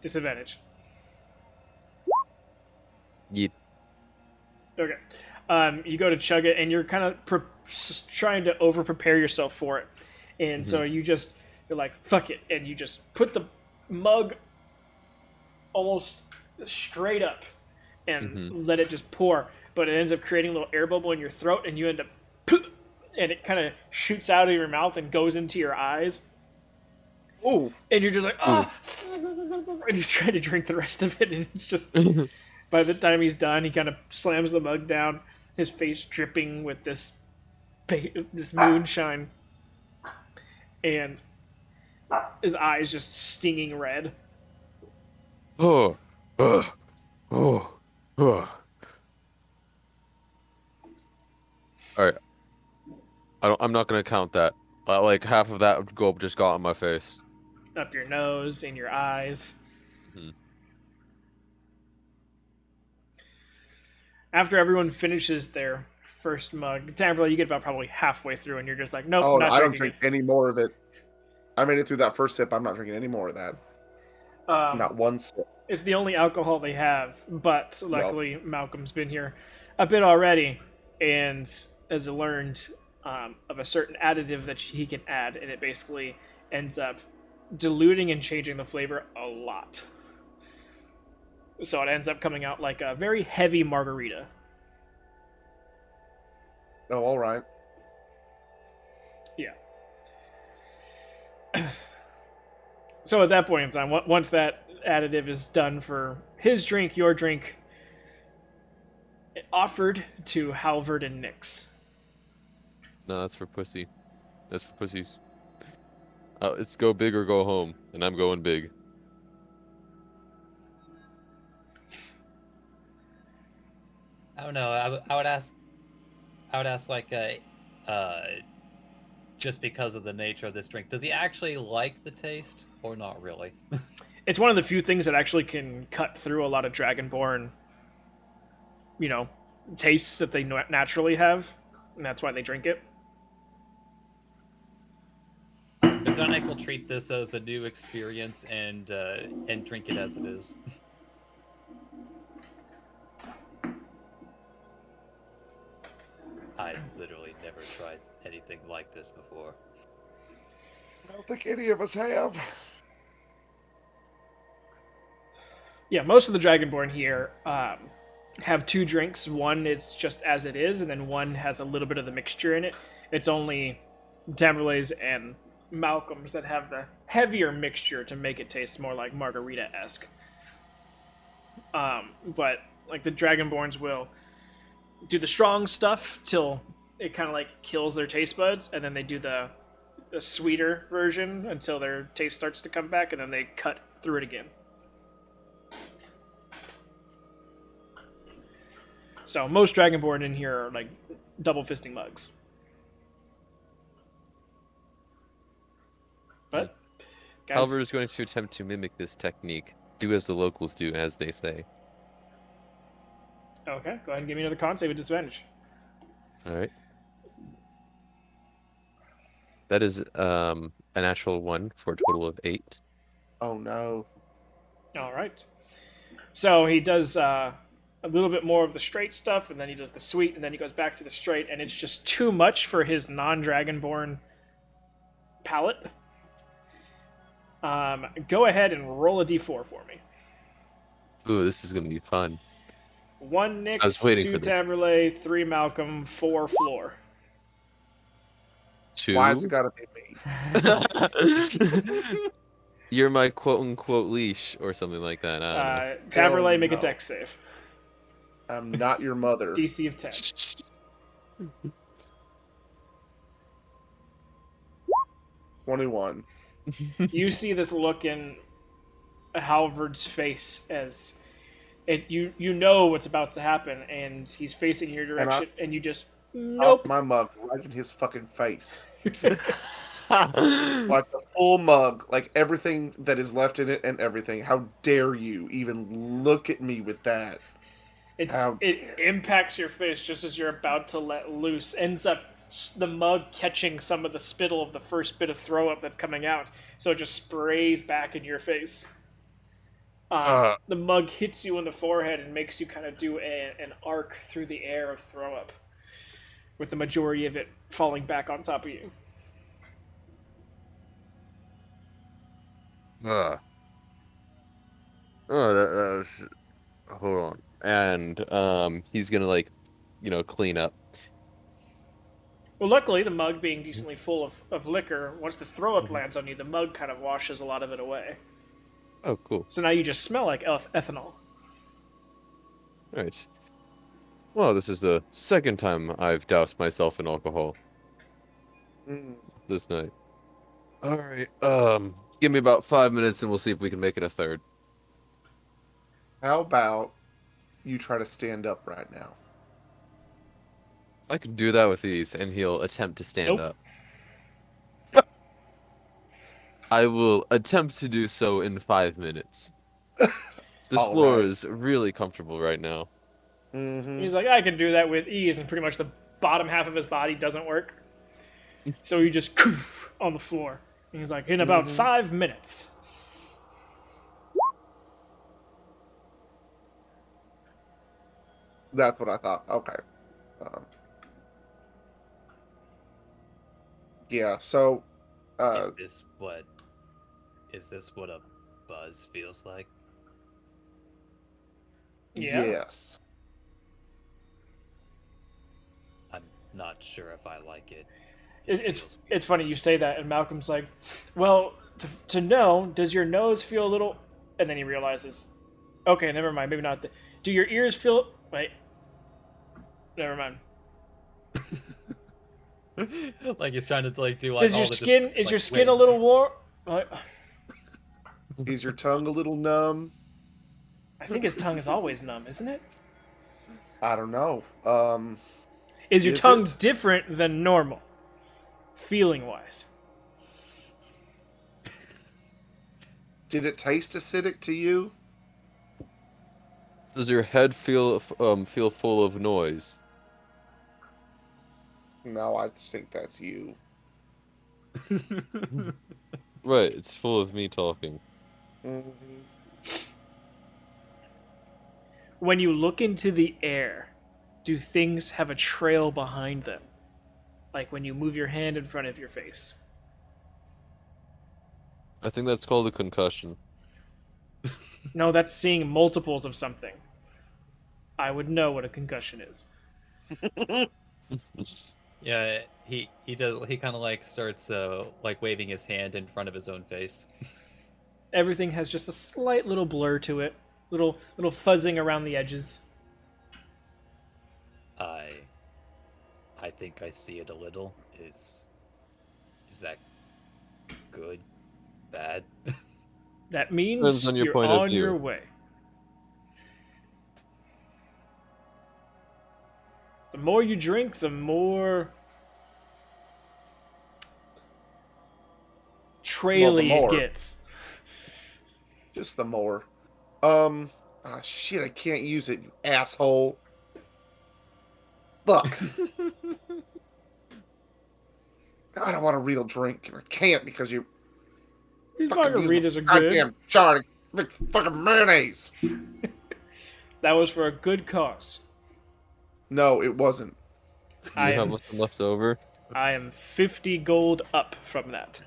Disadvantage. Yeet. Okay. You go to chug it, and you're kind of trying to over prepare yourself for it, and so you're like, fuck it, and you just put the mug almost straight up and let it just pour, but it ends up creating a little air bubble in your throat, and you end up and it kind of shoots out of your mouth and goes into your eyes. Oh, And you're just like, oh, and you're trying to drink the rest of it, and it's just, by the time he's done, he kind of slams the mug down, his face dripping with this moonshine, and his eyes just stinging red. Oh, oh. All right, I'm not gonna count that. Like half of that gold just got on my face. Up your nose, in your eyes. Mhm. After everyone finishes their first mug, Tamberla, you get about probably halfway through, and you're just like, nope, Oh, not I don't drinking drink any more of it. I made it through that first sip. I'm not drinking any more of that. it. Not one sip. It's the only alcohol they have, but Well, luckily Malcolm's been here a bit already and has learned of a certain additive that he can add, and it basically ends up diluting and changing the flavor a lot. So it ends up coming out like a very heavy margarita. oh, all right. Yeah. So at that point in time, once that additive is done for his drink, your drink, it offered to Halvard and Nix. No, that's for pussy. That's for pussies. It's go big or go home, and I'm going big. I don't know. I would ask. I would ask like, uh, just because of the nature of this drink, does he actually like the taste or not really? It's one of the few things that actually can cut through a lot of Dragonborn, you know, tastes that they naturally have, and that's why they drink it. Next will treat this as a new experience and drink it as it is. I've literally never tried anything like this before. I don't think any of us have. Yeah, most of the Dragonborn here have two drinks. One is just as it is, and then one has a little bit of the mixture in it. It's only Tamerlane's and Malcolm's that have the heavier mixture to make it taste more like margarita-esque. But like the Dragonborns will do the strong stuff till it kind of like kills their taste buds, and then they do the sweeter version until their taste starts to come back, and then they cut through it again. So most Dragonborn in here are like double fisting mugs. But guys, Halvard is going to attempt to mimic this technique. Do as the locals do, as they say. okay, go ahead and give me another con save with disadvantage. All right. That is a natural 1 for a total of 8. Oh no. All right. So he does a little bit more of the straight stuff, and then he does the sweet, and then he goes back to the straight, and it's just too much for his non-Dragonborn palate. Go ahead and roll a d4 for me. Ooh, this is gonna be fun. 1 Nix, I was waiting 2 for this. Tamerlane, 3 Malcolm, 4 Floor. 2. Why has it got to be me? You're my quote-unquote leash or something like that. I don't know. Tamerlane, make a no. dex save. I'm not your mother. DC of 10. 21. You see this look in Halvard's face as you know what's about to happen, and he's facing your direction, and you just Tossed nope. my mug right in his fucking face. Like the full mug, like everything that is left in it and everything. How dare you even look at me with that? It impacts your face just as you're about to let loose. Ends up the mug catching some of the spittle of the first bit of throw up that's coming out, so it just sprays back in your face. The mug hits you in the forehead and makes you kind of do an arc through the air of throw up, with the majority of it falling back on top of you. Oh, that was. Hold on. And he's gonna like, clean up. Well, luckily, the mug being decently full of liquor, once the throw up lands on you, the mug kind of washes a lot of it away. Oh, cool. So now you just smell like ethanol. All right. Well, this is the second time I've doused myself in alcohol this night. All right. Give me about 5 minutes, and we'll see if we can make it a third. How about you try to stand up right now. I can do that with ease, and he'll attempt to stand Nope. up. I will attempt to do so in 5 minutes. This All floor right. is really comfortable right now. Mm-hmm. He's like, I can do that with ease, and pretty much the bottom half of his body doesn't work. So he just on the floor. And he's like, in about 5 minutes. That's what I thought. Okay. Um, yeah. So, Is this what a buzz feels like? Yeah. yes. I'm not sure if I like it. It's feels it's funny you say that, and Malcolm's like, well, to know, does your nose feel a little? And then he realizes, okay, never mind, maybe not. Do your ears feel? Wait, never mind. like he's trying to like do like Does all your the skin like, your skin a wait. little warm? Like, Is your tongue a little numb? I think his tongue is always numb, isn't it? I don't know. Is your Is tongue it? different than normal, feeling wise? Did it taste acidic to you? Does your head feel full of noise? No, I think that's you. Right, it's full of me talking. Mm-hmm. When you look into the air, do things have a trail behind them? Like when you move your hand in front of your face. I think that's called a concussion. No, that's seeing multiples of something. I would know what a concussion is. Yeah, he does. He kind of like starts like waving his hand in front of his own face. Everything has just a slight little blur to it, little fuzzing around the edges. I I think I see it a little. Is that good? Bad? That Depends means on your you're point of on view. your way. The more you drink, the more Well, the traily it more. gets. Just the more. Shit, I can't use it, you asshole. Look, I don't want a real drink, and I can't because you These fucking use my margaritas are good. goddamn jar to make fucking mayonnaise. That was for a good cause. No, it wasn't. I You have am some left over? I am 50 gold up from that.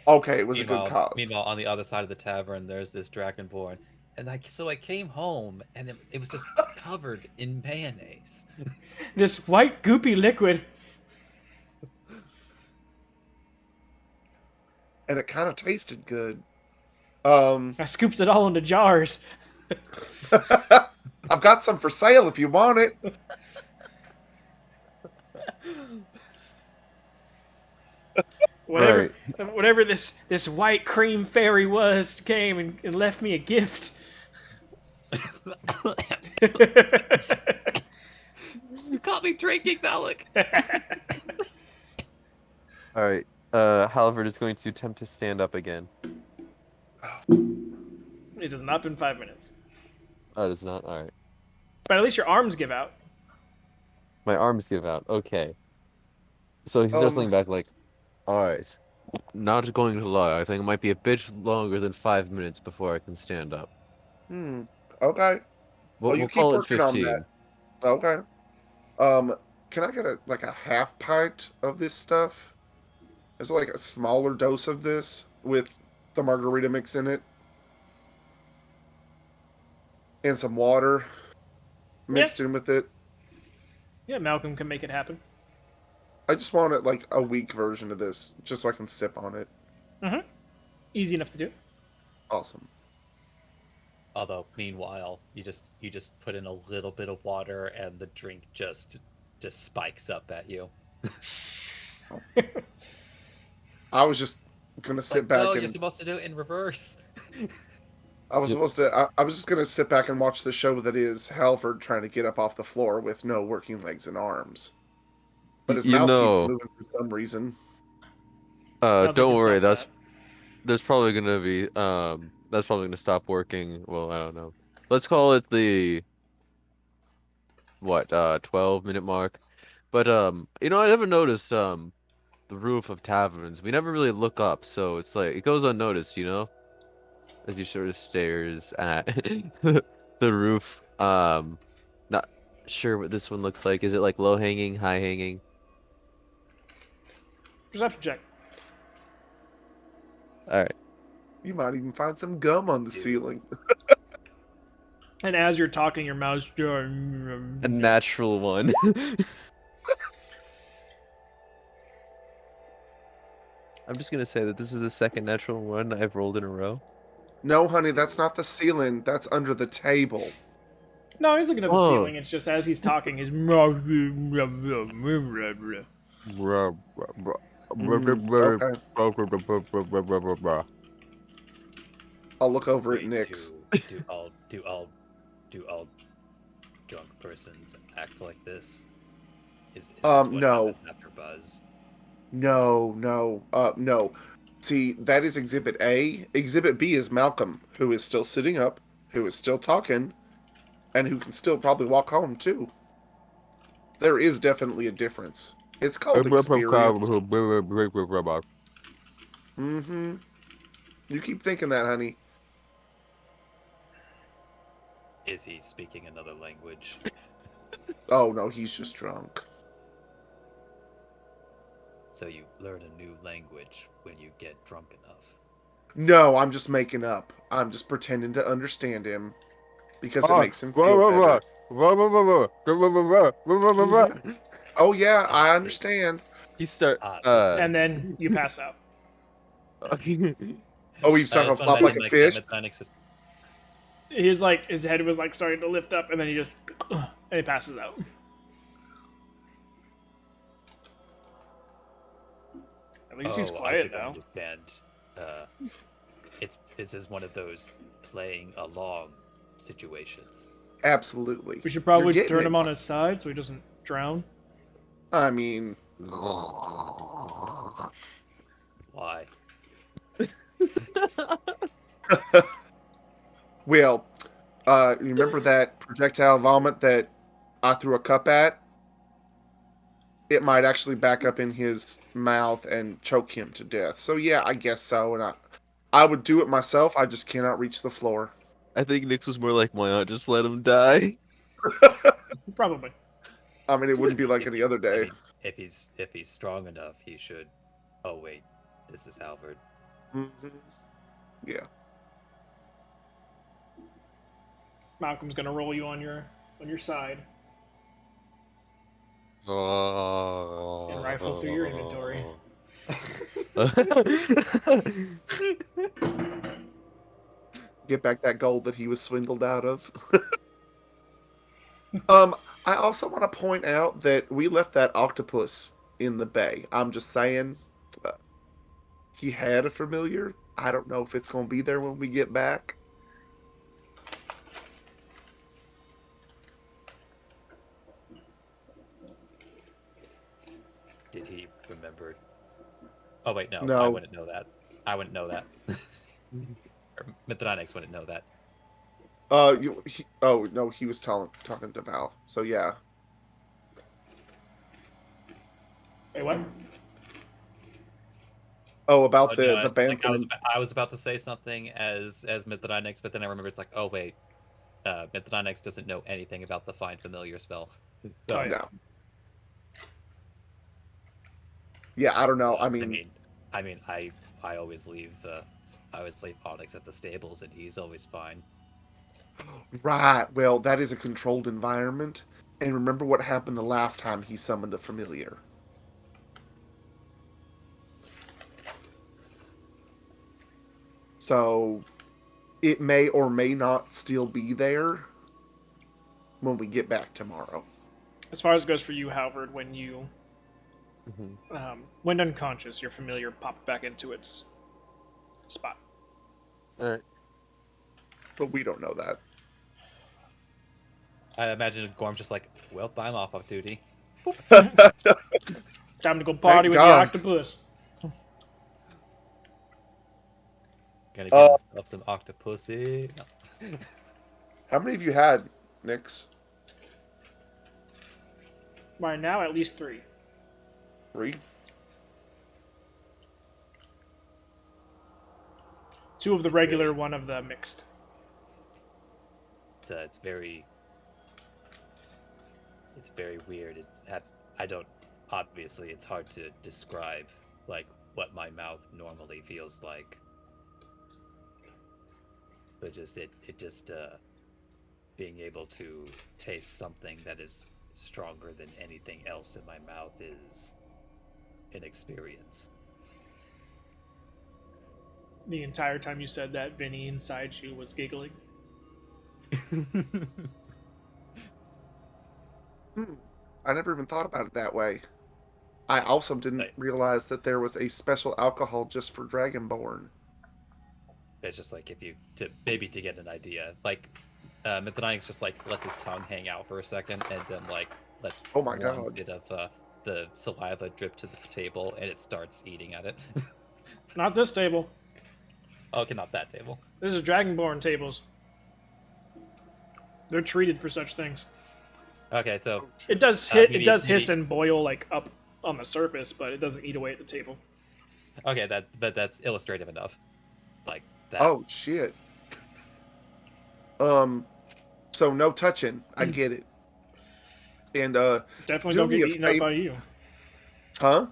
Okay, it was a good cause. Meanwhile, on the other side of the tavern, there's this dragonborn, and so I came home, and it was just covered in mayonnaise. This white goopy liquid. And it kind of tasted good. Um, I scooped it all into jars. I've got some for sale if you want it. Whatever, Right. whatever this white cream fairy was came and left me a gift. You caught me drinking, Malik. All right. Halvard is going to attempt to stand up again. It has not been 5 minutes, Oh, it is not. All right. but at least your arms give out. My arms give out. Okay. So he starts leaning back like, all right. Not going to lie, I think it might be a bit longer than 5 minutes before I can stand up. Okay. We'll, You we'll keep call it working on that. 15. Okay. Can I get a half pint of this stuff? Is it like a smaller dose of this with the margarita mix in it? And some water mixed in with it? Yeah, Malcolm can make it happen. I just want it like a weak version of this, just so I can sip on it. Easy enough to do. Awesome. Although, meanwhile, you just put in a little bit of water, and the drink just spikes up at you. I was just gonna sit Like, back no, and you're supposed to do it in reverse. I was Yep. supposed to. I was just gonna sit back and watch the show that is Halford trying to get up off the floor with no working legs and arms, but his You mouth keeps know, moving for some reason. Nothing don't can worry. solve that. There's probably gonna be that's probably gonna stop working. Well, I don't know. Let's call it the what 12-minute mark. But I never noticed the roof of taverns. We never really look up, so it's like it goes unnoticed, as he sort of stares at the roof. Not sure what this one looks like. Is it like low hanging, high hanging? Perception check. All right. You might even find some gum on the Dude. ceiling. And as you're talking, your mouth's A natural one. I'm just gonna say that this is the second natural one I've rolled in a row. No, honey, that's not the ceiling. That's under the table. No, he's looking at the Whoa. ceiling. It's just as he's talking, his Okay, I'll look over at Wait, Nyx. do all drunk persons act like this? Is this what No, happens after buzz? no. See, that is Exhibit A. Exhibit B is Malcolm, who is still sitting up, who is still talking, and who can still probably walk home too. There is definitely a difference. It's called experience. Mm-hmm. You keep thinking that, honey. Is he speaking another language? Oh no, he's just drunk. So you learn a new language when you get drunk enough. No, I'm just making up. I'm just pretending to understand him because it makes him feel better. Mhm. Oh yeah, I understand. He start Listen. and then you pass out. Oh, he's I stuck on just want to flop like imagine a fish. Methanic's just His head was like starting to lift up, and then he just and he passes out. At least he's I quiet think I now. understand. It's as one of those playing along situations. Absolutely. We should You're probably getting turn it. him on his side so he doesn't drown. I mean, Why? well, you remember that projectile vomit that I threw a cup at? It might actually back up in his mouth and choke him to death. So yeah, I guess so. And I would do it myself. I just cannot reach the floor. I think Nick's was more like, why not just let him die? Probably. I mean, it wouldn't be like If any he- other I day. mean, if he's strong enough, he should. Oh wait, this is Halvard. Hmm. Yeah. Malcolm's gonna roll you on your side and rifle through your inventory. Get back that gold that he was swindled out of. um, I also want to point out that we left that octopus in the bay. I'm just saying, uh, he had a familiar. I don't know if it's going to be there when we get back. Did he remember? Oh wait, no, I No. wouldn't know that. I wouldn't know that. Or Mithranix wouldn't know that. Oh no, he was talking to Val. So yeah. Wait, what? Oh, about Oh, no, the band like, from. I was about to say something as Mithranix, but then I remember it's like, oh wait, Mithranix doesn't know anything about the Find Familiar spell. So, Oh, yeah. No. Yeah, I don't know. I mean, I always leave Onyx at the stables, and he's always fine. right. Well, that is a controlled environment. And remember what happened the last time he summoned a familiar. So it may or may not still be there when we get back tomorrow. As far as it goes for you, Halvard, when you Mhm. went unconscious, your familiar popped back into its spot. All right. but we don't know that. I imagine Gorm's just like, well, I'm off duty. Time to go party Thank with the God. octopus. Gonna get Uh, himself some octopussy. No. how many of you had, Nix? Right now, at least 3. 3? 2 of the It's regular, really- 1 of the mixed. It's very. It's very weird. I don't. Obviously, it's hard to describe like what my mouth normally feels like. But just it just being able to taste something that is stronger than anything else in my mouth is an experience. The entire time you said that, Vinny inside you was giggling. I never even thought about it that way. I also didn't Right. realize that there was a special alcohol just for Dragonborn. It's just like if you to get an idea, like Mithranix just like lets his tongue hang out for a second, and then like lets Oh my one God. bit of the saliva drip to the table, and it starts eating at it. Not this table. Okay, not that table. This is Dragonborn tables. They're treated for such things. Okay, so It does Uh, hit. he It need- does he hiss need- and boil like up on the surface, but it doesn't eat away at the table. okay, that's illustrative enough. Like that. Oh shit. So no touching. I get it. And Definitely do don't me get a eaten up favor. by you. Huh?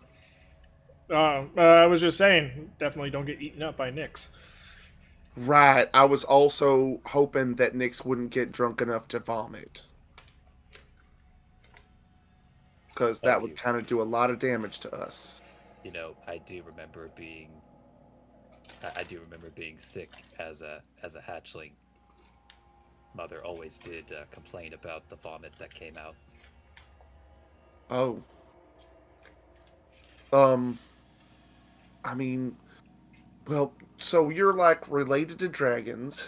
I was just saying, definitely don't get eaten up by Nyx. Right. I was also hoping that Nix wouldn't get drunk enough to vomit. Because that Oh, would you- kind of do a lot of damage to us. You know, I do remember being sick as a hatchling. Mother always did complain about the vomit that came out. Oh. I mean, well, so you're like related to dragons.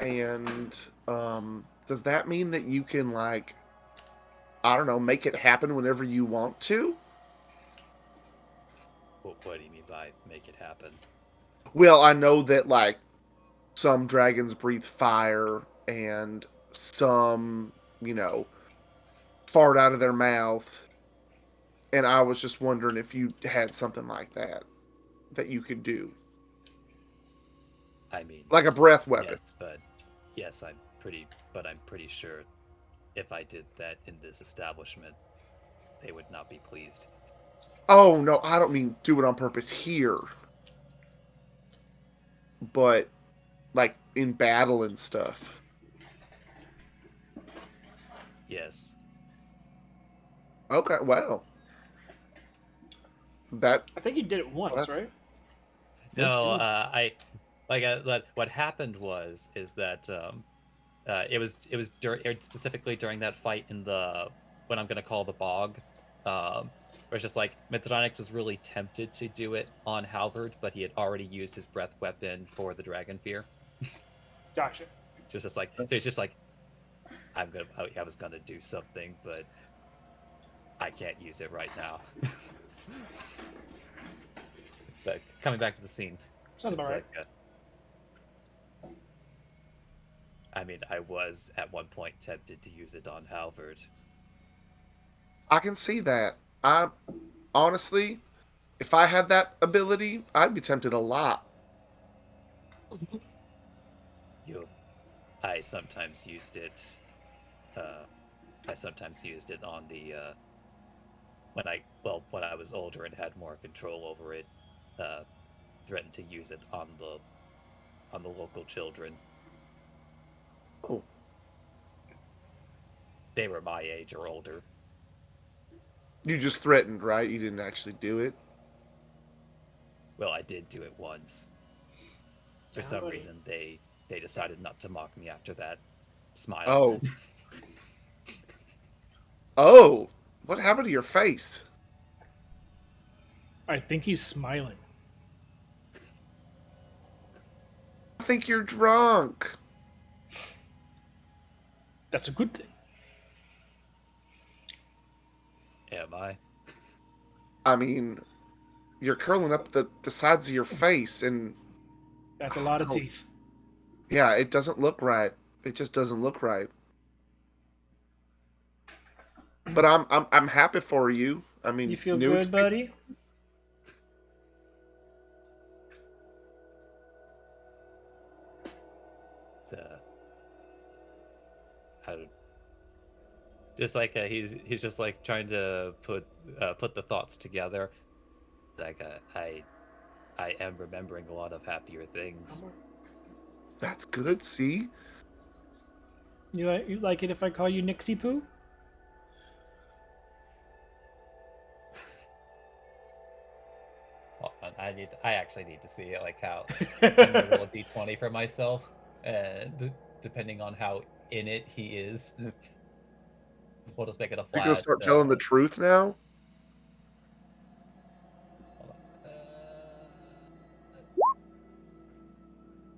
And does that mean that you can like I don't know, make it happen whenever you want to? What do you mean by make it happen? Well, I know that like some dragons breathe fire and some, fart out of their mouth. And I was just wondering if you had something like that you could do. I mean, Like a breath weapon. yes, I'm pretty sure if I did that in this establishment, they would not be pleased. Oh, no, I don't mean do it on purpose here. But like in battle and stuff. Yes. Okay, well. That I think you did it once, that's- right? No, what happened is that it was specifically during that fight in the what I'm gonna call the bog, where it's just like Mithranix was really tempted to do it on Halvard, but he had already used his breath weapon for the dragon fear. Gotcha. So it's just like I was gonna do something, but I can't use it right now. But coming back to the scene. Sounds about right. I mean, I was at one point tempted to use it on Halvard. I can see that. I honestly, if I had that ability, I'd be tempted a lot. I sometimes used it. I sometimes used it on the when I was older and had more control over it. Threatened to use it on the local children. Oh. They were my age or older. You just threatened, right? You didn't actually do it. Well, I did do it once. For some reason, they decided not to mock me after that. Smiles. Oh. Oh. What happened to your face? I think he's smiling. I think you're drunk. That's a good thing. Am I? I mean, you're curling up the sides of your face, and That's a lot of no, teeth. yeah, it doesn't look right. It just doesn't look right. But I'm happy for you. I You mean, feel new good, experience. buddy? It's, how to, just like he's just like trying to put the thoughts together. It's like I am remembering a lot of happier things. That's good. See, You like it if I call you Nixie Poo? Well, I actually need to see it, like how I'm gonna roll a d20 for myself, and depending on how in it he is, we'll just make it a you're gonna flat. start telling the truth now. Hold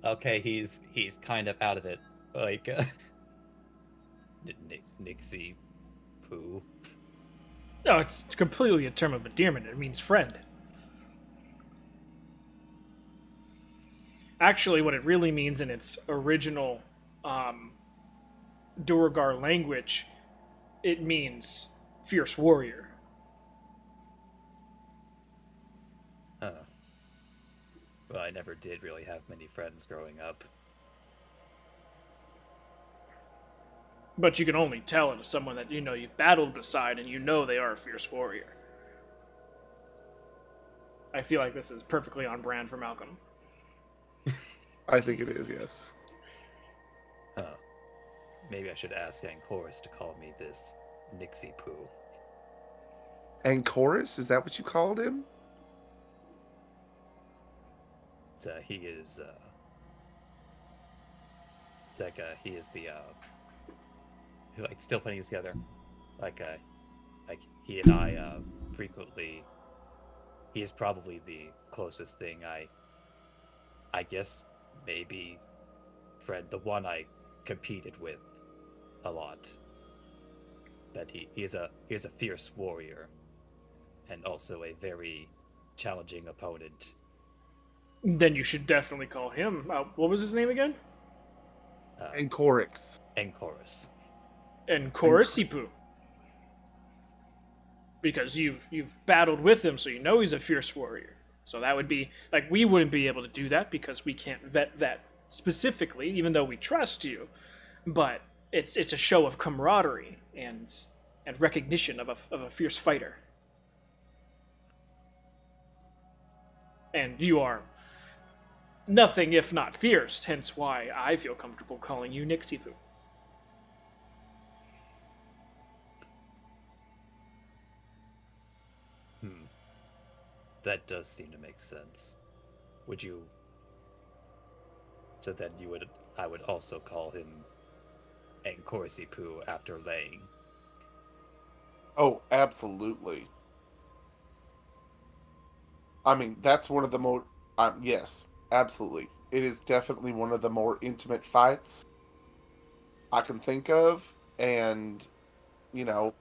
on. Okay, he's kind of out of it, like Nixie poo. No, it's completely a term of endearment. It means friend. Actually, what it really means in its original Duergar language, it means fierce warrior. Huh. Well, I never did really have many friends growing up. But you can only tell it to someone that you know you've battled beside and you know they are a fierce warrior. I feel like this is perfectly on brand for Malcolm. I think it is. Yes. Huh. Maybe I should ask Ancoris to call me this Nixie poo. And chorus, is that what you called him? So he is it's like he is the like still putting it together. Like he and I frequently, he is probably the closest thing I guess maybe Fred, the one I competed with a lot. But he is a fierce warrior and also a very challenging opponent. Then you should definitely call him. What was his name again? And chorus. Ancoris. And Korisipu. Because you've battled with him, so you know he's a fierce warrior. So that would be like we wouldn't be able to do that because we can't vet that specifically, even though we trust you. But it's a show of camaraderie and recognition of a fierce fighter. And you are nothing if not fierce, hence why I feel comfortable calling you Nixipu. That does seem to make sense. Would you? So then I would also call him Ancorisipu after laying. Oh, absolutely. I mean, that's one of the more. Yes, absolutely. It is definitely one of the more intimate fights I can think of, and you know,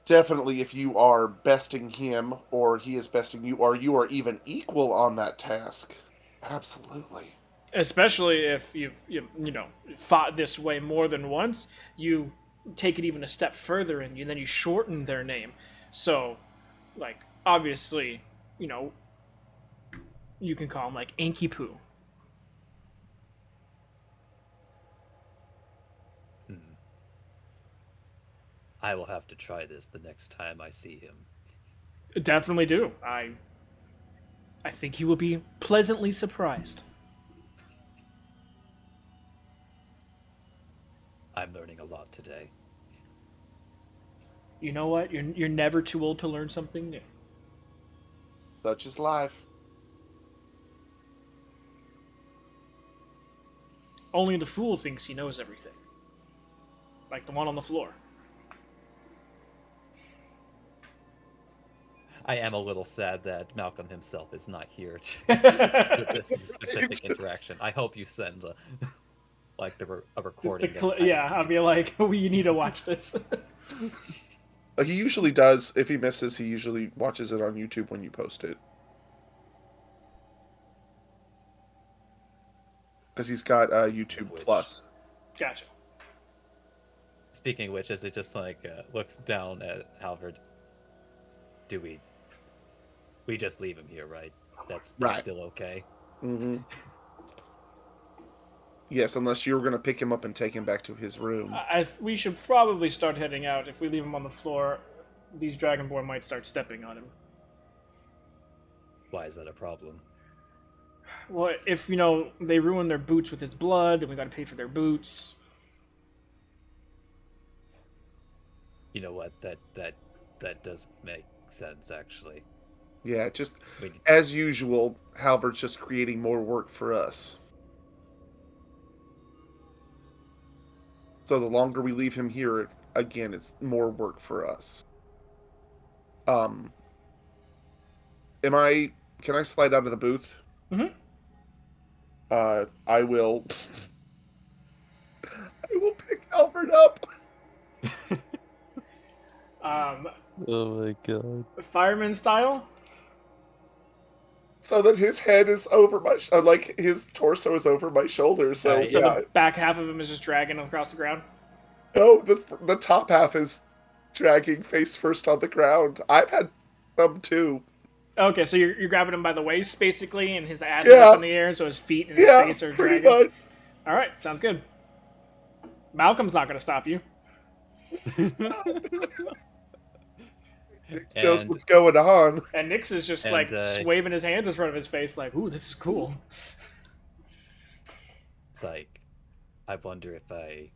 definitely if you are besting him or he is besting you or you are even equal on that task, absolutely. Especially if you know fought this way more than once, you take it even a step further and then you shorten their name. So, like obviously, you know, you can call him like Ankipu. I will have to try this the next time I see him. Definitely do. I think he will be pleasantly surprised. I'm learning a lot today. You know what? You're never too old to learn something new. Such is life. Only the fool thinks he knows everything. Like the one on the floor. I am a little sad that Malcolm himself is not here to witness this specific interaction. I hope you send a recording. Yeah, I'll be like, we need to watch this. He usually does. If he misses, he usually watches it on YouTube when you post it. Because he's got YouTube Plus. Gotcha. Speaking of which, as it just looks down at Halvard, do we just leave him here, right? That's Right. still okay. Mm-hmm. Yes, unless you're going to pick him up and take him back to his room. We should probably start heading out. If we leave him on the floor, these Dragonborn might start stepping on him. Why is that a problem? Well, if, they ruin their boots with his blood, then we gotta pay for their boots. You know what? That does make sense, actually. Yeah, just as usual, Halvard's just creating more work for us. So the longer we leave him here, again, it's more work for us. Can I slide out of the booth? Mm-hmm. I will pick Halvard up. Oh my god. Fireman style? So that his head is over my his torso is over my shoulder. So So yeah. the back half of him is just dragging across the ground? No, the top half is dragging face first on the ground. I've had them too. Okay, so you're grabbing him by the waist, basically, and his ass is up in the air, and so his feet and his face are pretty dragging? much. Alright, sounds good. Malcolm's not gonna stop you. Nick knows what's going on. And Nix is just waving his hands in front of his face, like, ooh, this is cool. It's like, I wonder if I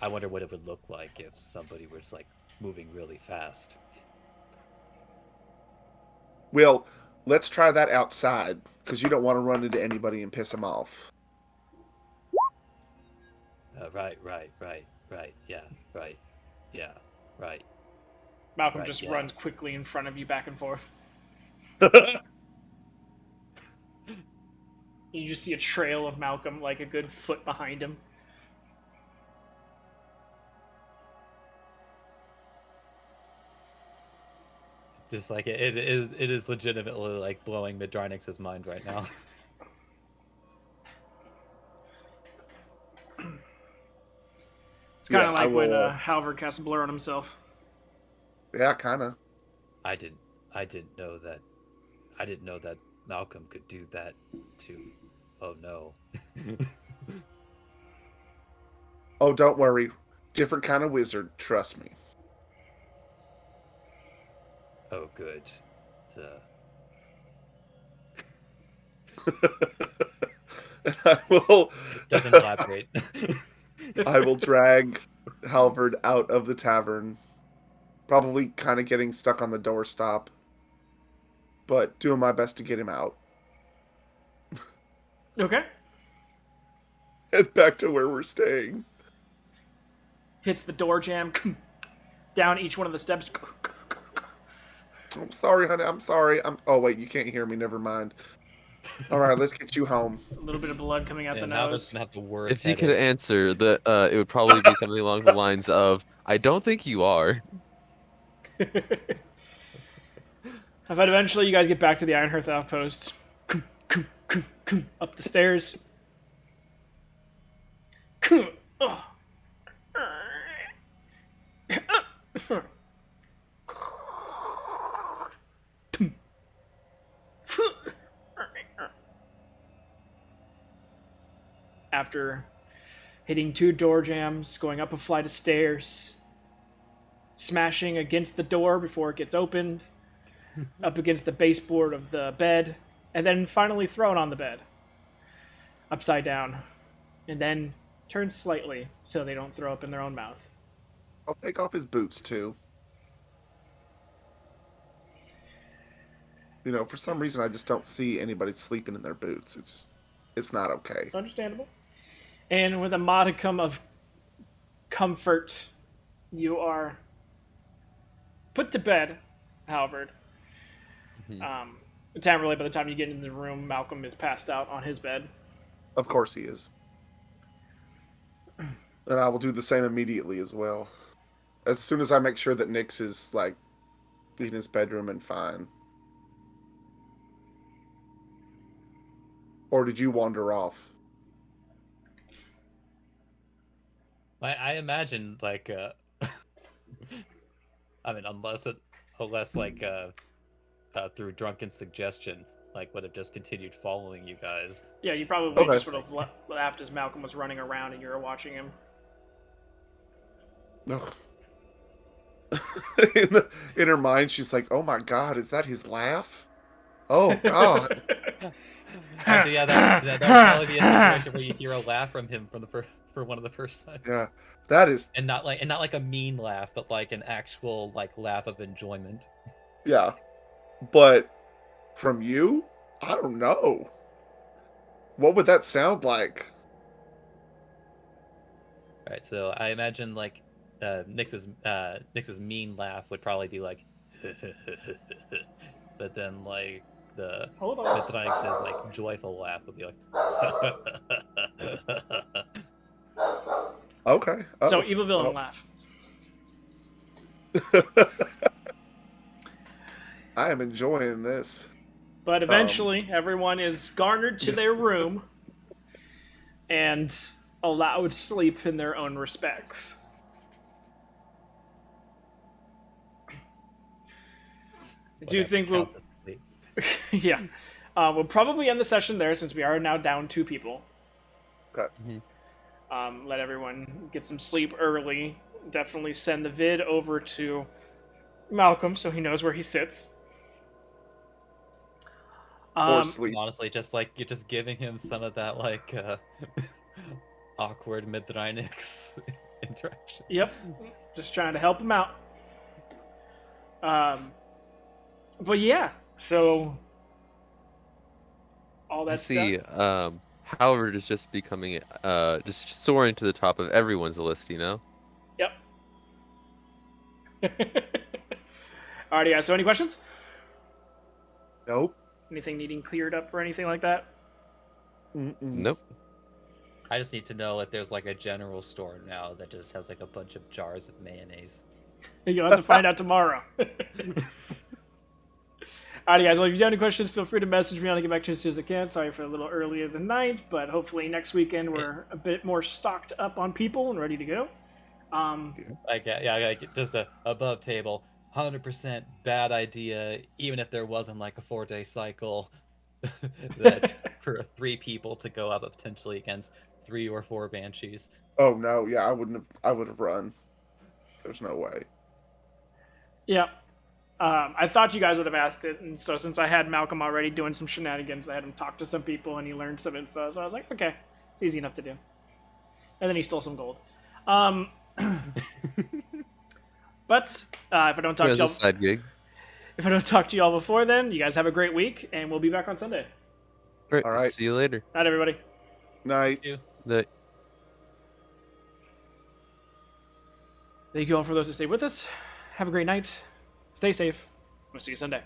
wonder what it would look like if somebody was moving really fast. Well, let's try that outside, because you don't want to run into anybody and piss them off. Right. Yeah, right. Malcolm just runs quickly in front of you, back and forth. You just see a trail of Malcolm, like a good foot behind him. Just it is legitimately blowing Midrynix's mind right now. It's kind of like when Halvard casts Blur on himself. Yeah, kind of. I didn't know that Malcolm could do that too. Oh no. Oh, don't worry. Different kind of wizard, trust me. Oh, good. And I will. Doesn't elaborate. I will drag Halvard out of the tavern. Probably kind of getting stuck on the doorstop, but doing my best to get him out. Okay. Head back to where we're staying. Hits the door jam. Down each one of the steps. I'm sorry, honey. I'm sorry. Oh, wait. You can't hear me. Never mind. All right. Let's get you home. A little bit of blood coming out the now nose. Gonna have the worst If you could answer, it would probably be something along the lines of, I don't think you are. But eventually you guys get back to the Ironhearth outpost. Up the stairs. After hitting 2 door jams, going up a flight of stairs, smashing against the door before it gets opened, up against the baseboard of the bed, and then finally thrown on the bed, upside down, and then turn slightly so they don't throw up in their own mouth. I'll take off his boots, too. For some reason, I just don't see anybody sleeping in their boots. It's not okay. Understandable. And with a modicum of comfort, you are put to bed halberd. Mhm. Tamberley, by the time you get into the room, Malcolm is passed out on his bed. Of course he is. And I will do the same immediately as well. As soon as I make sure that Nyx is, like, in his bedroom and fine. Or did you wander off? I imagine like I mean unless like through drunken suggestion like would have just continued following you guys. Yeah, you probably Okay. just would have laughed as Malcolm was running around and you were watching him. Ugh. In her mind, she's like, "Oh my God, is that his laugh? Oh God." Actually, yeah, that would probably be a situation where you hear a laugh from him from for one of the first times. Yeah, that is. And not like a mean laugh, but like an actual like laugh of enjoyment. Yeah, but from you, I don't know. What would that sound like? Right, so I imagine like Nyx's mean laugh would probably be like, but then like the Hold on. Mithranix's like joyful laugh would be like, Okay. So Oh, evil villain oh. laugh. I am enjoying this. But eventually, everyone is garnered to their room and allowed sleep in their own respects. Do you whatever think we'll? counts as sleep. Yeah, we'll probably end the session there since we are now down 2 people. Okay. Let everyone get some sleep early. Definitely send the vid over to Malcolm so he knows where he sits. Or sleep. Honestly, just like you're just giving him some of that like awkward Mithranix interaction. Yep, just trying to help him out. But yeah, so all I that see. stuff. Howard is just becoming just soaring to the top of everyone's list, you know? Yep. Alrighty, guys. So, any questions? Nope. Anything needing cleared up or anything like that? Mm-mm. Nope. I just need to know if there's like a general store now that just has like a bunch of jars of mayonnaise. You'll have to find out tomorrow. Alrighty, guys. Well, if you have any questions, feel free to message me. I'll get back to you as soon as I can. Sorry for a little earlier than night, but hopefully next weekend we're a bit more stocked up on people and ready to go. Like like just a above table, 100% bad idea. Even if there wasn't like a 4-day cycle, that for 3 people to go up potentially against 3 or 4 banshees. Oh no, yeah, I wouldn't have. I would have run. There's no way. Yeah. I thought you guys would have asked it, and so since I had Malcolm already doing some shenanigans, I had him talk to some people, and he learned some info. So I was like, okay, it's easy enough to do. And then he stole some gold. But if I don't talk to As a y'all, side gig. if I don't talk to y'all before then, you guys have a great week, and we'll be back on Sunday. All right. All right. See you later. Night, everybody. Night. The Thank you all for those who stayed with us. Have a great night. Stay safe. We'll see you Sunday.